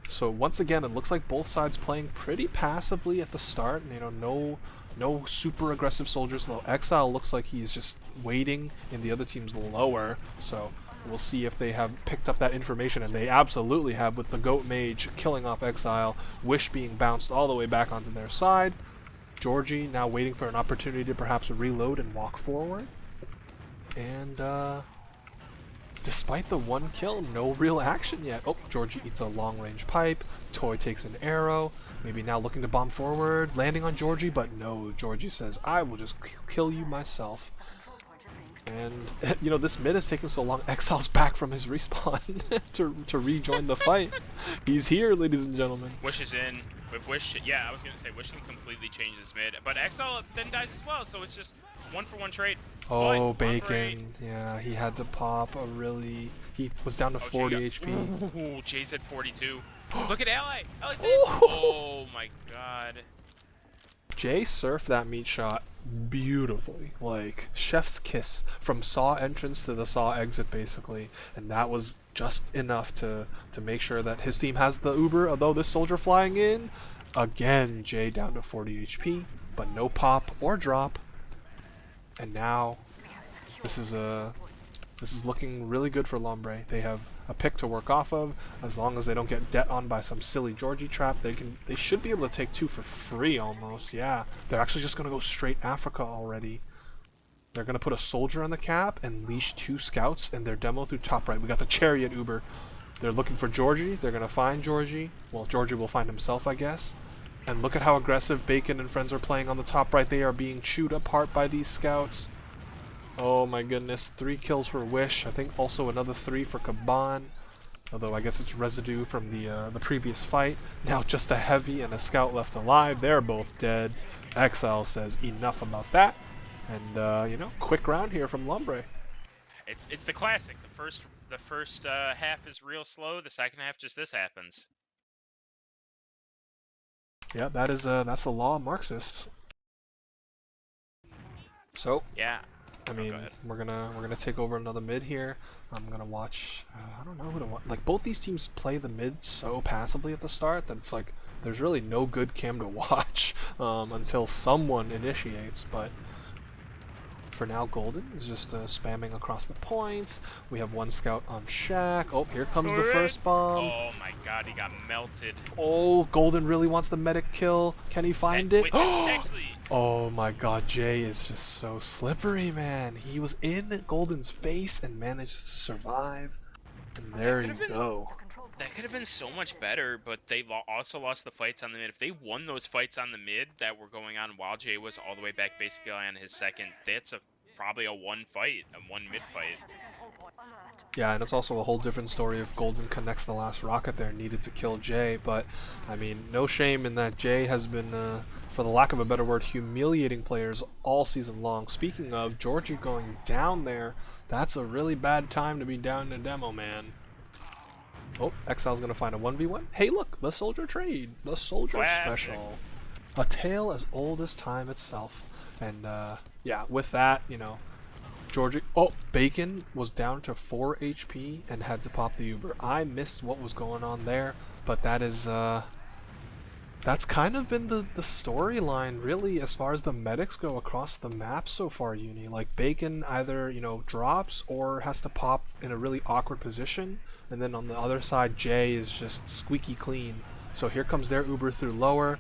So once again, it looks like both sides playing pretty passively at the start. You know, no super aggressive soldiers. Though Exile looks like he's just waiting in the other team's lower. So we'll see if they have picked up that information, and they absolutely have, with the Goat Mage killing off Exile, Wish being bounced all the way back onto their side. Georgie now waiting for an opportunity to perhaps reload and walk forward. And despite the 1 kill, no real action yet. Oh, Georgie eats a long-range pipe. Toy takes an arrow. Maybe now looking to bomb forward, landing on Georgie, but no. Georgie says, I will just kill you myself. And, you know, this mid is taking so long. Exile's back from his respawn to rejoin the fight. He's here, ladies and gentlemen. Wish is in. With Wish, yeah, I was going to say Wish can completely change this mid. But Exile then dies as well, so it's just 1-for-1 trade. Oh, Bacon. Yeah, he had to pop a really... He was down to 40 HP. Ooh, Jay's at 42. Look at Ally! Ally's in! Oh my god. Jay surfed that meat shot beautifully. Like, chef's kiss from saw entrance to the saw exit, basically. And that was just enough to make sure that his team has the Uber, although this soldier flying in. Again, Jay down to 40 HP, but no pop or drop. And now, this is a This is looking really good for Lombre. They have a pick to work off of. As long as they don't get det on by some silly Georgie trap, they should be able to take 2 for free almost. Yeah, they're actually just gonna go straight Africa already. They're gonna put a soldier on the cap and leash 2 scouts and their demo through top right. We got the chariot Uber. They're looking for Georgie. They're gonna find Georgie. Well, Georgie will find himself, I guess. And look at how aggressive Bacon and friends are playing on the top right. They are being chewed apart by these scouts. Oh my goodness, 3 kills for Wish. I think also another 3 for Caban. Although I guess it's residue from the previous fight. Now just a heavy and a scout left alive. They're both dead. Exile says enough about that. And you know, quick round here from Lombre. It's the classic. The first half is real slow. The second half, just this happens. Yeah, that's the law of Marxists. So Yeah. I mean, we're gonna take over another mid here. I'm gonna watch. I don't know who to watch. Like both these teams play the mid so passively at the start that it's like there's really no good cam to watch until someone initiates. But for now, Golden is just spamming across the points. We have 1 scout on Shack. Oh, here comes the first bomb. Oh my god, he got melted. Oh, Golden really wants the medic kill. Can he find it? Wait, this is actually... Oh my god, Jay is just so slippery, man. He was in Golden's face and managed to survive. And there you go. That could have been so much better, but they also lost the fights on the mid. If they won those fights on the mid that were going on while Jay was all the way back basically on his second, that's probably a 1 fight, a 1 mid fight. Yeah, and it's also a whole different story if Golden connects the last rocket there needed to kill Jay, but I mean, no shame in that Jay has been, for the lack of a better word, humiliating players all season long. Speaking of, Georgie going down there, that's a really bad time to be down in a demo, man. Oh, Exile's gonna find a 1v1. Hey look, the soldier trade, the soldier special. A tale as old as time itself. And yeah, with that, you know, Georgie. Oh, Bacon was down to 4 HP and had to pop the Uber. I missed what was going on there, but that is that's kind of been the storyline really as far as the medics go across the map so far, Uni. Like Bacon either, you know, drops or has to pop in a really awkward position, and then on the other side Jay is just squeaky clean. So here comes their Uber through lower.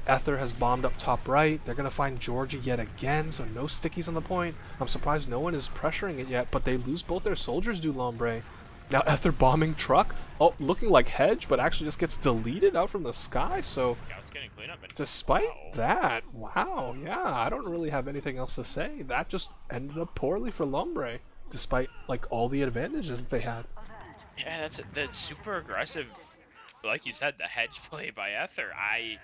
Ether has bombed up top right. They're going to find Georgie yet again, so no stickies on the point. I'm surprised no one is pressuring it yet, but they lose both their soldiers, do Lombre. Now Ether bombing truck. Oh, looking like Hedge, but actually just gets deleted out from the sky, so... Scout's getting clean up. Despite that, wow, yeah, I don't really have anything else to say. That just ended up poorly for Lombre, despite, like, all the advantages that they had. Yeah, that's super aggressive. Like you said, the Hedge play by Ether. I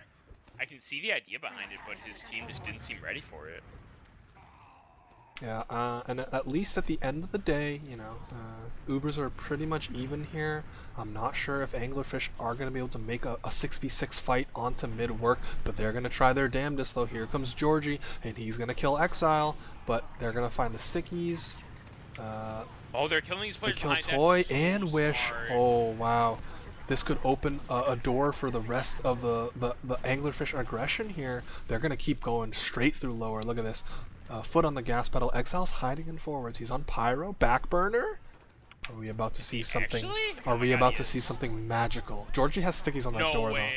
can see the idea behind it, but his team just didn't seem ready for it. Yeah, and at least at the end of the day, you know, Ubers are pretty much even here. I'm not sure if Anglerfish are going to be able to make a 6v6 fight onto mid work, but they're going to try their damnedest though. Here comes Georgie, and he's going to kill Exile, but they're going to find the stickies. Oh, they're killing these players They kill behind. Toy So and Wish. smart. Oh, wow. This could open a door for the rest of the Anglerfish aggression here. They're going to keep going straight through lower. Look at this. Foot on the gas pedal. Exile's hiding in forwards. He's on Pyro. Back burner. Are we about to see something? Actually? Are Oh we my about God, to see yes. something magical? Georgie has stickies on that No door way.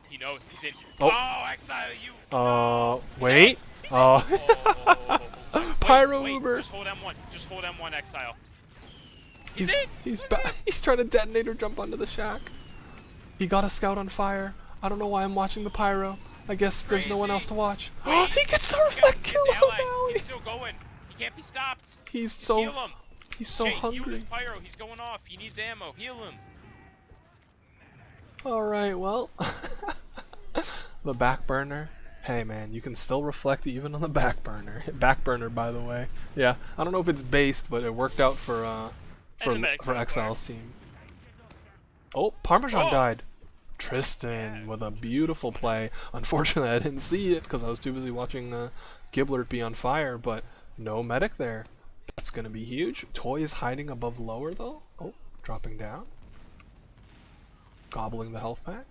He knows. He's in. Oh. Oh, Exile, you. though. Wait. Oh. Pyro wait, Uber. Just hold M1. Just hold M1, Exile. He's in. He's back. He's trying to detonate or jump onto the shack. He got a scout on fire. I don't know why I'm watching the Pyro. I guess there's no one else to watch. Wait, he gets the reflect kill It's on the ally. valley. He's still going. He can't be stopped. He's Just so heal him. he's so Jay, heal hungry. his pyro. He's going off. He needs ammo. Heal him. All right, well, the back burner. Hey man, you can still reflect even on the back burner. Back burner, by the way. Yeah, I don't know if it's based, but it worked out for Exile's team. Oh, Parmesan died. Tristan with a beautiful play. Unfortunately, I didn't see it because I was too busy watching Giblert be on fire, but no medic there. That's going to be huge. Toy is hiding above lower, though. Oh, dropping down. Gobbling the health pack.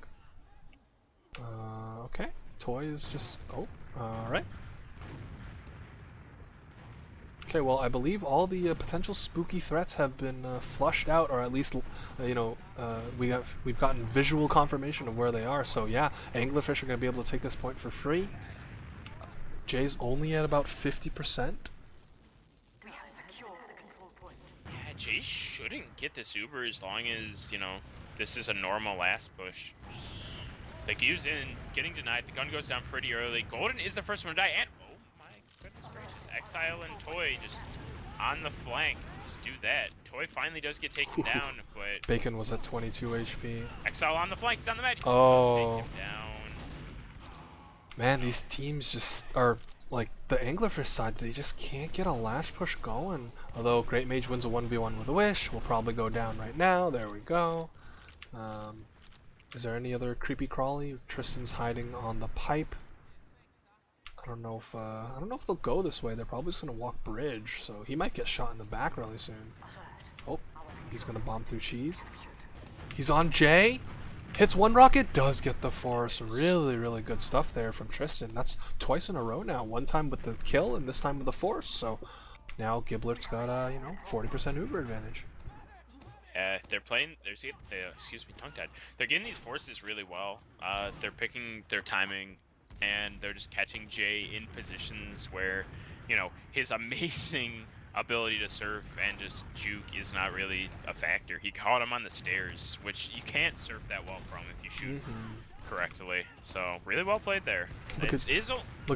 Okay. Toy is just... Oh, alright. Okay, well, I believe all the potential spooky threats have been flushed out, or at least, we've gotten visual confirmation of where they are. So yeah, Anglerfish are going to be able to take this point for free. Jay's only at about 50%. Yeah, Jay shouldn't get this Uber as long as, this is a normal last push. The Q's in, getting denied. The gun goes down pretty early. Golden is the first one to die, and oh my goodness gracious, Exile and Toy just on the flank. Just do that. Toy finally does get taken down, but Bacon was at 22 HP. Exile on the flank, he's on the med. Oh. Take him down. Man, these teams just are like the Anglerfish side. They just can't get a last push going. Although Great Mage wins a 1v1 with a wish, will probably go down right now. There we go. Is there any other creepy crawly? Tristan's hiding on the pipe. I don't know if they'll go this way. They're probably just gonna walk bridge, so he might get shot in the back really soon. Oh, he's gonna bomb through cheese. He's on J. Hits one rocket, does get the force. Really, really good stuff there from Tristan. That's twice in a row now. One time with the kill and this time with the force. So now Giblert's got 40% Uber advantage. They're playing. Excuse me, tongue-tied. They're getting these forces really well. They're picking their timing, and they're just catching Jay in positions where, his amazing ability to surf and just juke is not really a factor. He caught him on the stairs, which you can't surf that well from if you shoot correctly. So really well played there. Look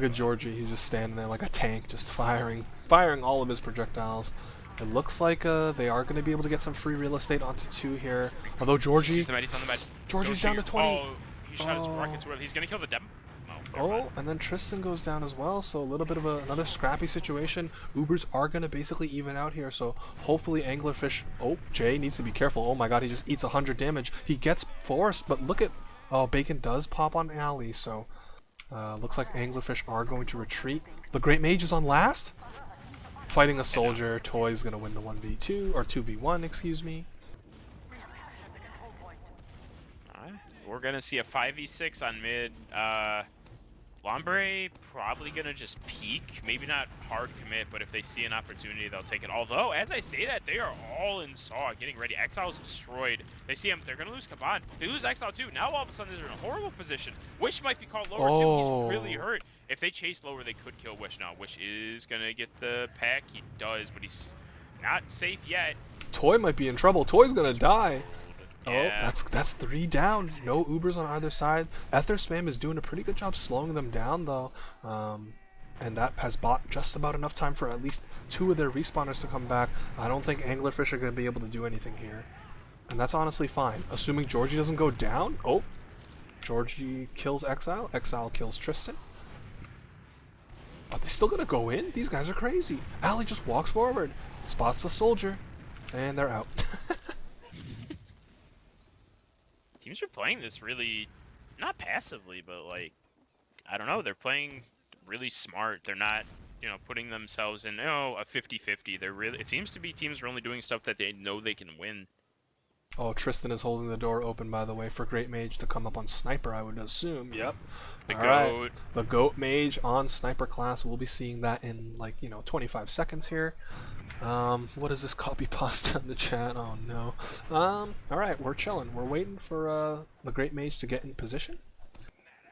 at Georgie. He's just standing there like a tank, just firing all of his projectiles. It looks like they are going to be able to get some free real estate onto 2 here. Although Georgie's on the med. Georgie's down to 20. Oh, he shot his rockets well. He's going to kill the demo. And then Tristan goes down as well, so a little bit of another scrappy situation. Ubers are going to basically even out here, so hopefully Anglerfish... Oh, Jay needs to be careful. Oh my god, he just eats 100 damage. He gets forced, but look at... Oh, Bacon does pop on Alley, so... looks like Anglerfish are going to retreat. The Great Mage is on last? Fighting a soldier. Toy's going to win the 1v2, or 2v1, excuse me. We're going to see a 5v6 on mid. Lombre probably going to just peek. Maybe not hard commit, but if they see an opportunity, they'll take it. Although, as I say that, they are all in Saw, getting ready. Exile's destroyed. They see him. They're going to lose Kaban. They lose Exile too. Now all of a sudden, they're in a horrible position. Wish might be caught lower too. He's really hurt. If they chase lower, they could kill Wish now. Wish is going to get the pack. He does, but he's not safe yet. Toy might be in trouble. Toy's going to die. Yeah. Oh, that's 3 down. No Ubers on either side. Ether Spam is doing a pretty good job slowing them down, though. And that has bought just about enough time for at least 2 of their respawners to come back. I don't think Anglerfish are going to be able to do anything here. And that's honestly fine. Assuming Georgie doesn't go down. Oh, Georgie kills Exile. Exile kills Tristan. Are they still going to go in? These guys are crazy. Allie just walks forward, spots the soldier, and they're out. Teams are playing this really, not passively, but like, I don't know, they're playing really smart. They're not, putting themselves in, a 50-50. They're really, it seems to be teams are only doing stuff that they know they can win. Oh, Tristan is holding the door open, by the way, for Great Mage to come up on Sniper, I would assume. Yep. The All GOAT. Right. The GOAT Mage on Sniper class. We'll be seeing that in, 25 seconds here. What is this copy pasta in the chat? Oh, no. Alright, we're chilling. We're waiting for the Great Mage to get in position.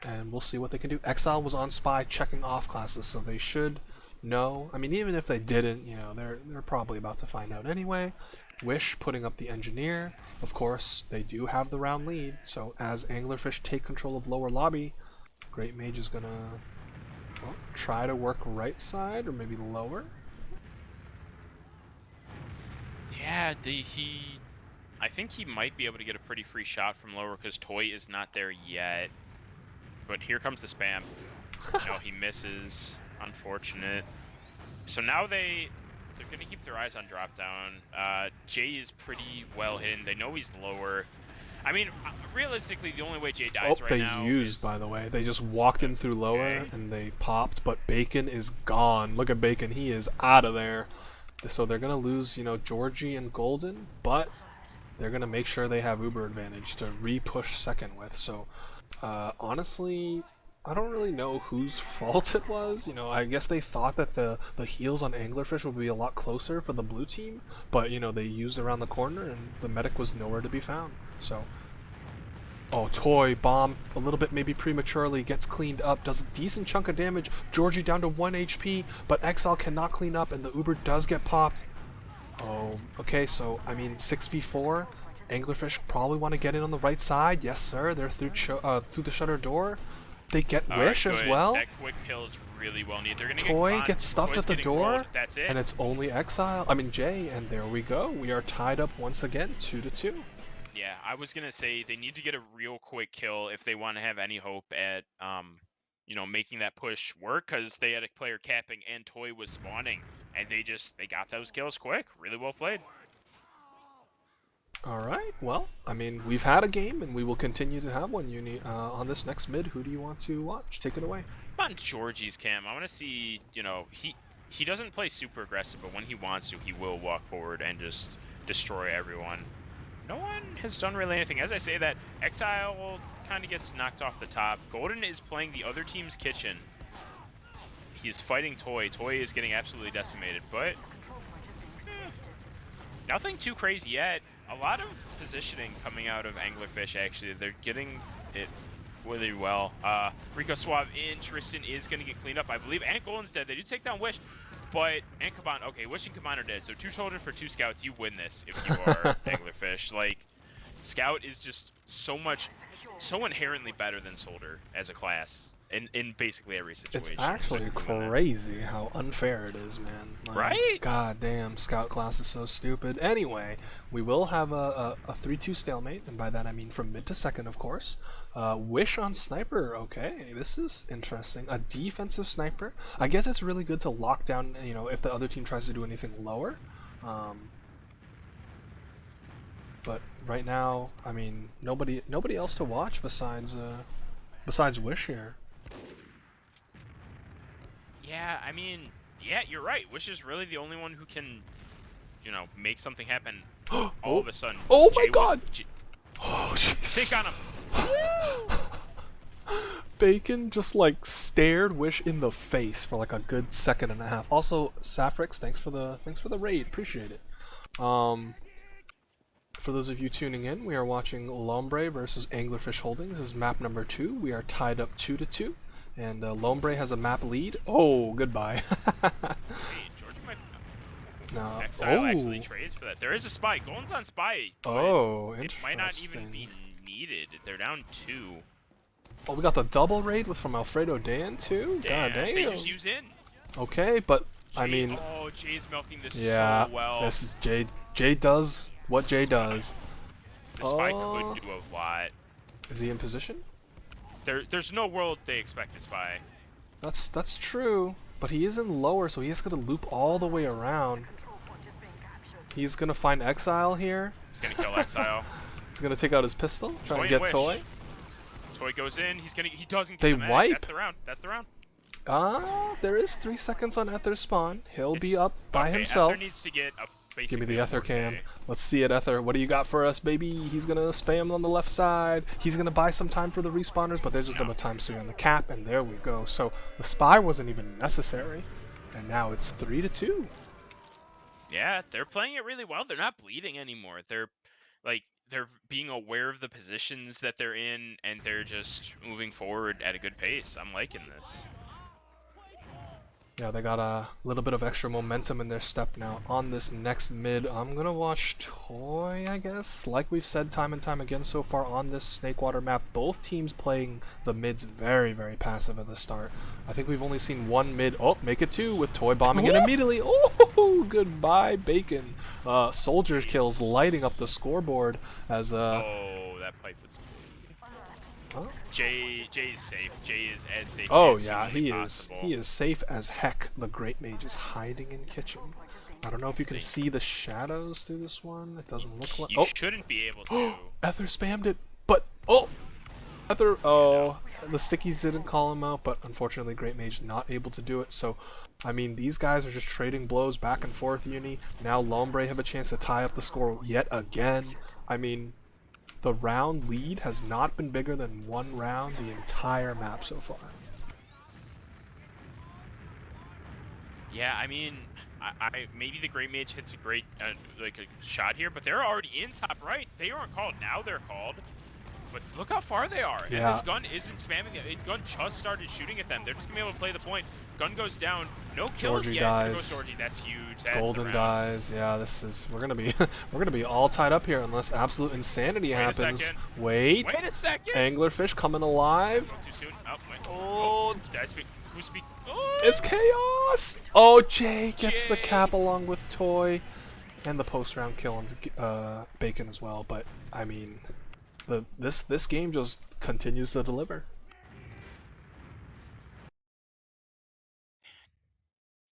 And we'll see what they can do. Exile was on Spy checking off classes, so they should know. I mean, even if they didn't, they're probably about to find out anyway. Wish putting up the Engineer. Of course, they do have the round lead, so as Anglerfish take control of lower lobby, Great Mage is gonna try to work right side, or maybe lower. Yeah, I think he might be able to get a pretty free shot from lower because Toy is not there yet. But here comes the spam. He misses. Unfortunate. So now they're going to keep their eyes on drop down. Jay is pretty well hidden. They know he's lower. I mean, realistically, the only way Jay dies right now is... by the way. They just walked in through lower and they popped, but Bacon is gone. Look at Bacon. He is out of there. So they're going to lose, Georgie and Golden, but they're going to make sure they have Uber advantage to re-push second with. So, honestly, I don't really know whose fault it was. You know, I guess they thought that the heals on Anglerfish would be a lot closer for the blue team, but you know they used around the corner and the medic was nowhere to be found. So, oh, Toy bomb a little bit maybe prematurely gets cleaned up, does a decent chunk of damage. Georgie down to 1 HP, but Exile cannot clean up, and the Uber does get popped. Oh, okay. So I mean 6v4. Anglerfish probably want to get in on the right side. Yes, sir. They're through the shutter door. They get Wish as well. That quick kill is really well needed. They're gonna Toy gets stuffed at the door, rolled. That's it. and it's only Exile. I mean Jay, and there we go. We are tied up once again, 2-2. Yeah, I was gonna say they need to get a real quick kill if they want to have any hope at you know, making that push work, because they had a player capping and Toy was spawning, and they got those kills quick. Really well played. Alright, well, I mean, we've had a game, and we will continue to have one, Uni. On this next mid, who do you want to watch? Take it away. I'm on Georgie's cam. I want to see, you know, he doesn't play super aggressive, but when he wants to, he will walk forward and just destroy everyone. No one has done really anything. As I say that, Exile kind of gets knocked off the top. Golden is playing the other team's kitchen. He is fighting Toy. Toy is getting absolutely decimated, but nothing too crazy yet. A lot of positioning coming out of Anglerfish, actually. They're getting it really well. Rico Suave in. Tristan is going to get cleaned up, I believe. And Golden's dead. They do take down Wish, but... And Kaban. Okay, Wish and Kaban are dead. So 2 soldiers for 2 scouts. You win this if you are Anglerfish. Like, Scout is just so inherently better than Soldier as a class. In basically every situation. It's actually crazy how unfair it is, man. Like, right? God damn, Scout class is so stupid. Anyway, we will have a 3-2 stalemate, and by that I mean from mid to second, of course. Wish on Sniper, okay, this is interesting. A defensive Sniper. I guess it's really good to lock down, you know, if the other team tries to do anything lower. But right now, I mean, nobody else to watch besides Wish here. Yeah, I mean, yeah, you're right. Wish is really the only one who can, you know, make something happen all of a sudden. Oh my god! Oh, jeez. Take on him! Bacon just like stared Wish in the face for like a good second and a half. Also, Safrix, thanks for the raid. Appreciate it. For those of you tuning in, we are watching Lombre versus Anglerfish Holdings. This is map number 2. We are tied up 2-2. And Lombre has a map lead. Oh, goodbye. Hey, Georgie might... No. Exile actually trades for that. There is a spy. Golden's on spy. Oh, interesting. It might not even be needed. They're down 2. Oh, we got the double raid from Alfredo Dan too? Damn, God damn. they just use in. Okay, but Jay, I mean... Oh, Jay's milking this yeah, so well. this is Jay. Jay does what Jay does. The spy could do a lot. Is he in position? There's no world they expect the spy. That's true, but he is in lower, so he is gonna loop all the way around. He's gonna find Exile here. He's gonna kill Exile. He's gonna take out his pistol, try to get Toy. Toy goes in. He doesn't. They get the wipe. That's the round. That's the round. There is 3 seconds on Ether's spawn. He'll be up by himself. Ether needs to get a Give me the Ether cam. Okay. Let's see it, Ether. What do you got for us, baby? He's gonna spam on the left side. He's gonna buy some time for the respawners, but they're just gonna time swing on the cap, and there we go. So the spy wasn't even necessary, and now it's 3-2. Yeah, they're playing it really well. They're not bleeding anymore. They're being aware of the positions that they're in, and they're just moving forward at a good pace. I'm liking this. Yeah, they got a little bit of extra momentum in their step now. On this next mid, I'm gonna watch Toy, I guess. Like we've said time and time again so far on this Snakewater map, both teams playing the mids very, very passive at the start. I think we've only seen one mid. Oh, make it 2 with Toy bombing it immediately. Oh, goodbye, Bacon. Soldier kills lighting up the scoreboard as Oh, that pipe was. Huh? Jay is safe. Jay is as safe. Oh as yeah, he possible. is. He is safe as heck. The Great Mage is hiding in kitchen. I don't know if you can see the shadows through this one. It doesn't look like. You shouldn't be able to. Ether spammed it, but Ether. The stickies didn't call him out, but unfortunately, Great Mage not able to do it. So, I mean, these guys are just trading blows back and forth. Uni. Now Lombre have a chance to tie up the score yet again. I mean, the round lead has not been bigger than 1 round the entire map so far. Yeah, I mean, I maybe the Great Mage hits a great like a shot here, but they're already in top right. They aren't called. Now they're called. But look how far they are. Yeah. And this gun isn't spamming it. Gun just started shooting at them. They're just going to be able to play the point. Gun goes down. No kills Georgie yet. dies. There goes Georgie. That's huge. That's Golden the round. dies. Yeah, this is we're gonna be all tied up here unless absolute insanity happens. A second. Wait a second. Anglerfish coming alive. Spoke too soon. Oh, wait. Oh, Did I speak? Who speak? Oh! it's chaos. Oh, Jay gets the cap along with Toy, and the post round kill on Bacon as well. But I mean, this game just continues to deliver.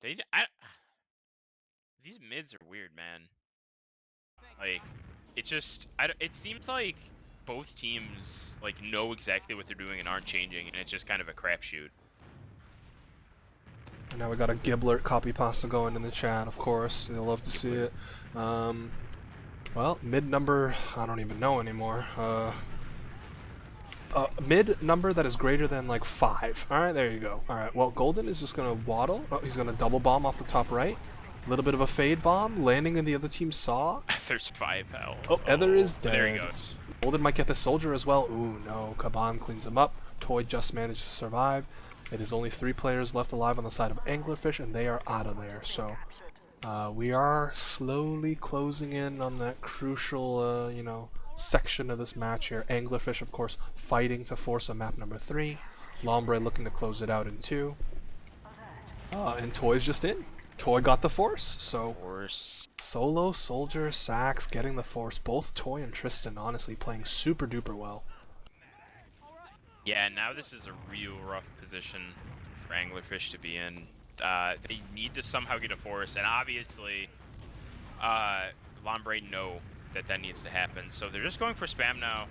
These mids are weird, man. Like, it seems like both teams like know exactly what they're doing and aren't changing, and it's just kind of a crapshoot. And now we got a Giblert copy pasta going in the chat, of course. You'll love to see it. Well, mid number, I don't even know anymore. Mid number that is greater than like 5. Alright, there you go. Alright, well, Golden is just going to waddle. Oh, he's going to double bomb off the top right. A little bit of a fade bomb, landing in the other team's saw. There's 5 health. Oh, Ether is dead. There he goes. Golden might get the soldier as well. Ooh, no. Kaban cleans him up. Toy just managed to survive. It is only 3 players left alive on the side of Anglerfish, and they are out of there. So we are slowly closing in on that crucial, you know, section of this match here. Anglerfish, of course, fighting to force a map number 3. Lombre looking to close it out in 2. And Toy's just in. Toy got the force, so solo, soldier, Sax getting the force. Both Toy and Tristan honestly playing super duper well. Yeah, now this is a real rough position for Anglerfish to be in. They need to somehow get a force, and obviously Lombre know that needs to happen. So they're just going for spam now.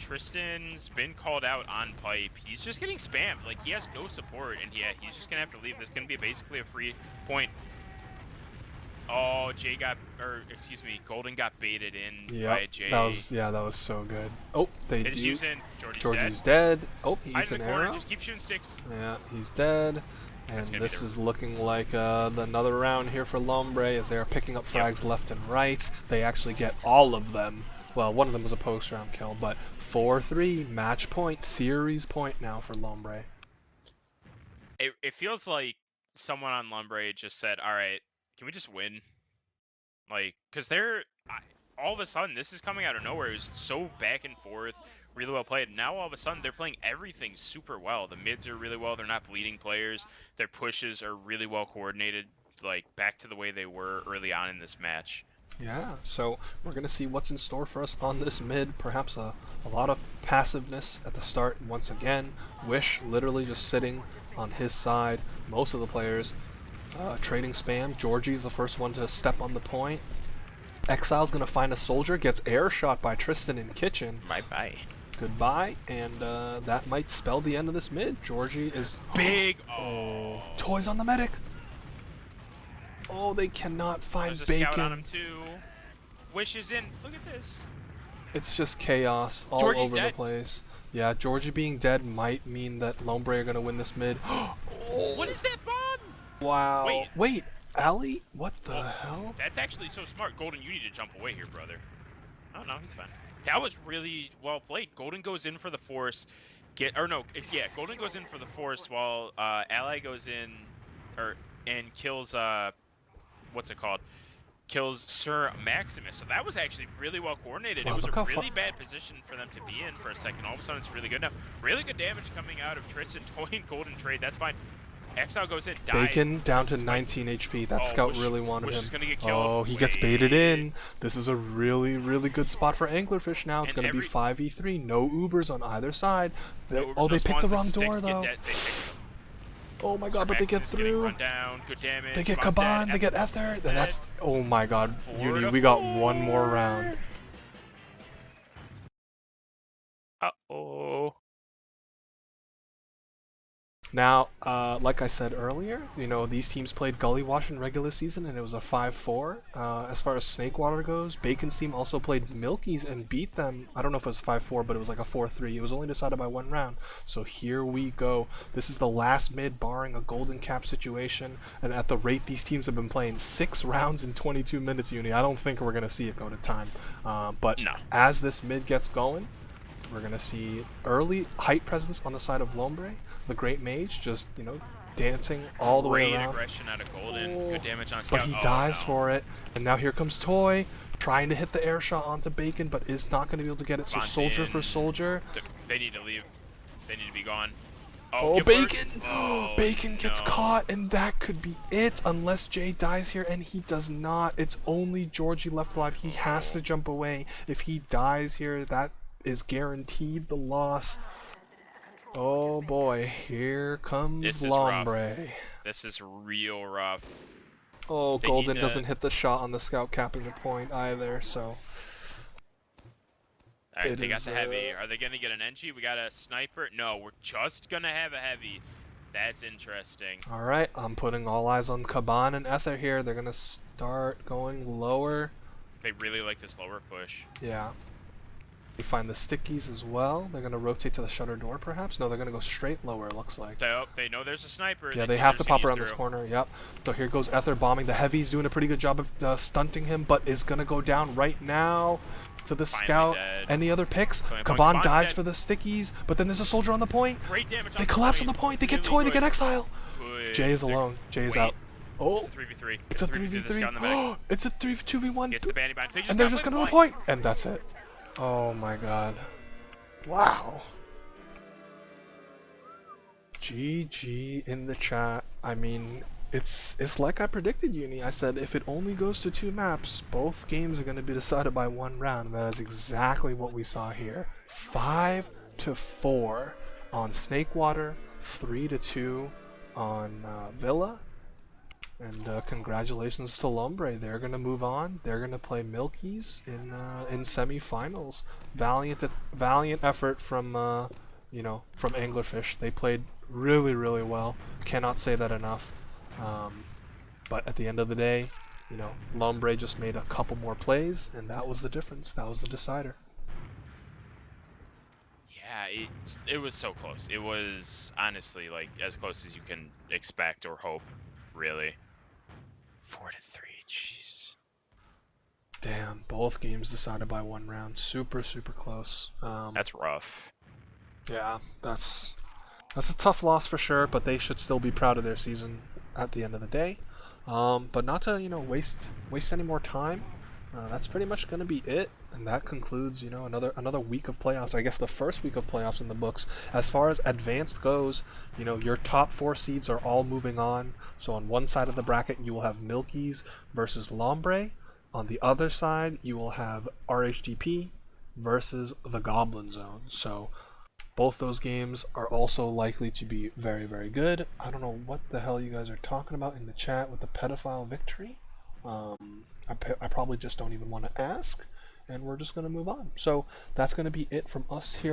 Tristan's been called out on pipe. He's just getting spammed. Like, he has no support, and yeah, he's just going to have to leave. This is going to be basically a free point. Oh, Golden got baited in by Jay. That was so good. Oh, they do. Using Georgie's dead. Oh, he eats an arrow. Just keep shooting sticks. Yeah, he's dead. And this is looking like another round here for Lombre as they are picking up frags left and right. They actually get all of them. Well, one of them was a post-round kill, but 4-3, match point, series point now for Lombre. It feels like someone on Lombre just said, all right, can we just win? Like, because all of a sudden, this is coming out of nowhere. It was so back and forth, really well played. Now, all of a sudden, they're playing everything super well. The mids are really well. They're not bleeding players. Their pushes are really well coordinated, like, back to the way they were early on in this match. Yeah, so we're going to see what's in store for us on this mid. Perhaps a lot of passiveness at the start once again. Wish literally just sitting on his side. Most of the players trading spam. Georgie's the first one to step on the point. Exile's going to find a soldier, gets air shot by Tristan in kitchen. Bye-bye. Goodbye, and that might spell the end of this mid. Georgie is... Big! Oh. Toys on the medic! Oh, they cannot find There's a Bacon. scout on him too. Wish is in. Look at this. It's just chaos all Georgie's over dead. the place. Yeah, Georgie being dead might mean that Lombre are going to win this mid. Oh. What is that bomb? Wow. Wait, Ali? What the hell? That's actually so smart. Golden, you need to jump away here, brother. Oh, no, he's fine. That was really well played. Golden goes in for the force. Golden goes in for the force while Ally goes in and kills what's it called? Kills Sir Maximus. So that was actually really well coordinated. Wow, it was a really bad position for them to be in for a second. All of a sudden, it's really good now. Really good damage coming out of Tristan, Toy, and Golden trade. That's fine. Exile goes in, dies. Bacon down to 19 HP. That scout really wanted Wish him. is gonna get killed. Oh, he gets baited in. This is a really, really good spot for Anglerfish now. It's going to be 5v3. No Ubers on either side. They picked the wrong door, though. Oh my god, but they get through. Run down. Good damage. They get Kaban, they get Ether. Then that's... Oh my god, Uni, we got one more round. Uh-oh. Now, like I said earlier, these teams played Gully Wash in regular season, and it was a 5-4. As far as Snakewater goes, Bacon's team also played Milky's and beat them. I don't know if it was 5-4, but it was like a 4-3. It was only decided by one round. So here we go. This is the last mid, barring a golden cap situation, and at the rate these teams have been playing, 6 rounds in 22 minutes, Uni, I don't think we're going to see it go to time. But No. as this mid gets going, we're going to see early height presence on the side of Lombre. The Great Mage just, dancing all the way Great around. aggression out of Golden. Good damage on But Scout. he Oh, dies no. for it. And now here comes Toy, trying to hit the air shot onto Bacon, but is not going to be able to get it. So soldier for soldier. They need to leave. They need to be gone. Oh, Bacon! Oh, Bacon gets no. caught, and that could be it, unless Jay dies here, and he does not. It's only Georgie left alive. He has to jump away. If he dies here, that is guaranteed the loss. Oh boy, here comes This is Lombre. rough. This is real rough. Oh, They Golden need to- doesn't hit the shot on the scout capping the point either, so... Alright, they got the heavy. Are they gonna get an NG? We got a sniper? No, we're just gonna have a heavy. That's interesting. Alright, I'm putting all eyes on Caban and Ether here. They're gonna start going lower. They really like this lower push. Yeah. We find the stickies as well. They're gonna rotate to the shutter door, perhaps? No, they're gonna go straight lower, it looks like. So they know there's a sniper. Yeah, they have to pop around this corner, yep. So here goes Ether bombing. The heavy's doing a pretty good job of stunting him, but is gonna go down right now to the scout. Dead. Any other picks? Caban Caban dies dead. for the stickies, but then there's a soldier on the point. Great damage. They collapse on the point. They get Really Toy, they good. get Exile. Good. Jay is alone. Jay is Wait. out. Oh, It's a 3v3. it's a 3v3. This 3v3. guy on the medic. It's a 2v1. Gets the bandy bind. And they're just gonna go to the point. And that's it. Oh my god. Wow. GG in the chat. I mean, it's like I predicted, Uni. I said if it only goes to 2 maps, both games are going to be decided by 1 round. And that is exactly what we saw here. 5-4 on Snakewater, 3-2 on Villa. And congratulations to Lombre. They're gonna move on. They're gonna play Milky's in semi-finals. Valiant effort from from Anglerfish. They played really well. Cannot say that enough. But at the end of the day, Lombre just made a couple more plays, and that was the difference. That was the decider. Yeah, it was so close. It was honestly like as close as you can expect or hope, really. 4-3, jeez. Damn, both games decided by 1 round. Super close. That's rough. Yeah, that's a tough loss for sure, but they should still be proud of their season at the end of the day. But not to waste any more time. That's pretty much going to be it, and that concludes another week of playoffs. I guess the first week of playoffs in the books. As far as advanced goes, your top 4 seeds are all moving on. So on one side of the bracket you will have Milky's versus Lombre. On the other side you will have RHGP versus the Goblin Zone. So both those games are also likely to be very good. I don't know what the hell you guys are talking about in the chat with the pedophile victory. I probably just don't even want to ask, and we're just going to move on. So that's going to be it from us here.